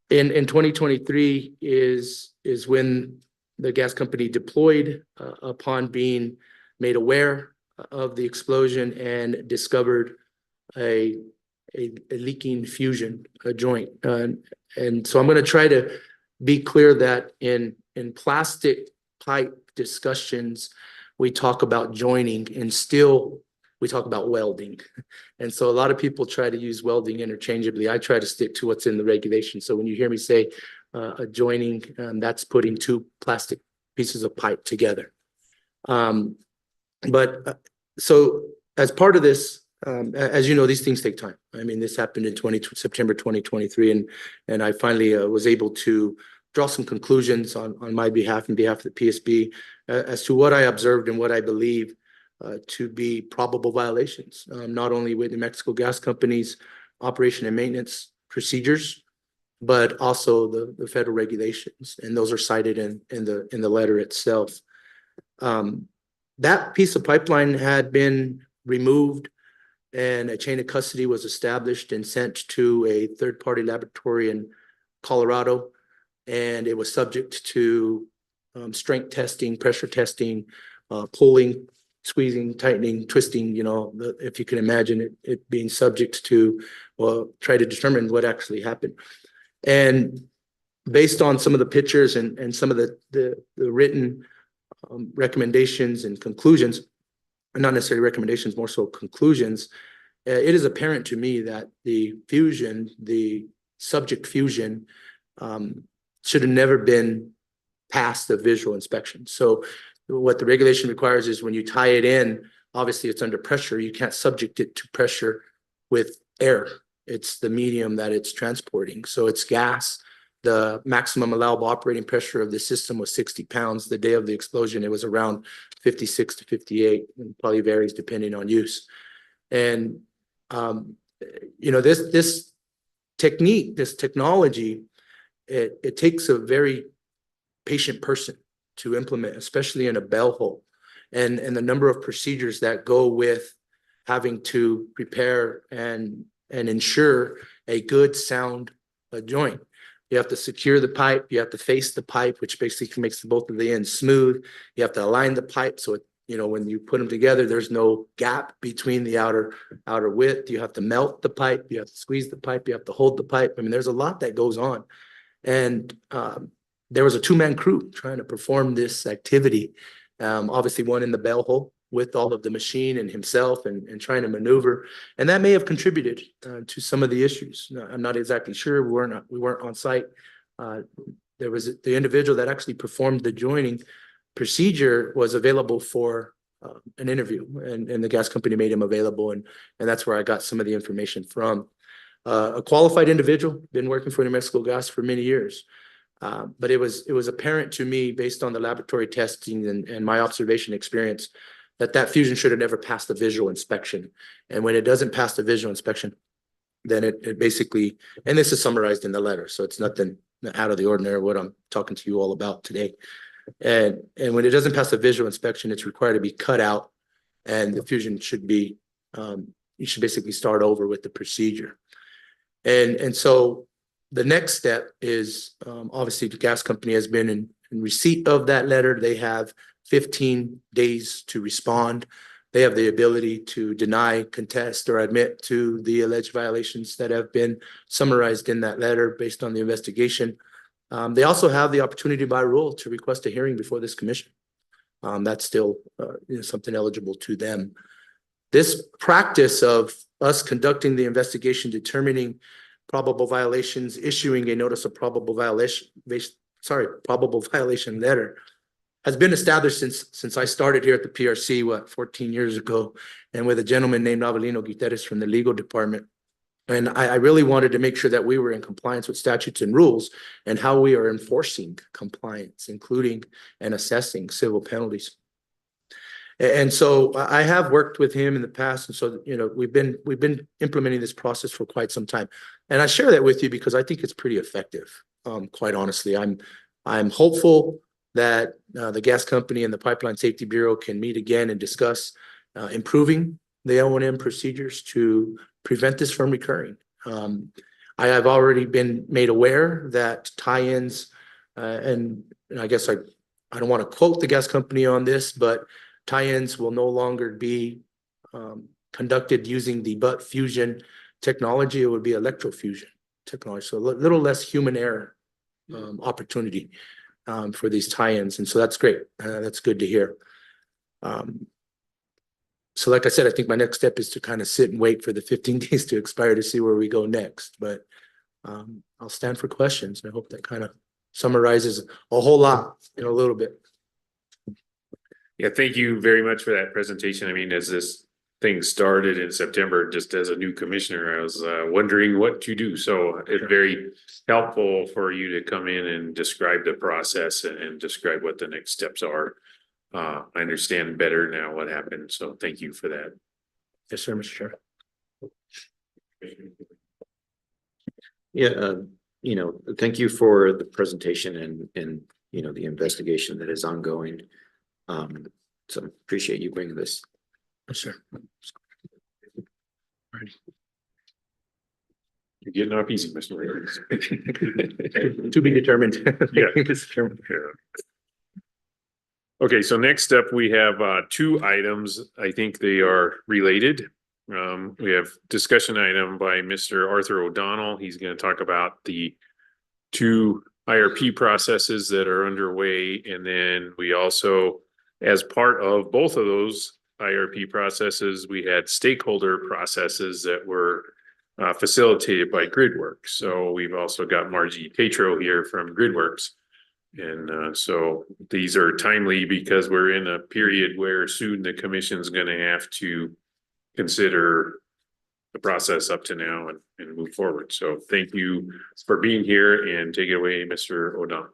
[SPEAKER 12] in 2023 is when the gas company deployed upon being made aware of the explosion and discovered a leaking fusion, a joint. And so I'm going to try to be clear that in plastic pipe discussions, we talk about joining. In steel, we talk about welding. And so a lot of people try to use welding interchangeably. I try to stick to what's in the regulation. So when you hear me say a joining, that's putting two plastic pieces of pipe together. So as part of this, as you know, these things take time. I mean, this happened in September 2023, and I finally was able to draw some conclusions on my behalf and behalf of the PSB as to what I observed and what I believe to be probable violations, not only with New Mexico Gas Company's operation and maintenance procedures, but also the federal regulations, and those are cited in the letter itself. That piece of pipeline had been removed, and a chain of custody was established and sent to a third-party laboratory in Colorado, and it was subject to strength testing, pressure testing, pulling, squeezing, tightening, twisting, if you can imagine it being subject to, try to determine what actually happened. And based on some of the pictures and some of the written recommendations and conclusions, not necessarily recommendations, more so conclusions, it is apparent to me that the subject fusion should have never been past the visual inspection. So what the regulation requires is when you tie it in, obviously it's under pressure. You can't subject it to pressure with air. It's the medium that it's transporting. So it's gas. The maximum allowable operating pressure of the system was 60 pounds. The day of the explosion, it was around 56 to 58, and probably varies depending on use. And, this technique, this technology, it takes a very patient person to implement, especially in a bell hole, and the number of procedures that go with having to prepare and ensure a good sound joint. You have to secure the pipe. You have to face the pipe, which basically makes both of the ends smooth. You have to align the pipe so when you put them together, there's no gap between the outer width. You have to melt the pipe. You have to squeeze the pipe. You have to hold the pipe. I mean, there's a lot that goes on. And there was a two-man crew trying to perform this activity. Obviously, one in the bell hole with all of the machine and himself and trying to maneuver. And that may have contributed to some of the issues. I'm not exactly sure. We weren't on site. There was the individual that actually performed the joining procedure was available for an interview, and the gas company made him available. And that's where I got some of the information from. A qualified individual, been working for New Mexico Gas for many years. But it was apparent to me based on the laboratory testing and my observation experience that fusion should have never passed the visual inspection. And when it doesn't pass the visual inspection, then it basically, and this is summarized in the letter, so it's nothing out of the ordinary what I'm talking to you all about today. And when it doesn't pass the visual inspection, it's required to be cut out, and the fusion should be, you should basically start over with the procedure. And so the next step is, obviously the gas company has been in receipt of that letter. They have 15 days to respond. They have the ability to deny, contest, or admit to the alleged violations that have been summarized in that letter based on the investigation. They also have the opportunity by rule to request a hearing before this commission. That's still something eligible to them. This practice of us conducting the investigation, determining probable violations, issuing a notice of probable violation letter, has been established since I started here at the PRC, 14 years ago, and with a gentleman named Avelino Guterres from the legal department. And I really wanted to make sure that we were in compliance with statutes and rules and how we are enforcing compliance, including and assessing civil penalties. And so I have worked with him in the past, and so we've been implementing this process for quite some time. And I share that with you because I think it's pretty effective. Quite honestly, I'm hopeful that the gas company and the Pipeline Safety Bureau can meet again and discuss improving the O&M procedures to prevent this from recurring. I have already been made aware that tie-ins, and I guess I don't want to quote the gas company on this, but tie-ins will no longer be conducted using the butt fusion technology. It would be electrofusion technology, so a little less human error opportunity for these tie-ins, and so that's great. That's good to hear. So like I said, I think my next step is to kind of sit and wait for the 15 days to expire to see where we go next, but I'll stand for questions. I hope that kind of summarizes a whole lot in a little bit.
[SPEAKER 1] Yeah, thank you very much for that presentation. I mean, as this thing started in September, just as a new commissioner, I was wondering what to do. So it's very helpful for you to come in and describe the process and describe what the next steps are. I understand better now what happened, so thank you for that.
[SPEAKER 12] Yes, sir, Mr. Chair.
[SPEAKER 3] Yeah, thank you for the presentation and the investigation that is ongoing. So appreciate you bringing this.
[SPEAKER 12] Yes, sir.
[SPEAKER 1] You're getting off easy, Mr. Williams.
[SPEAKER 12] To be determined.
[SPEAKER 1] Yeah.
[SPEAKER 12] Mr. Chairman.
[SPEAKER 1] Okay, so next up, we have two items. I think they are related. We have discussion item by Mr. Arthur O'Donnell. He's going to talk about the two IRP processes that are underway. And then we also, as part of both of those IRP processes, we had stakeholder processes that were facilitated by GridWorks. So we've also got Margie Tatro here from GridWorks. And so these are timely because we're in a period where soon the commission's going to have to consider the process up to now and move forward. So thank you for being here, and take it away, Mr. O'Donnell.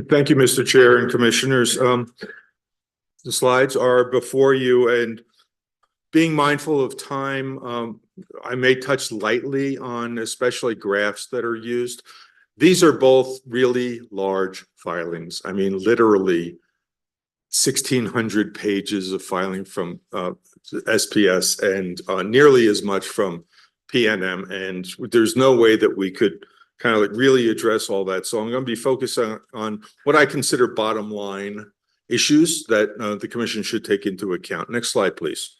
[SPEAKER 13] Thank you, Mr. Chair and Commissioners. The slides are before you, and being mindful of time, I may touch lightly on especially graphs that are used. These are both really large filings. I mean, literally 1,600 pages of filing from SPS and nearly as much from PNM. And there's no way that we could kind of like really address all that. So I'm going to be focused on what I consider bottom line issues that the commission should take into account. Next slide, please.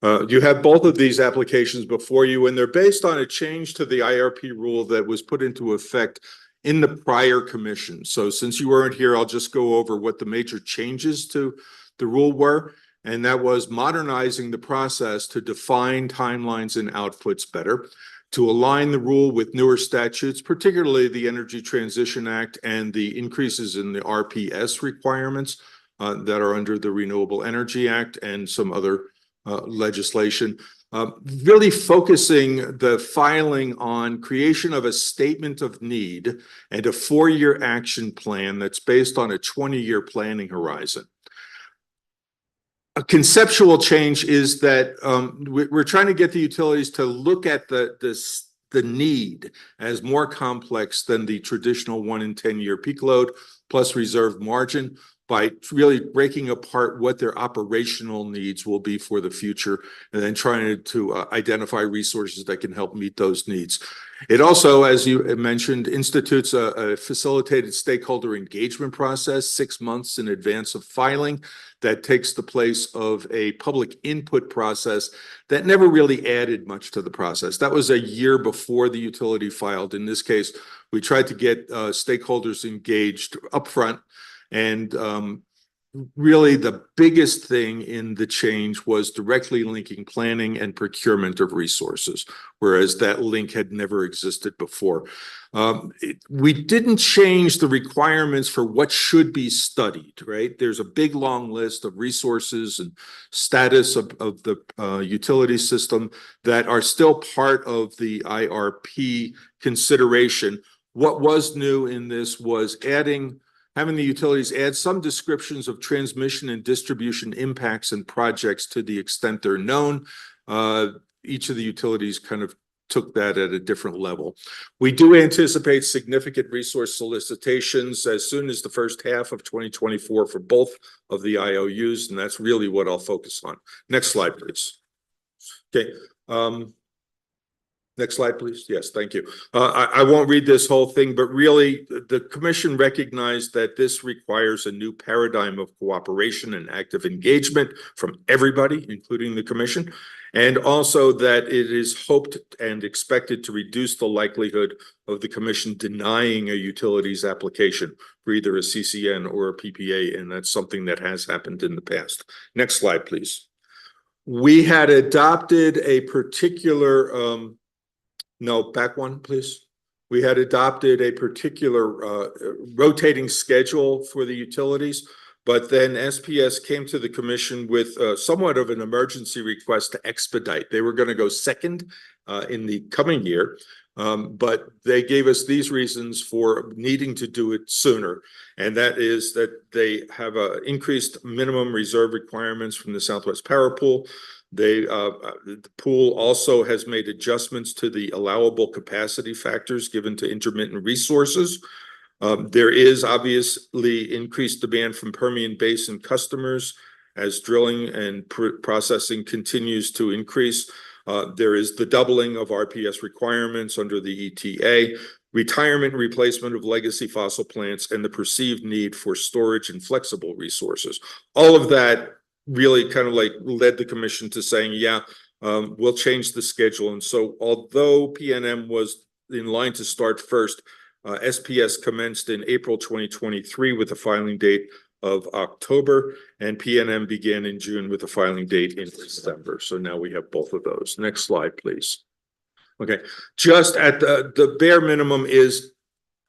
[SPEAKER 13] You have both of these applications before you, and they're based on a change to the IRP rule that was put into effect in the prior commission. So since you weren't here, I'll just go over what the major changes to the rule were. And that was modernizing the process to define timelines and outputs better, to align the rule with newer statutes, particularly the Energy Transition Act and the increases in the RPS requirements that are under the Renewable Energy Act and some other legislation, really focusing the filing on creation of a statement of need and a 4-year action plan that's based on a 20-year planning horizon. A conceptual change is that we're trying to get the utilities to look at the need as more complex than the traditional 1 in 10-year peak load plus reserve margin, by really breaking apart what their operational needs will be for the future and then trying to identify resources that can help meet those needs. It also, as you mentioned, institutes a facilitated stakeholder engagement process 6 months in advance of filing that takes the place of a public input process that never really added much to the process. That was a year before the utility filed. In this case, we tried to get stakeholders engaged upfront. And really the biggest thing in the change was directly linking planning and procurement of resources, whereas that link had never existed before. We didn't change the requirements for what should be studied, right? There's a big long list of resources and status of the utility system that are still part of the IRP consideration. What was new in this was having the utilities add some descriptions of transmission and distribution impacts and projects to the extent they're known. Each of the utilities kind of took that at a different level. We do anticipate significant resource solicitations as soon as the first half of 2024 for both of the IOUs, and that's really what I'll focus on. Next slide, please. Okay. Next slide, please. Yes, thank you. I won't read this whole thing, but really the commission recognized that this requires a new paradigm of cooperation and active engagement from everybody, including the commission, and also that it is hoped and expected to reduce the likelihood of the commission denying a utilities application for either a CCN or a PPA, and that's something that has happened in the past. Next slide, please. we had adopted a particular, no, back one, please. We had adopted a particular rotating schedule for the utilities, but then SPS came to the commission with somewhat of an emergency request to expedite. They were going to go second in the coming year, but they gave us these reasons for needing to do it sooner. And that is that they have increased minimum reserve requirements from the Southwest Power Pool. The pool also has made adjustments to the allowable capacity factors given to intermittent resources. There is obviously increased demand from Permian Basin customers as drilling and processing continues to increase. There is the doubling of RPS requirements under the ETA, retirement and replacement of legacy fossil plants, and the perceived need for storage and flexible resources. All of that really kind of like led the commission to saying, yeah, we'll change the schedule. And so although PNM was in line to start first, SPS commenced in April 2023 with a filing date of October, and PNM began in June with a filing date in December. So now we have both of those. Next slide, please. Okay, just at the bare minimum is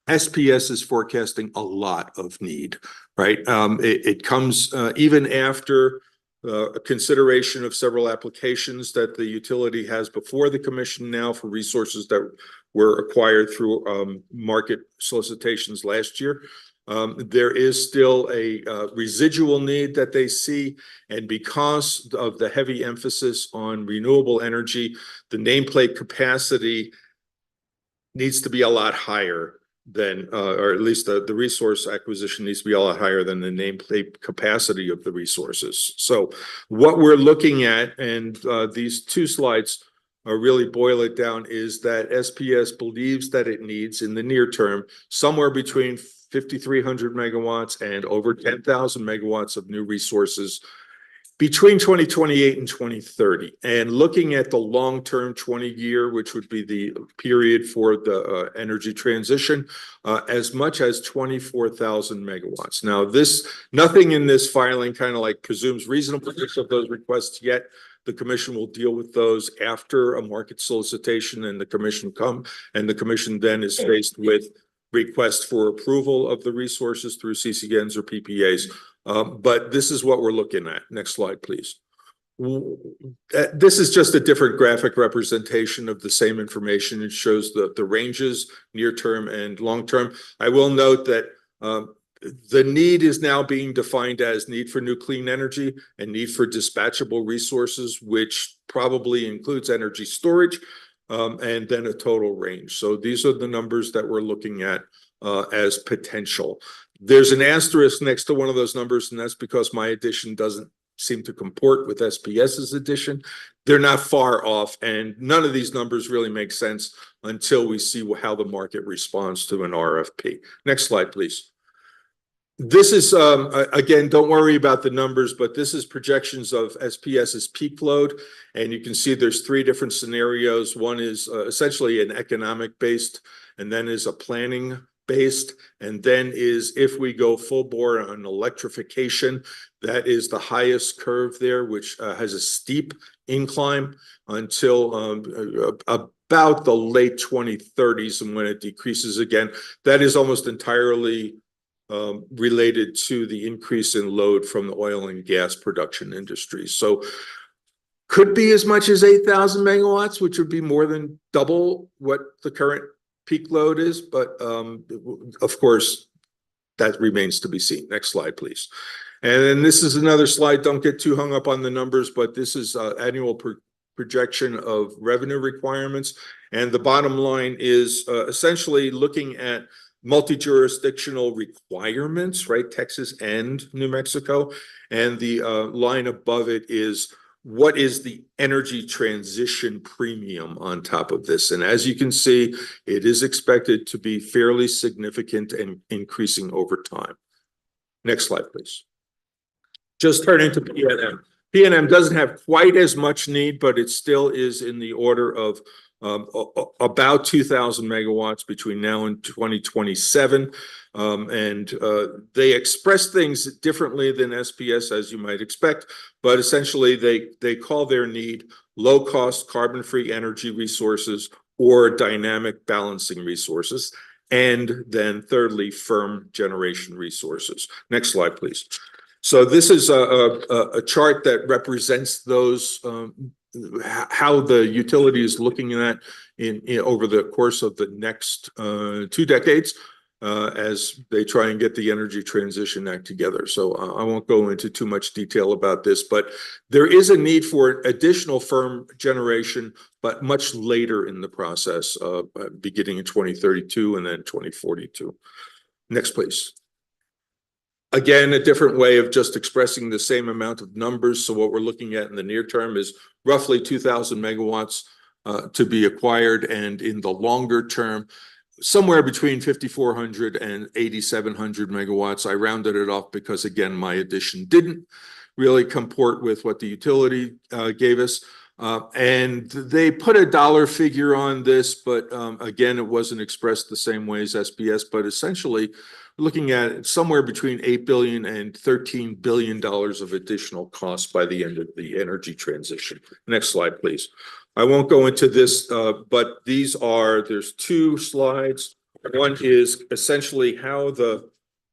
[SPEAKER 13] SPS is forecasting a lot of need, right? It comes even after a consideration of several applications that the utility has before the commission now for resources that were acquired through market solicitations last year. There is still a residual need that they see, and because of the heavy emphasis on renewable energy, the nameplate capacity needs to be a lot higher than, or at least the resource acquisition needs to be a lot higher than the nameplate capacity of the resources. So what we're looking at, and these two slides really boil it down, is that SPS believes that it needs in the near term somewhere between 5,300 megawatts and over 10,000 megawatts of new resources between 2028 and 2030. And looking at the long-term 20-year, which would be the period for the energy transition, as much as 24,000 megawatts. Now, nothing in this filing kind of like presumes reasonableness of those requests yet. The commission will deal with those after a market solicitation and the commission then is faced with request for approval of the resources through CCNs or PPAs. But this is what we're looking at. Next slide, please. This is just a different graphic representation of the same information. It shows the ranges, near term and long term. I will note that the need is now being defined as need for new clean energy and need for dispatchable resources, which probably includes energy storage, and then a total range. So these are the numbers that we're looking at as potential. There's an asterisk next to one of those numbers, and that's because my addition doesn't seem to comport with SPS's addition. They're not far off, and none of these numbers really make sense until we see how the market responds to an RFP. Next slide, please. This is, again, don't worry about the numbers, but this is projections of SPS's peak load. And you can see there's three different scenarios. One is essentially an economic based, and then is a planning based, and then is if we go full bore on electrification, that is the highest curve there, which has a steep incline until about the late 2030s, and when it decreases again. That is almost entirely related to the increase in load from the oil and gas production industry. So could be as much as 8,000 megawatts, which would be more than double what the current peak load is. But of course, that remains to be seen. Next slide, please. And then this is another slide. Don't get too hung up on the numbers, but this is annual projection of revenue requirements. And the bottom line is essentially looking at multi-jurisdictional requirements, right? Texas and New Mexico. And the line above it is what is the energy transition premium on top of this? And as you can see, it is expected to be fairly significant and increasing over time. Next slide, please. Just turning to PNM. PNM doesn't have quite as much need, but it still is in the order of about 2,000 megawatts between now and 2027. They express things differently than SPS, as you might expect, but essentially they call their need low-cost carbon-free energy resources or dynamic balancing resources, and then thirdly, firm generation resources. Next slide, please. So this is a chart that represents those how the utility is looking at in over the course of the next 2 decades as they try and get the Energy Transition Act together. So I won't go into too much detail about this, but there is a need for additional firm generation, but much later in the process, beginning in 2032 and then 2042. Next, please. Again, a different way of just expressing the same amount of numbers. So what we're looking at in the near term is roughly 2,000 megawatts to be acquired, and in the longer term, somewhere between 5,400 and 8,700 megawatts. I rounded it off because, again, my addition didn't really comport with what the utility gave us. And they put a dollar figure on this, but again, it wasn't expressed the same way as SPS, but essentially looking at somewhere between $8 billion and $13 billion of additional costs by the end of the energy transition. Next slide, please. I won't go into this, but there's 2 slides. One is essentially how the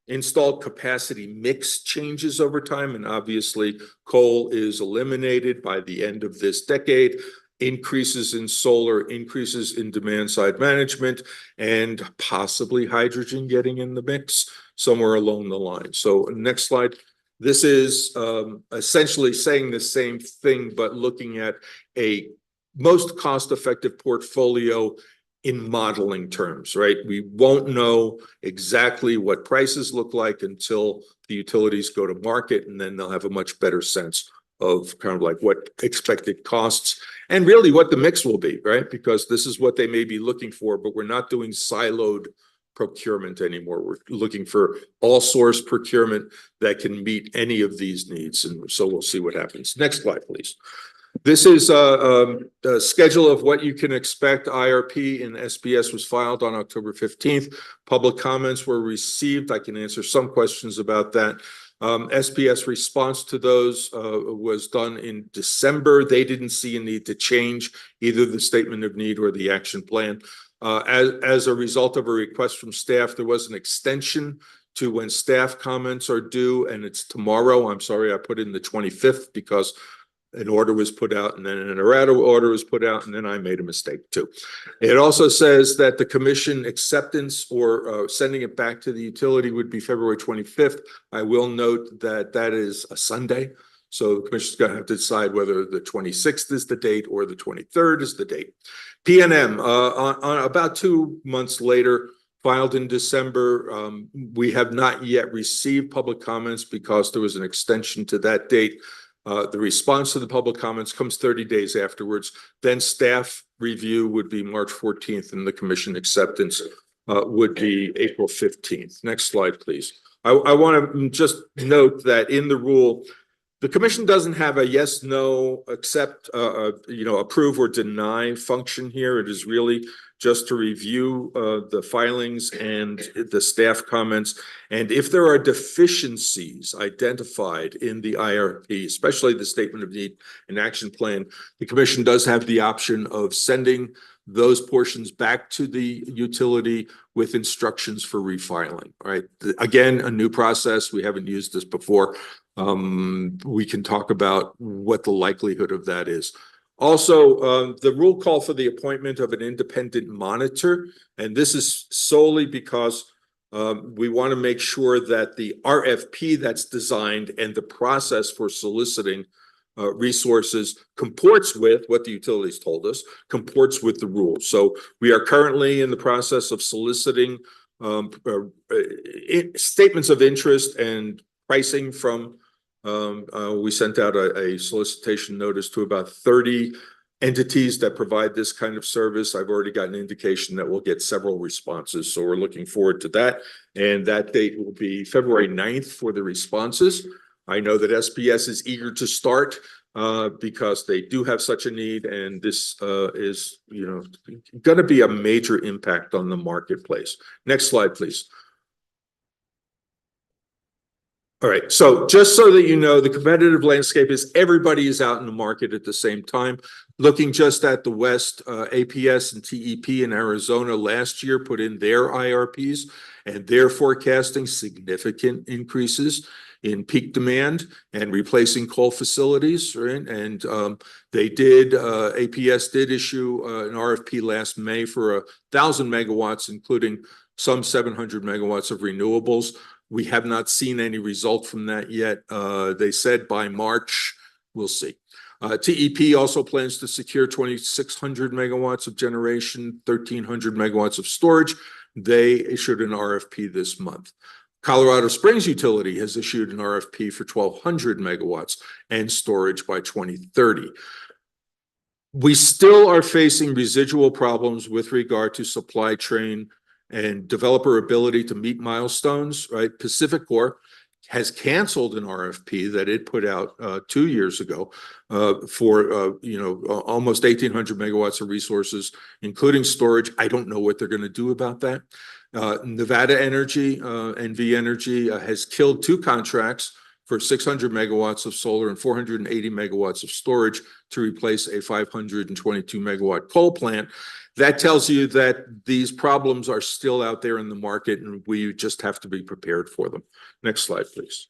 [SPEAKER 13] installed capacity mix changes over time, and obviously coal is eliminated by the end of this decade. Increases in solar, increases in demand side management, and possibly hydrogen getting in the mix somewhere along the line. So next slide. This is essentially saying the same thing, but looking at a most cost-effective portfolio in modeling terms, right? We won't know exactly what prices look like until the utilities go to market, and then they'll have a much better sense of kind of like what expected costs and really what the mix will be, right? Because this is what they may be looking for, but we're not doing siloed procurement anymore. We're looking for all source procurement that can meet any of these needs. And so we'll see what happens. Next slide, please. This is a schedule of what you can expect. IRP in SPS was filed on October 15th. Public comments were received. I can answer some questions about that. SPS response to those was done in December. They didn't see a need to change either the statement of need or the action plan. As a result of a request from staff, there was an extension to when staff comments are due, and it's tomorrow. I'm sorry, I put in the 25th because an order was put out, and then an errata order was put out, and then I made a mistake too. It also says that the commission acceptance or sending it back to the utility would be February 25th. I will note that that is a Sunday, so the commission's going to have to decide whether the 26th is the date or the 23rd is the date. PNM, on about 2 months later, filed in December. We have not yet received public comments because there was an extension to that date. The response to the public comments comes 30 days afterwards. Then staff review would be March 14th, and the commission acceptance would be April 15th. Next slide, please. I want to just note that in the rule, the commission doesn't have a yes, no, accept, approve or deny function here. It is really just to review the filings and the staff comments. And if there are deficiencies identified in the IRP, especially the statement of need and action plan, the commission does have the option of sending those portions back to the utility with instructions for refiling, right? Again, a new process. We haven't used this before. We can talk about what the likelihood of that is. Also, the rule called for the appointment of an independent monitor, and this is solely because we want to make sure that the RFP that's designed and the process for soliciting resources comports with what the utilities told us, comports with the rules. So we are currently in the process of soliciting statements of interest and pricing from we sent out a solicitation notice to about 30 entities that provide this kind of service. I've already got an indication that we'll get several responses. So we're looking forward to that. And that date will be February 9th for the responses. I know that SPS is eager to start because they do have such a need, and this is, gonna be a major impact on the marketplace. Next slide, please. All right, so just so that you know, the competitive landscape is everybody is out in the market at the same time. Looking just at the West, APS and TEP in Arizona last year put in their IRPs, and they're forecasting significant increases in peak demand and replacing coal facilities, right? And they did, APS did issue an RFP last May for 1,000 megawatts, including some 700 megawatts of renewables. We have not seen any result from that yet. They said by March, we'll see. TEP also plans to secure 2,600 megawatts of generation, 1,300 megawatts of storage. They issued an RFP this month. Colorado Springs Utility has issued an RFP for 1,200 megawatts and storage by 2030. We still are facing residual problems with regard to supply chain and developer ability to meet milestones, right? PacifiCorp has canceled an RFP that it put out 2 years ago for almost 1,800 megawatts of resources, including storage. I don't know what they're going to do about that. Nevada Energy, NV Energy, has killed 2 contracts for 600 megawatts of solar and 480 megawatts of storage to replace a 522 megawatt coal plant. That tells you that these problems are still out there in the market, and we just have to be prepared for them. Next slide, please.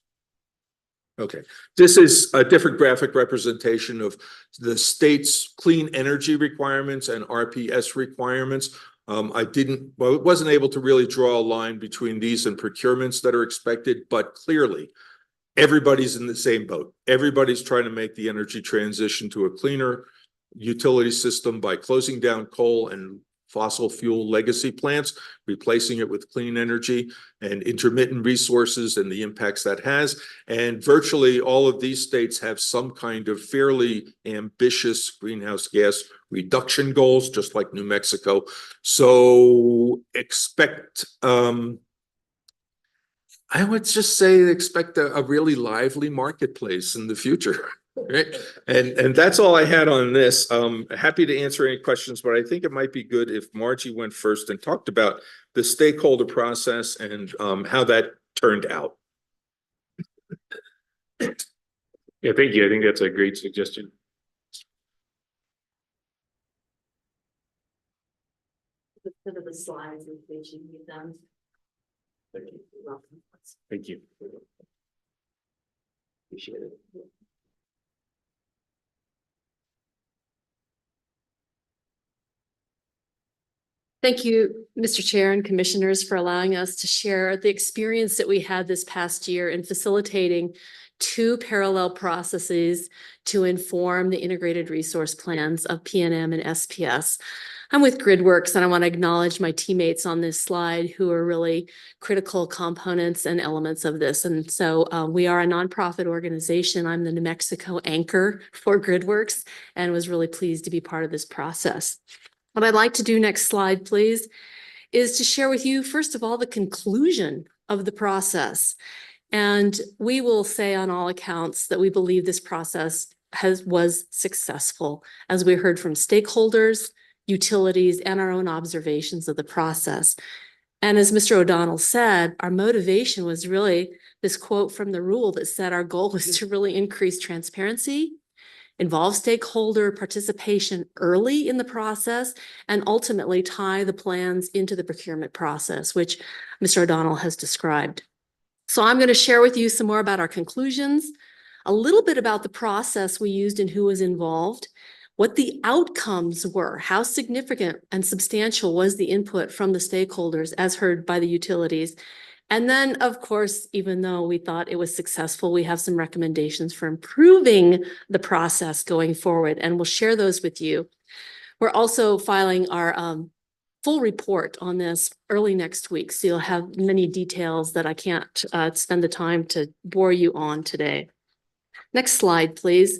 [SPEAKER 13] Okay, this is a different graphic representation of the state's clean energy requirements and RPS requirements. I wasn't able to really draw a line between these and procurements that are expected, but clearly everybody's in the same boat. Everybody's trying to make the energy transition to a cleaner utility system by closing down coal and fossil fuel legacy plants, replacing it with clean energy and intermittent resources and the impacts that has. And virtually all of these states have some kind of fairly ambitious greenhouse gas reduction goals, just like New Mexico. So expect, I would just say expect a really lively marketplace in the future. Right. And that's all I had on this. Happy to answer any questions, but I think it might be good if Margie went first and talked about the stakeholder process and how that turned out.
[SPEAKER 1] Yeah, thank you. I think that's a great suggestion.
[SPEAKER 8] The slides in case you need them.
[SPEAKER 1] Thank you. Thank you.
[SPEAKER 8] Appreciate it.
[SPEAKER 14] Thank you, Mr. Chair and Commissioners, for allowing us to share the experience that we had this past year in facilitating 2 parallel processes to inform the integrated resource plans of PNM and SPS. I'm with GridWorks, and I want to acknowledge my teammates on this slide who are really critical components and elements of this. And so we are a nonprofit organization. I'm the New Mexico anchor for GridWorks and was really pleased to be part of this process. What I'd like to do, next slide, please, is to share with you, first of all, the conclusion of the process. And we will say on all accounts that we believe this process was successful, as we heard from stakeholders, utilities, and our own observations of the process. And as Mr. O'Donnell said, our motivation was really this quote from the rule that said our goal was to really increase transparency, involve stakeholder participation early in the process, and ultimately tie the plans into the procurement process, which Mr. O'Donnell has described. So I'm going to share with you some more about our conclusions, a little bit about the process we used and who was involved, what the outcomes were, how significant and substantial was the input from the stakeholders as heard by the utilities. And then, of course, even though we thought it was successful, we have some recommendations for improving the process going forward, and we'll share those with you. We're also filing our full report on this early next week, so you'll have many details that I can't spend the time to bore you on today. Next slide, please.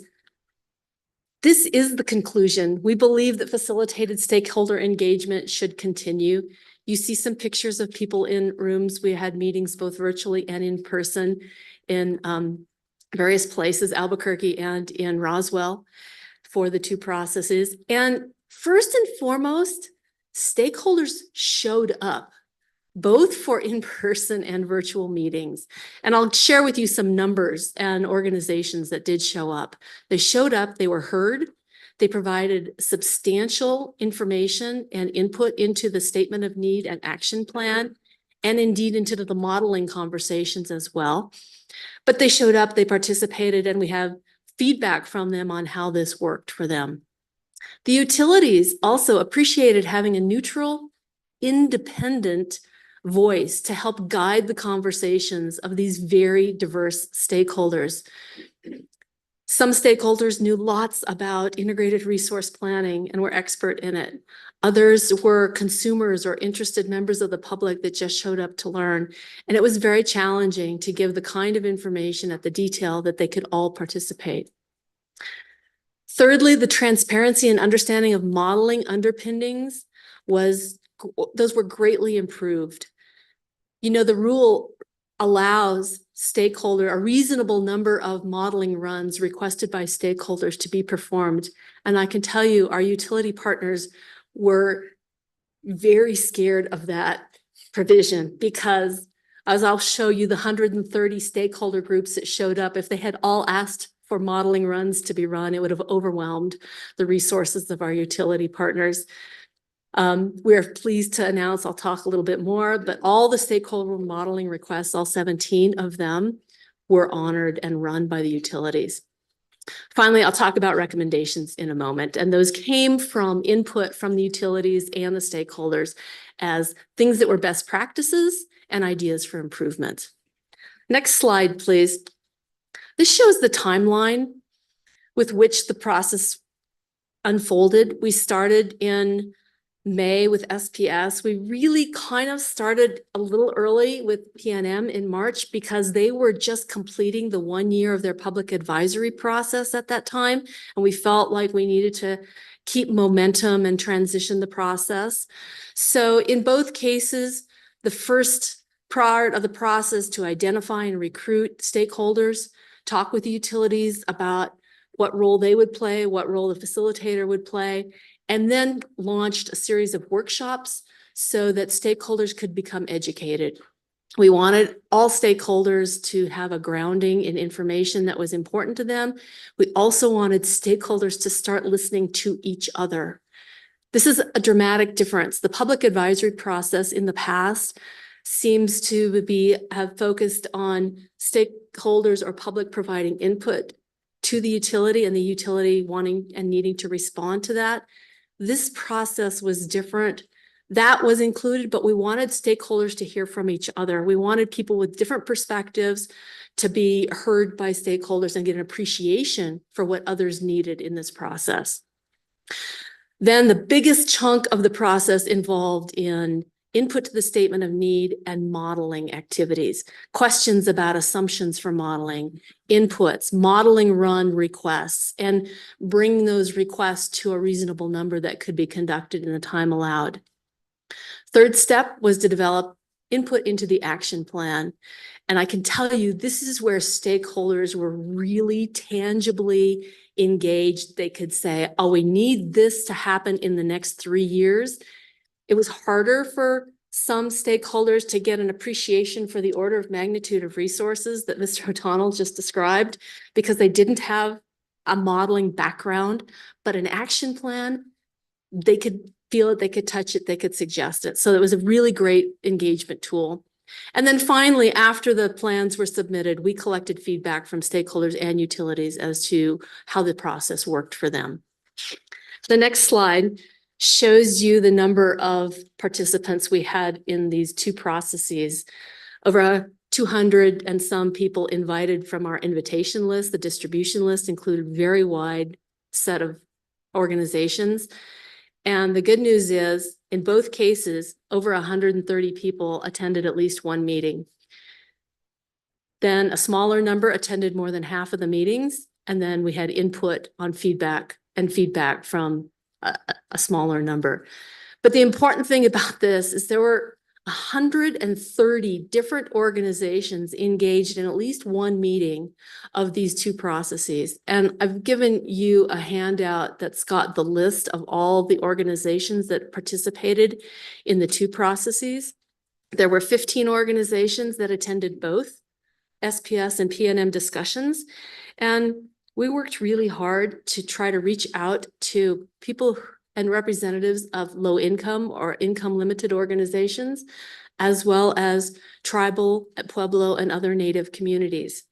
[SPEAKER 14] This is the conclusion. We believe that facilitated stakeholder engagement should continue. You see some pictures of people in rooms. We had meetings both virtually and in person in various places, Albuquerque and in Roswell, for the two processes. And first and foremost, stakeholders showed up, both for in-person and virtual meetings. And I'll share with you some numbers and organizations that did show up. They showed up, they were heard, they provided substantial information and input into the statement of need and action plan, and indeed into the modeling conversations as well. But they showed up, they participated, and we have feedback from them on how this worked for them. The utilities also appreciated having a neutral, independent voice to help guide the conversations of these very diverse stakeholders. Some stakeholders knew lots about integrated resource planning and were expert in it. Others were consumers or interested members of the public that just showed up to learn. And it was very challenging to give the kind of information at the detail that they could all participate. Thirdly, the transparency and understanding of modeling underpinnings those were greatly improved. You know, the rule allows a reasonable number of modeling runs requested by stakeholders to be performed. And I can tell you, our utility partners were very scared of that provision because, as I'll show you, the 130 stakeholder groups that showed up, if they had all asked for modeling runs to be run, it would have overwhelmed the resources of our utility partners. We're pleased to announce, I'll talk a little bit more, but all the stakeholder modeling requests, all 17 of them, were honored and run by the utilities. Finally, I'll talk about recommendations in a moment, and those came from input from the utilities and the stakeholders as things that were best practices and ideas for improvement. Next slide, please. This shows the timeline with which the process unfolded. We started in May with SPS. We really kind of started a little early with PNM in March because they were just completing the 1 year of their public advisory process at that time. And we felt like we needed to keep momentum and transition the process. So in both cases, the first part of the process to identify and recruit stakeholders, talk with the utilities about what role they would play, what role the facilitator would play, and then launched a series of workshops so that stakeholders could become educated. We wanted all stakeholders to have a grounding in information that was important to them. We also wanted stakeholders to start listening to each other. This is a dramatic difference. The public advisory process in the past seems to have focused on stakeholders or public providing input to the utility and the utility wanting and needing to respond to that. This process was different. That was included, but we wanted stakeholders to hear from each other. We wanted people with different perspectives to be heard by stakeholders and get an appreciation for what others needed in this process. Then the biggest chunk of the process involved in input to the statement of need and modeling activities, questions about assumptions for modeling, inputs, modeling run requests, and bring those requests to a reasonable number that could be conducted in the time allowed. Third step was to develop input into the action plan. And I can tell you, this is where stakeholders were really tangibly engaged. They could say, oh, we need this to happen in the next 3 years. It was harder for some stakeholders to get an appreciation for the order of magnitude of resources that Mr. O'Donnell just described because they didn't have a modeling background, but an action plan, they could feel it, they could touch it, they could suggest it. So it was a really great engagement tool. And then finally, after the plans were submitted, we collected feedback from stakeholders and utilities as to how the process worked for them. The next slide shows you the number of participants we had in these two processes. Over 200 and some people invited from our invitation list. The distribution list included a very wide set of organizations. And the good news is, in both cases, over 130 people attended at least one meeting. Then a smaller number attended more than half of the meetings. And then we had input on feedback from a smaller number. But the important thing about this is there were 130 different organizations engaged in at least one meeting of these two processes. And I've given you a handout that's got the list of all the organizations that participated in the two processes. There were 15 organizations that attended both SPS and PNM discussions. And we worked really hard to try to reach out to people and representatives of low income or income limited organizations, as well as tribal, Pueblo, and other Native communities.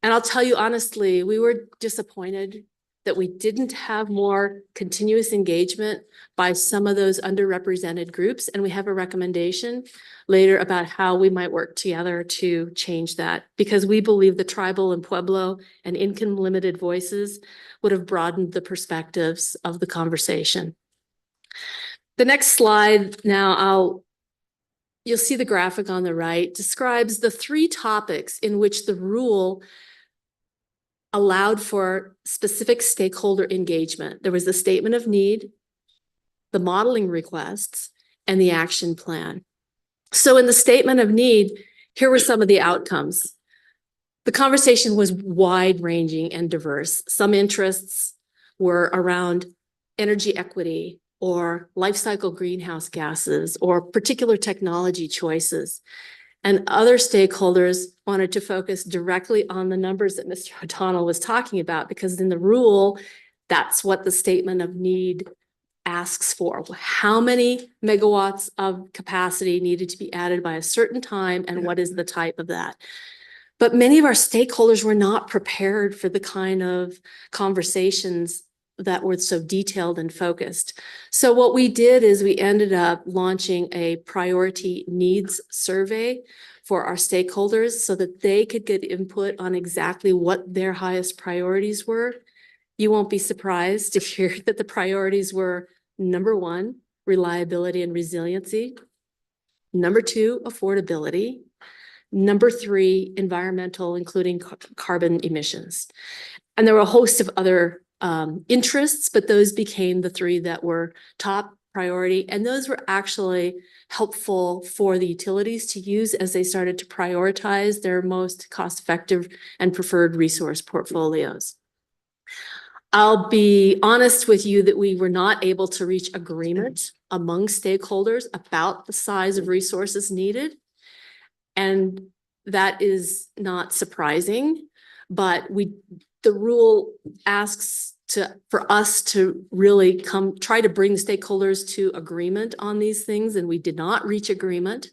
[SPEAKER 14] And I'll tell you honestly, we were disappointed that we didn't have more continuous engagement by some of those underrepresented groups. And we have a recommendation later about how we might work together to change that, because we believe the tribal and Pueblo and income limited voices would have broadened the perspectives of the conversation. The next slide now, you'll see the graphic on the right describes the three topics in which the rule allowed for specific stakeholder engagement. There was the statement of need, the modeling requests, and the action plan. So in the statement of need, here were some of the outcomes. The conversation was wide-ranging and diverse. Some interests were around energy equity or life cycle greenhouse gases or particular technology choices. And other stakeholders wanted to focus directly on the numbers that Mr. O'Donnell was talking about, because in the rule, that's what the statement of need asks for. How many megawatts of capacity needed to be added by a certain time, and what is the type of that? But many of our stakeholders were not prepared for the kind of conversations that were so detailed and focused. So what we did is we ended up launching a priority needs survey for our stakeholders so that they could get input on exactly what their highest priorities were. You won't be surprised to hear that the priorities were: number one, reliability and resiliency; number two, affordability; number three, environmental, including carbon emissions. And there were a host of other interests, but those became the three that were top priority. And those were actually helpful for the utilities to use as they started to prioritize their most cost-effective and preferred resource portfolios. I'll be honest with you that we were not able to reach agreement among stakeholders about the size of resources needed. And that is not surprising, but the rule asks for us to really try to bring stakeholders to agreement on these things, and we did not reach agreement.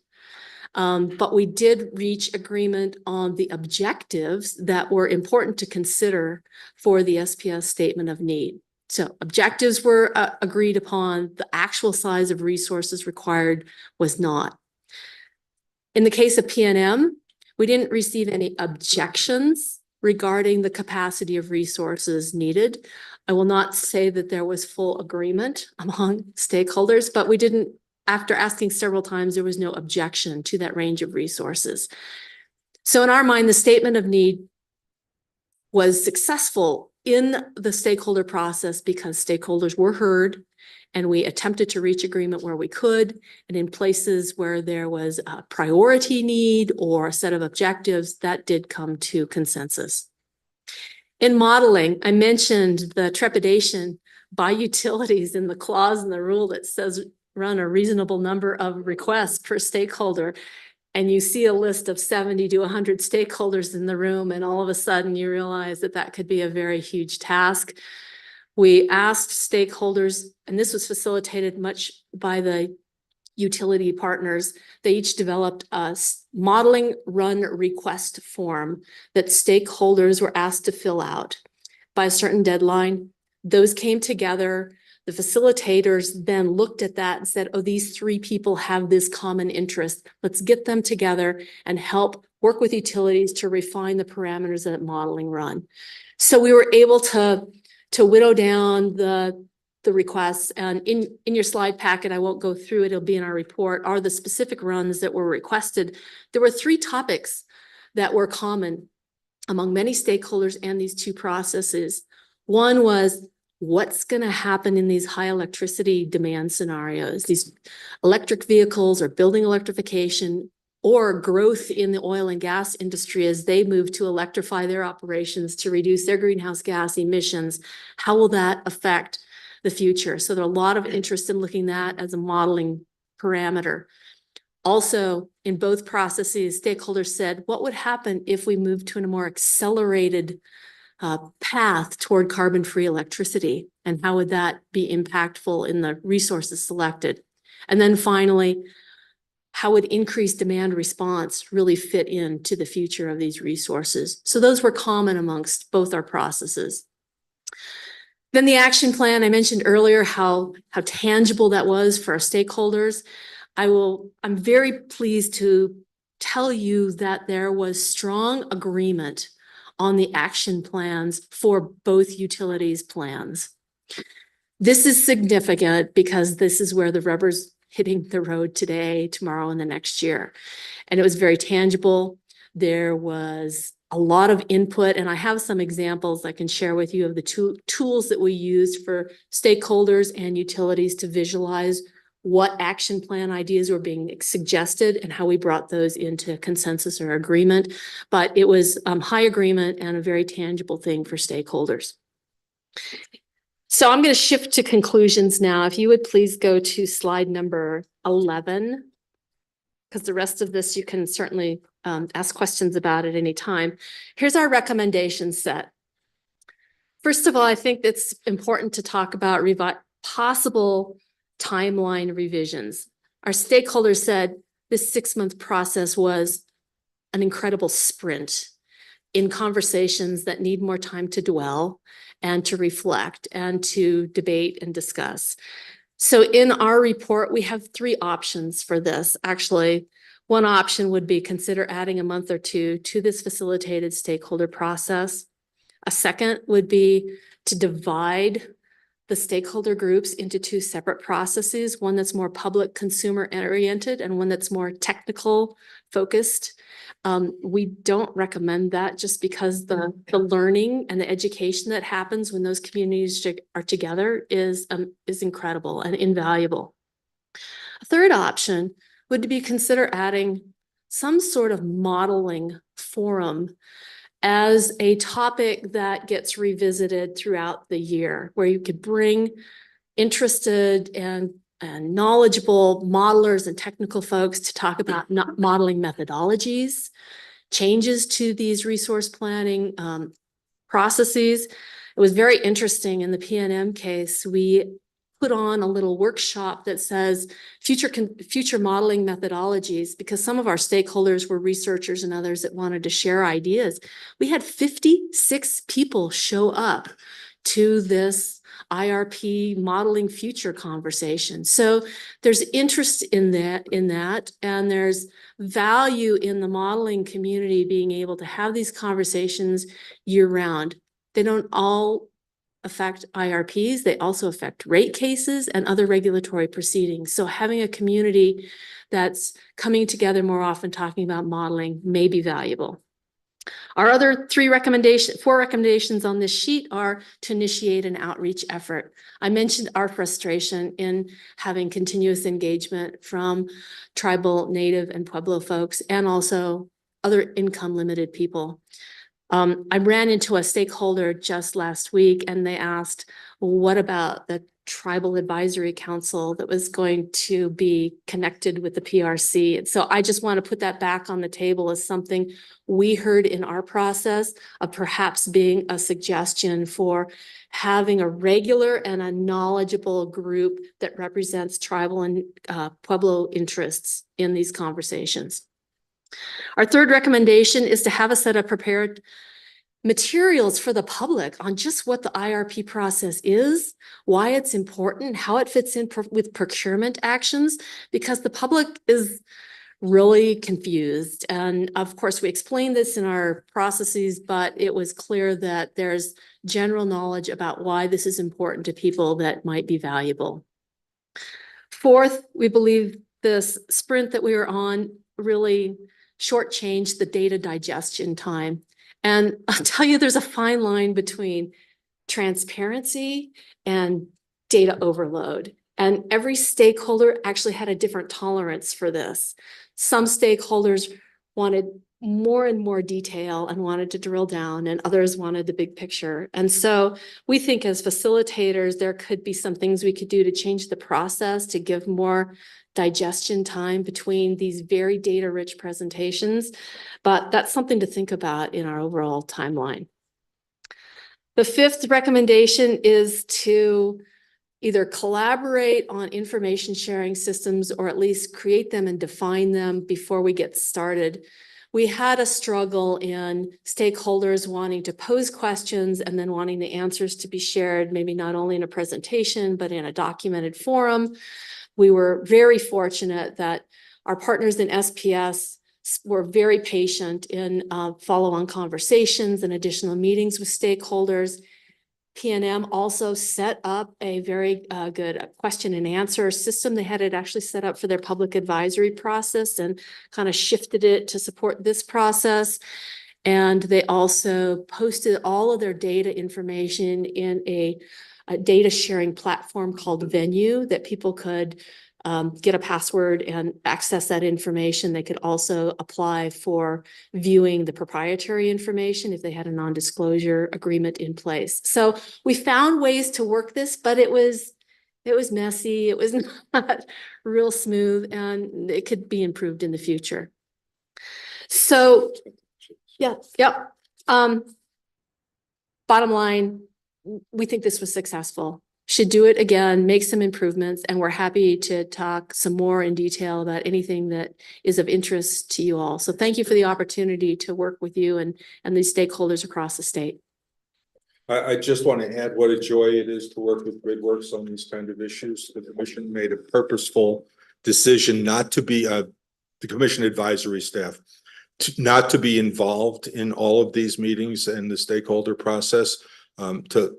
[SPEAKER 14] But we did reach agreement on the objectives that were important to consider for the SPS statement of need. So objectives were agreed upon. The actual size of resources required was not. In the case of PNM, we didn't receive any objections regarding the capacity of resources needed. I will not say that there was full agreement among stakeholders, but we didn't, after asking several times, there was no objection to that range of resources. So in our mind, the statement of need was successful in the stakeholder process because stakeholders were heard, and we attempted to reach agreement where we could. And in places where there was a priority need or a set of objectives, that did come to consensus. In modeling, I mentioned the trepidation by utilities in the clause in the rule that says run a reasonable number of requests per stakeholder. And you see a list of 70 to 100 stakeholders in the room, and all of a sudden you realize that that could be a very huge task. We asked stakeholders, and this was facilitated much by the utility partners. They each developed a modeling run request form that stakeholders were asked to fill out by a certain deadline. Those came together. The facilitators then looked at that and said, oh, these three people have this common interest. Let's get them together and help work with utilities to refine the parameters of that modeling run. So we were able to whittle down the requests. And in your slide packet, I won't go through it, it'll be in our report, are the specific runs that were requested. There were three topics that were common among many stakeholders and these two processes. One was what's going to happen in these high electricity demand scenarios, these electric vehicles or building electrification or growth in the oil and gas industry as they move to electrify their operations to reduce their greenhouse gas emissions. How will that affect the future? So there's a lot of interest in looking at as a modeling parameter. Also, in both processes, stakeholders said, what would happen if we moved to a more accelerated path toward carbon-free electricity? And how would that be impactful in the resources selected? And then finally, how would increased demand response really fit into the future of these resources? So those were common amongst both our processes. Then the action plan, I mentioned earlier how tangible that was for our stakeholders. I'm very pleased to tell you that there was strong agreement on the action plans for both utilities plans. This is significant because this is where the rubber's hitting the road today, tomorrow, and the next year. And it was very tangible. There was a lot of input, and I have some examples I can share with you of the tools that we used for stakeholders and utilities to visualize what action plan ideas were being suggested and how we brought those into consensus or agreement. But it was high agreement and a very tangible thing for stakeholders. So I'm going to shift to conclusions now. If you would please go to slide number 11, because the rest of this you can certainly ask questions about at any time. Here's our recommendation set. First of all, I think it's important to talk about possible timeline revisions. Our stakeholders said this 6-month process was an incredible sprint in conversations that need more time to dwell and to reflect and to debate and discuss. So in our report, we have 3 options for this. Actually, one option would be consider adding a month or 2 to this facilitated stakeholder process. A second would be to divide the stakeholder groups into 2 separate processes, one that's more public consumer oriented and one that's more technical focused. We don't recommend that just because the learning and the education that happens when those communities are together is incredible and invaluable. A third option would be consider adding some sort of modeling forum as a topic that gets revisited throughout the year, where you could bring interested and knowledgeable modelers and technical folks to talk about modeling methodologies, changes to these resource planning processes. It was very interesting in the PNM case. We put on a little workshop that says future modeling methodologies, because some of our stakeholders were researchers and others that wanted to share ideas. We had 56 people show up to this IRP modeling future conversation. So there's interest in that, and there's value in the modeling community being able to have these conversations year round. They don't all affect IRPs, they also affect rate cases and other regulatory proceedings. So having a community that's coming together more often talking about modeling may be valuable. Our other 4 recommendations on this sheet are to initiate an outreach effort. I mentioned our frustration in having continuous engagement from tribal, native, and Pueblo folks, and also other income limited people. I ran into a stakeholder just last week and they asked, well, what about the Tribal Advisory Council that was going to be connected with the PRC? And so I just want to put that back on the table as something we heard in our process of perhaps being a suggestion for having a regular and a knowledgeable group that represents tribal and Pueblo interests in these conversations. Our third recommendation is to have a set of prepared materials for the public on just what the IRP process is, why it's important, how it fits in with procurement actions, because the public is really confused. And of course, we explained this in our processes, but it was clear that there's general knowledge about why this is important to people that might be valuable. Fourth, we believe this sprint that we were on really shortchanged the data digestion time. And I'll tell you, there's a fine line between transparency, and data overload. And every stakeholder actually had a different tolerance for this. Some stakeholders wanted more and more detail and wanted to drill down, and others wanted the big picture. And so we think as facilitators, there could be some things we could do to change the process to give more digestion time between these very data-rich presentations. But that's something to think about in our overall timeline. The fifth recommendation is to either collaborate on information sharing systems or at least create them and define them before we get started. We had a struggle in stakeholders wanting to pose questions and then wanting the answers to be shared, maybe not only in a presentation, but in a documented forum. We were very fortunate that our partners in SPS were very patient in follow-on conversations and additional meetings with stakeholders. PNM also set up a very good question and answer system. They had it actually set up for their public advisory process and kind of shifted it to support this process. And they also posted all of their data information in a data sharing platform called Venue that people could get a password and access that information. They could also apply for viewing the proprietary information if they had a non-disclosure agreement in place. So we found ways to work this, but it was messy. It was not real smooth, and it could be improved in the future. So, yeah. Bottom line, we think this was successful. Should do it again, make some improvements, and we're happy to talk some more in detail about anything that is of interest to you all. So thank you for the opportunity to work with you and these stakeholders across the state.
[SPEAKER 13] I just want to add what a joy it is to work with GridWorks on these kind of issues. The commission made a purposeful decision not to be the commission advisory staff, not to be involved in all of these meetings and the stakeholder process, to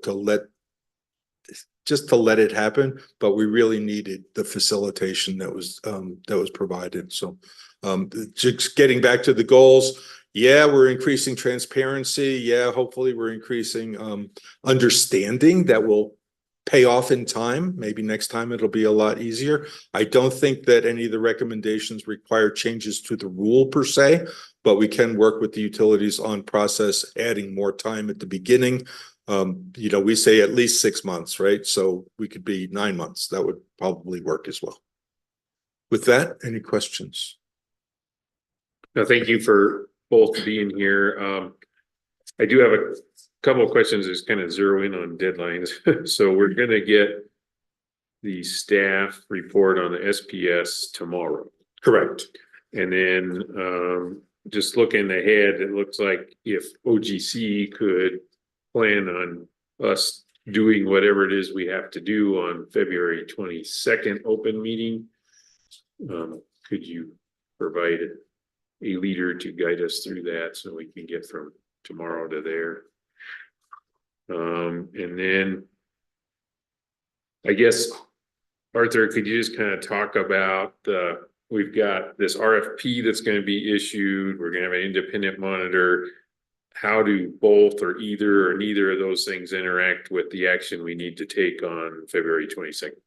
[SPEAKER 13] let it happen, but we really needed the facilitation that was provided. So just getting back to the goals, yeah, we're increasing transparency. Yeah, hopefully we're increasing understanding that will pay off in time. Maybe next time it'll be a lot easier. I don't think that any of the recommendations require changes to the rule per se, but we can work with the utilities on process, adding more time at the beginning. We say at least 6 months, right? So we could be 9 months. That would probably work as well. With that, any questions?
[SPEAKER 1] No, thank you for both being here. I do have a couple of questions that's kind of zero in on deadlines. So we're going to get the staff report on the SPS tomorrow.
[SPEAKER 13] Correct.
[SPEAKER 1] And then just looking ahead, it looks like if OGC could plan on us doing whatever it is we have to do on February 22nd open meeting. Could you provide a leader to guide us through that so we can get from tomorrow to there? And then I guess, Arthur, could you just kind of talk about we've got this RFP that's going to be issued. We're going to have an independent monitor. How do both or either or neither of those things interact with the action we need to take on February 22nd?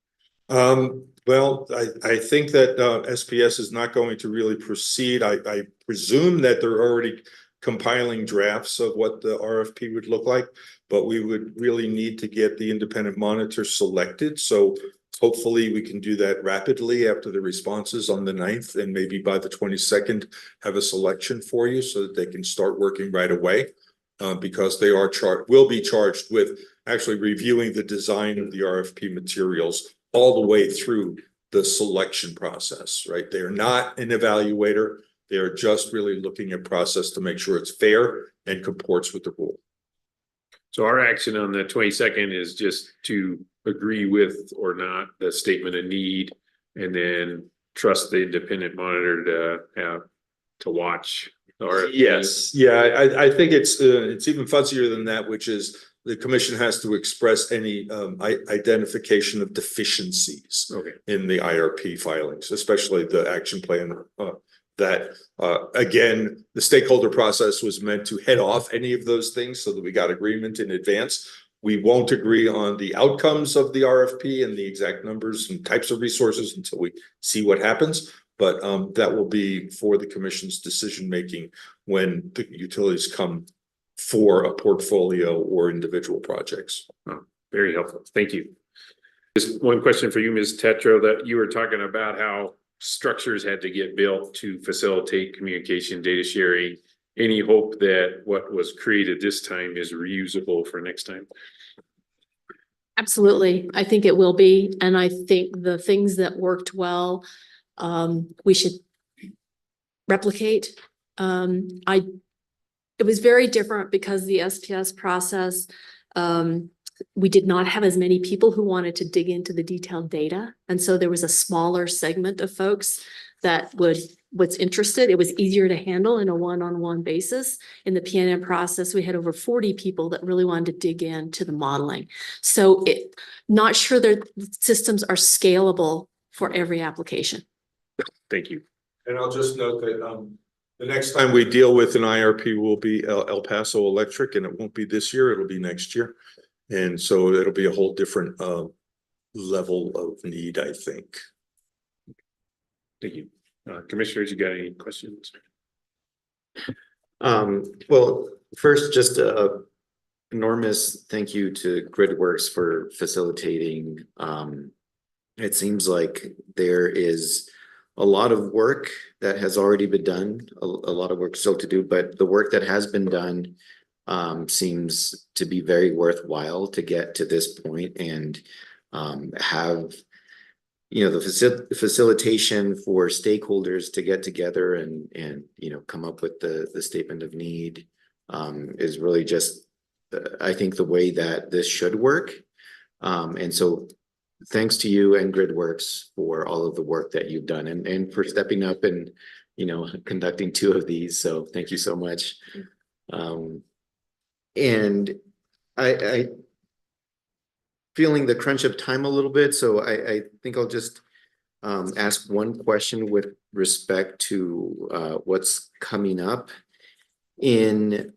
[SPEAKER 13] Well, I think that SPS is not going to really proceed. I presume that they're already compiling drafts of what the RFP would look like, but we would really need to get the independent monitor selected. So hopefully we can do that rapidly after the responses on the 9th, and maybe by the 22nd have a selection for you so that they can start working right away, because they will be charged with actually reviewing the design of the RFP materials all the way through the selection process, right? They are not an evaluator. They are just really looking at process to make sure it's fair and comports with the rule.
[SPEAKER 1] So our action on the 22nd is just to agree with or not the statement of need, and then trust the independent monitor to watch.
[SPEAKER 13] Yes, yeah, I think it's even fuzzier than that, which is the commission has to express any identification of deficiencies in the IRP filings, especially the action plan. Again, the stakeholder process was meant to head off any of those things so that we got agreement in advance. we won't agree on the outcomes of the RFP and the exact numbers and types of resources until we see what happens. But that will be for the commission's decision-making when the utilities come for a portfolio or individual projects.
[SPEAKER 1] Oh, very helpful. Thank you. Just one question for you, Ms. Tetro, that you were talking about how structures had to get built to facilitate communication, data sharing. Any hope that what was created this time is reusable for next time?
[SPEAKER 14] Absolutely. I think it will be. And I think the things that worked well, we should replicate. It was very different because the SPS process, we did not have as many people who wanted to dig into the detailed data. And so there was a smaller segment of folks that was interested. It was easier to handle in a one-on-one basis. In the PNM process, we had over 40 people that really wanted to dig into the modeling. So not sure that systems are scalable for every application.
[SPEAKER 1] Thank you.
[SPEAKER 13] And I'll just note that the next time we deal with an IRP will be El Paso Electric, and it won't be this year, it'll be next year. And so it'll be a whole different level of need, I think.
[SPEAKER 1] Thank you. Commissioners, you got any questions?
[SPEAKER 3] Well, first, just a enormous thank you to GridWorks for facilitating. It seems like there is a lot of work that has already been done, a lot of work still to do, but the work that has been done seems to be very worthwhile to get to this point and have, you know, the facilitation for stakeholders to get together and you know, come up with the statement of need is really just, I think, the way that this should work. And so thanks to you and GridWorks for all of the work that you've done and for stepping up and, you know, conducting 2 of these. So thank you so much. And I feeling the crunch of time a little bit, so I think I'll just ask one question with respect to what's coming up in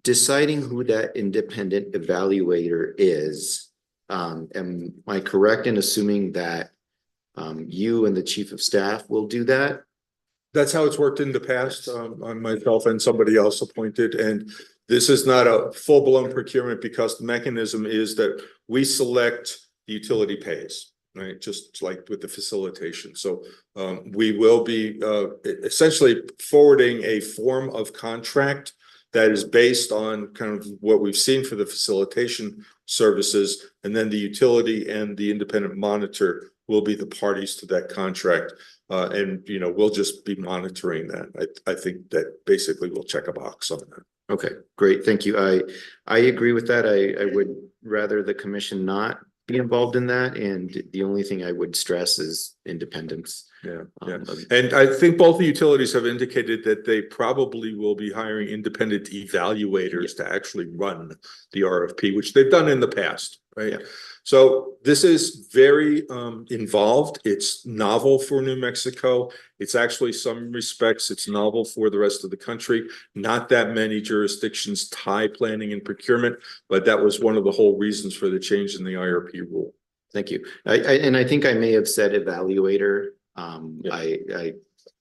[SPEAKER 3] deciding who that independent evaluator is. Am I correct in assuming that you and the chief of staff will do that?
[SPEAKER 13] That's how it's worked in the past, on myself and somebody else appointed. And this is not a full-blown procurement because the mechanism is that we select the utility pays, right? Just like with the facilitation. So we will be essentially forwarding a form of contract that is based on kind of what we've seen for the facilitation services, and then the utility and the independent monitor will be the parties to that contract. And, you know, we'll just be monitoring that. I think that basically we'll check a box on that.
[SPEAKER 3] Okay, great. Thank you. I agree with that. I would rather the commission not be involved in that. And the only thing I would stress is independence.
[SPEAKER 13] Yeah. And I think both the utilities have indicated that they probably will be hiring independent evaluators to actually run the RFP, which they've done in the past, right? Yeah. So this is very involved. It's novel for New Mexico. It's actually, some respects, it's novel for the rest of the country. Not that many jurisdictions tie planning and procurement, but that was one of the whole reasons for the change in the IRP rule.
[SPEAKER 3] Thank you. And I think I may have said evaluator. I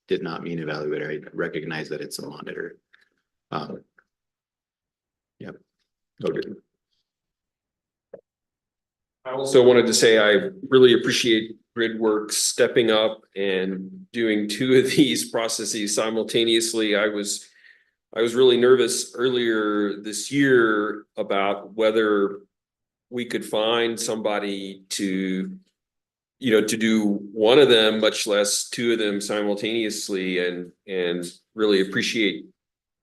[SPEAKER 3] did not mean evaluator. I recognize that it's a monitor. Yeah.
[SPEAKER 13] Okay.
[SPEAKER 4] I also wanted to say I really appreciate GridWorks stepping up and doing 2 of these processes simultaneously. I was really nervous earlier this year about whether we could find somebody to, you know, to do one of them, much less 2 of them simultaneously, and really appreciate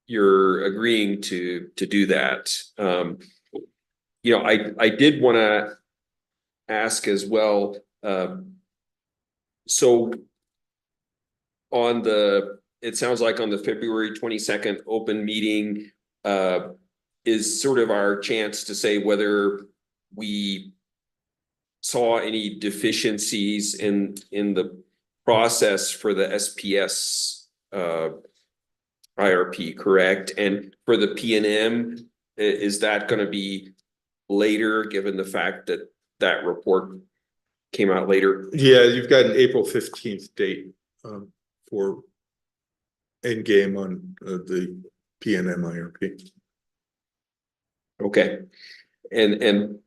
[SPEAKER 4] your agreeing to do that. You know, I did want to ask as well. So on the, it sounds like on the February 22nd open meeting is sort of our chance to say whether we saw any deficiencies in the process for the SPS IRP, correct? And for the PNM, Is that gonna be later, given the fact that that report came out later?
[SPEAKER 13] Yeah, you've got an April 15th date for endgame on the PNM IRP.
[SPEAKER 4] Okay. And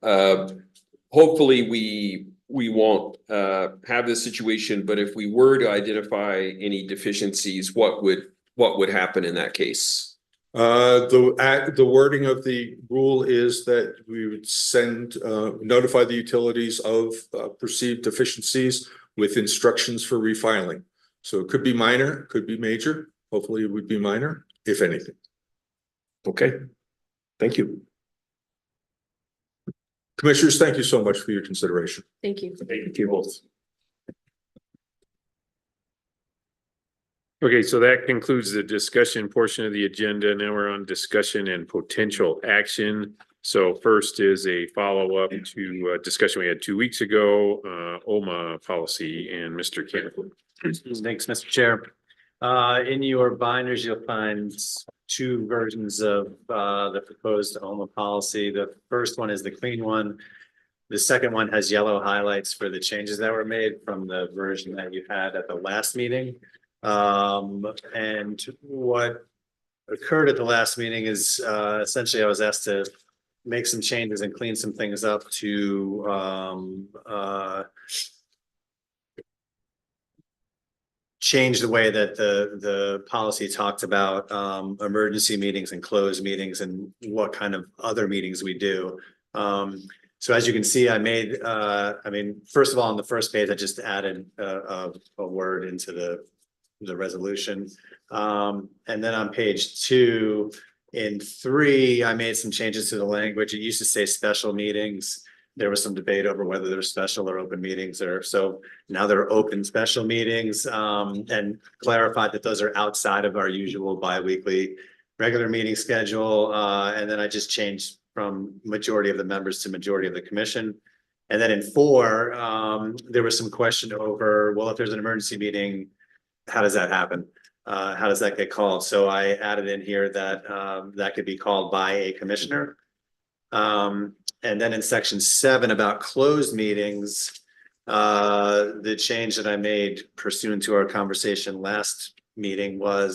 [SPEAKER 4] hopefully we won't have this situation, but if we were to identify any deficiencies, what would happen in that case?
[SPEAKER 13] The wording of the rule is that we would notify the utilities of perceived deficiencies with instructions for refiling. So it could be minor, could be major. Hopefully it would be minor, if anything.
[SPEAKER 4] Okay, thank you.
[SPEAKER 13] Commissioners, thank you so much for your consideration.
[SPEAKER 14] Thank you.
[SPEAKER 1] Thank you both. Okay, so that concludes the discussion portion of the agenda. Now we're on discussion and potential action. So first is a follow-up to a discussion we had 2 weeks ago, OMA policy, and Mr. Campbell.
[SPEAKER 2] Thanks, Mr. Chair. In your binders, you'll find two versions of the proposed OMA policy. The first one is the clean one. The second one has yellow highlights for the changes that were made from the version that you had at the last meeting. And what occurred at the last meeting is essentially I was asked to make some changes and clean some things up to change the way that the policy talked about emergency meetings and closed meetings and what kind of other meetings we do. So as you can see, I made first of all, on the first page, I just added a word into the resolution. And then on page 2, in 3, I made some changes to the language. It used to say special meetings. There was some debate over whether they're special or open meetings, or so now they're open special meetings, and clarified that those are outside of our usual biweekly regular meeting schedule. And then I just changed from majority of the members to majority of the commission. And then in 4, there was some question over, well, if there's an emergency meeting, how does that happen? How does that get called? So I added in here that that could be called by a commissioner. And then in section 7 about closed meetings, the change that I made pursuant to our conversation last meeting was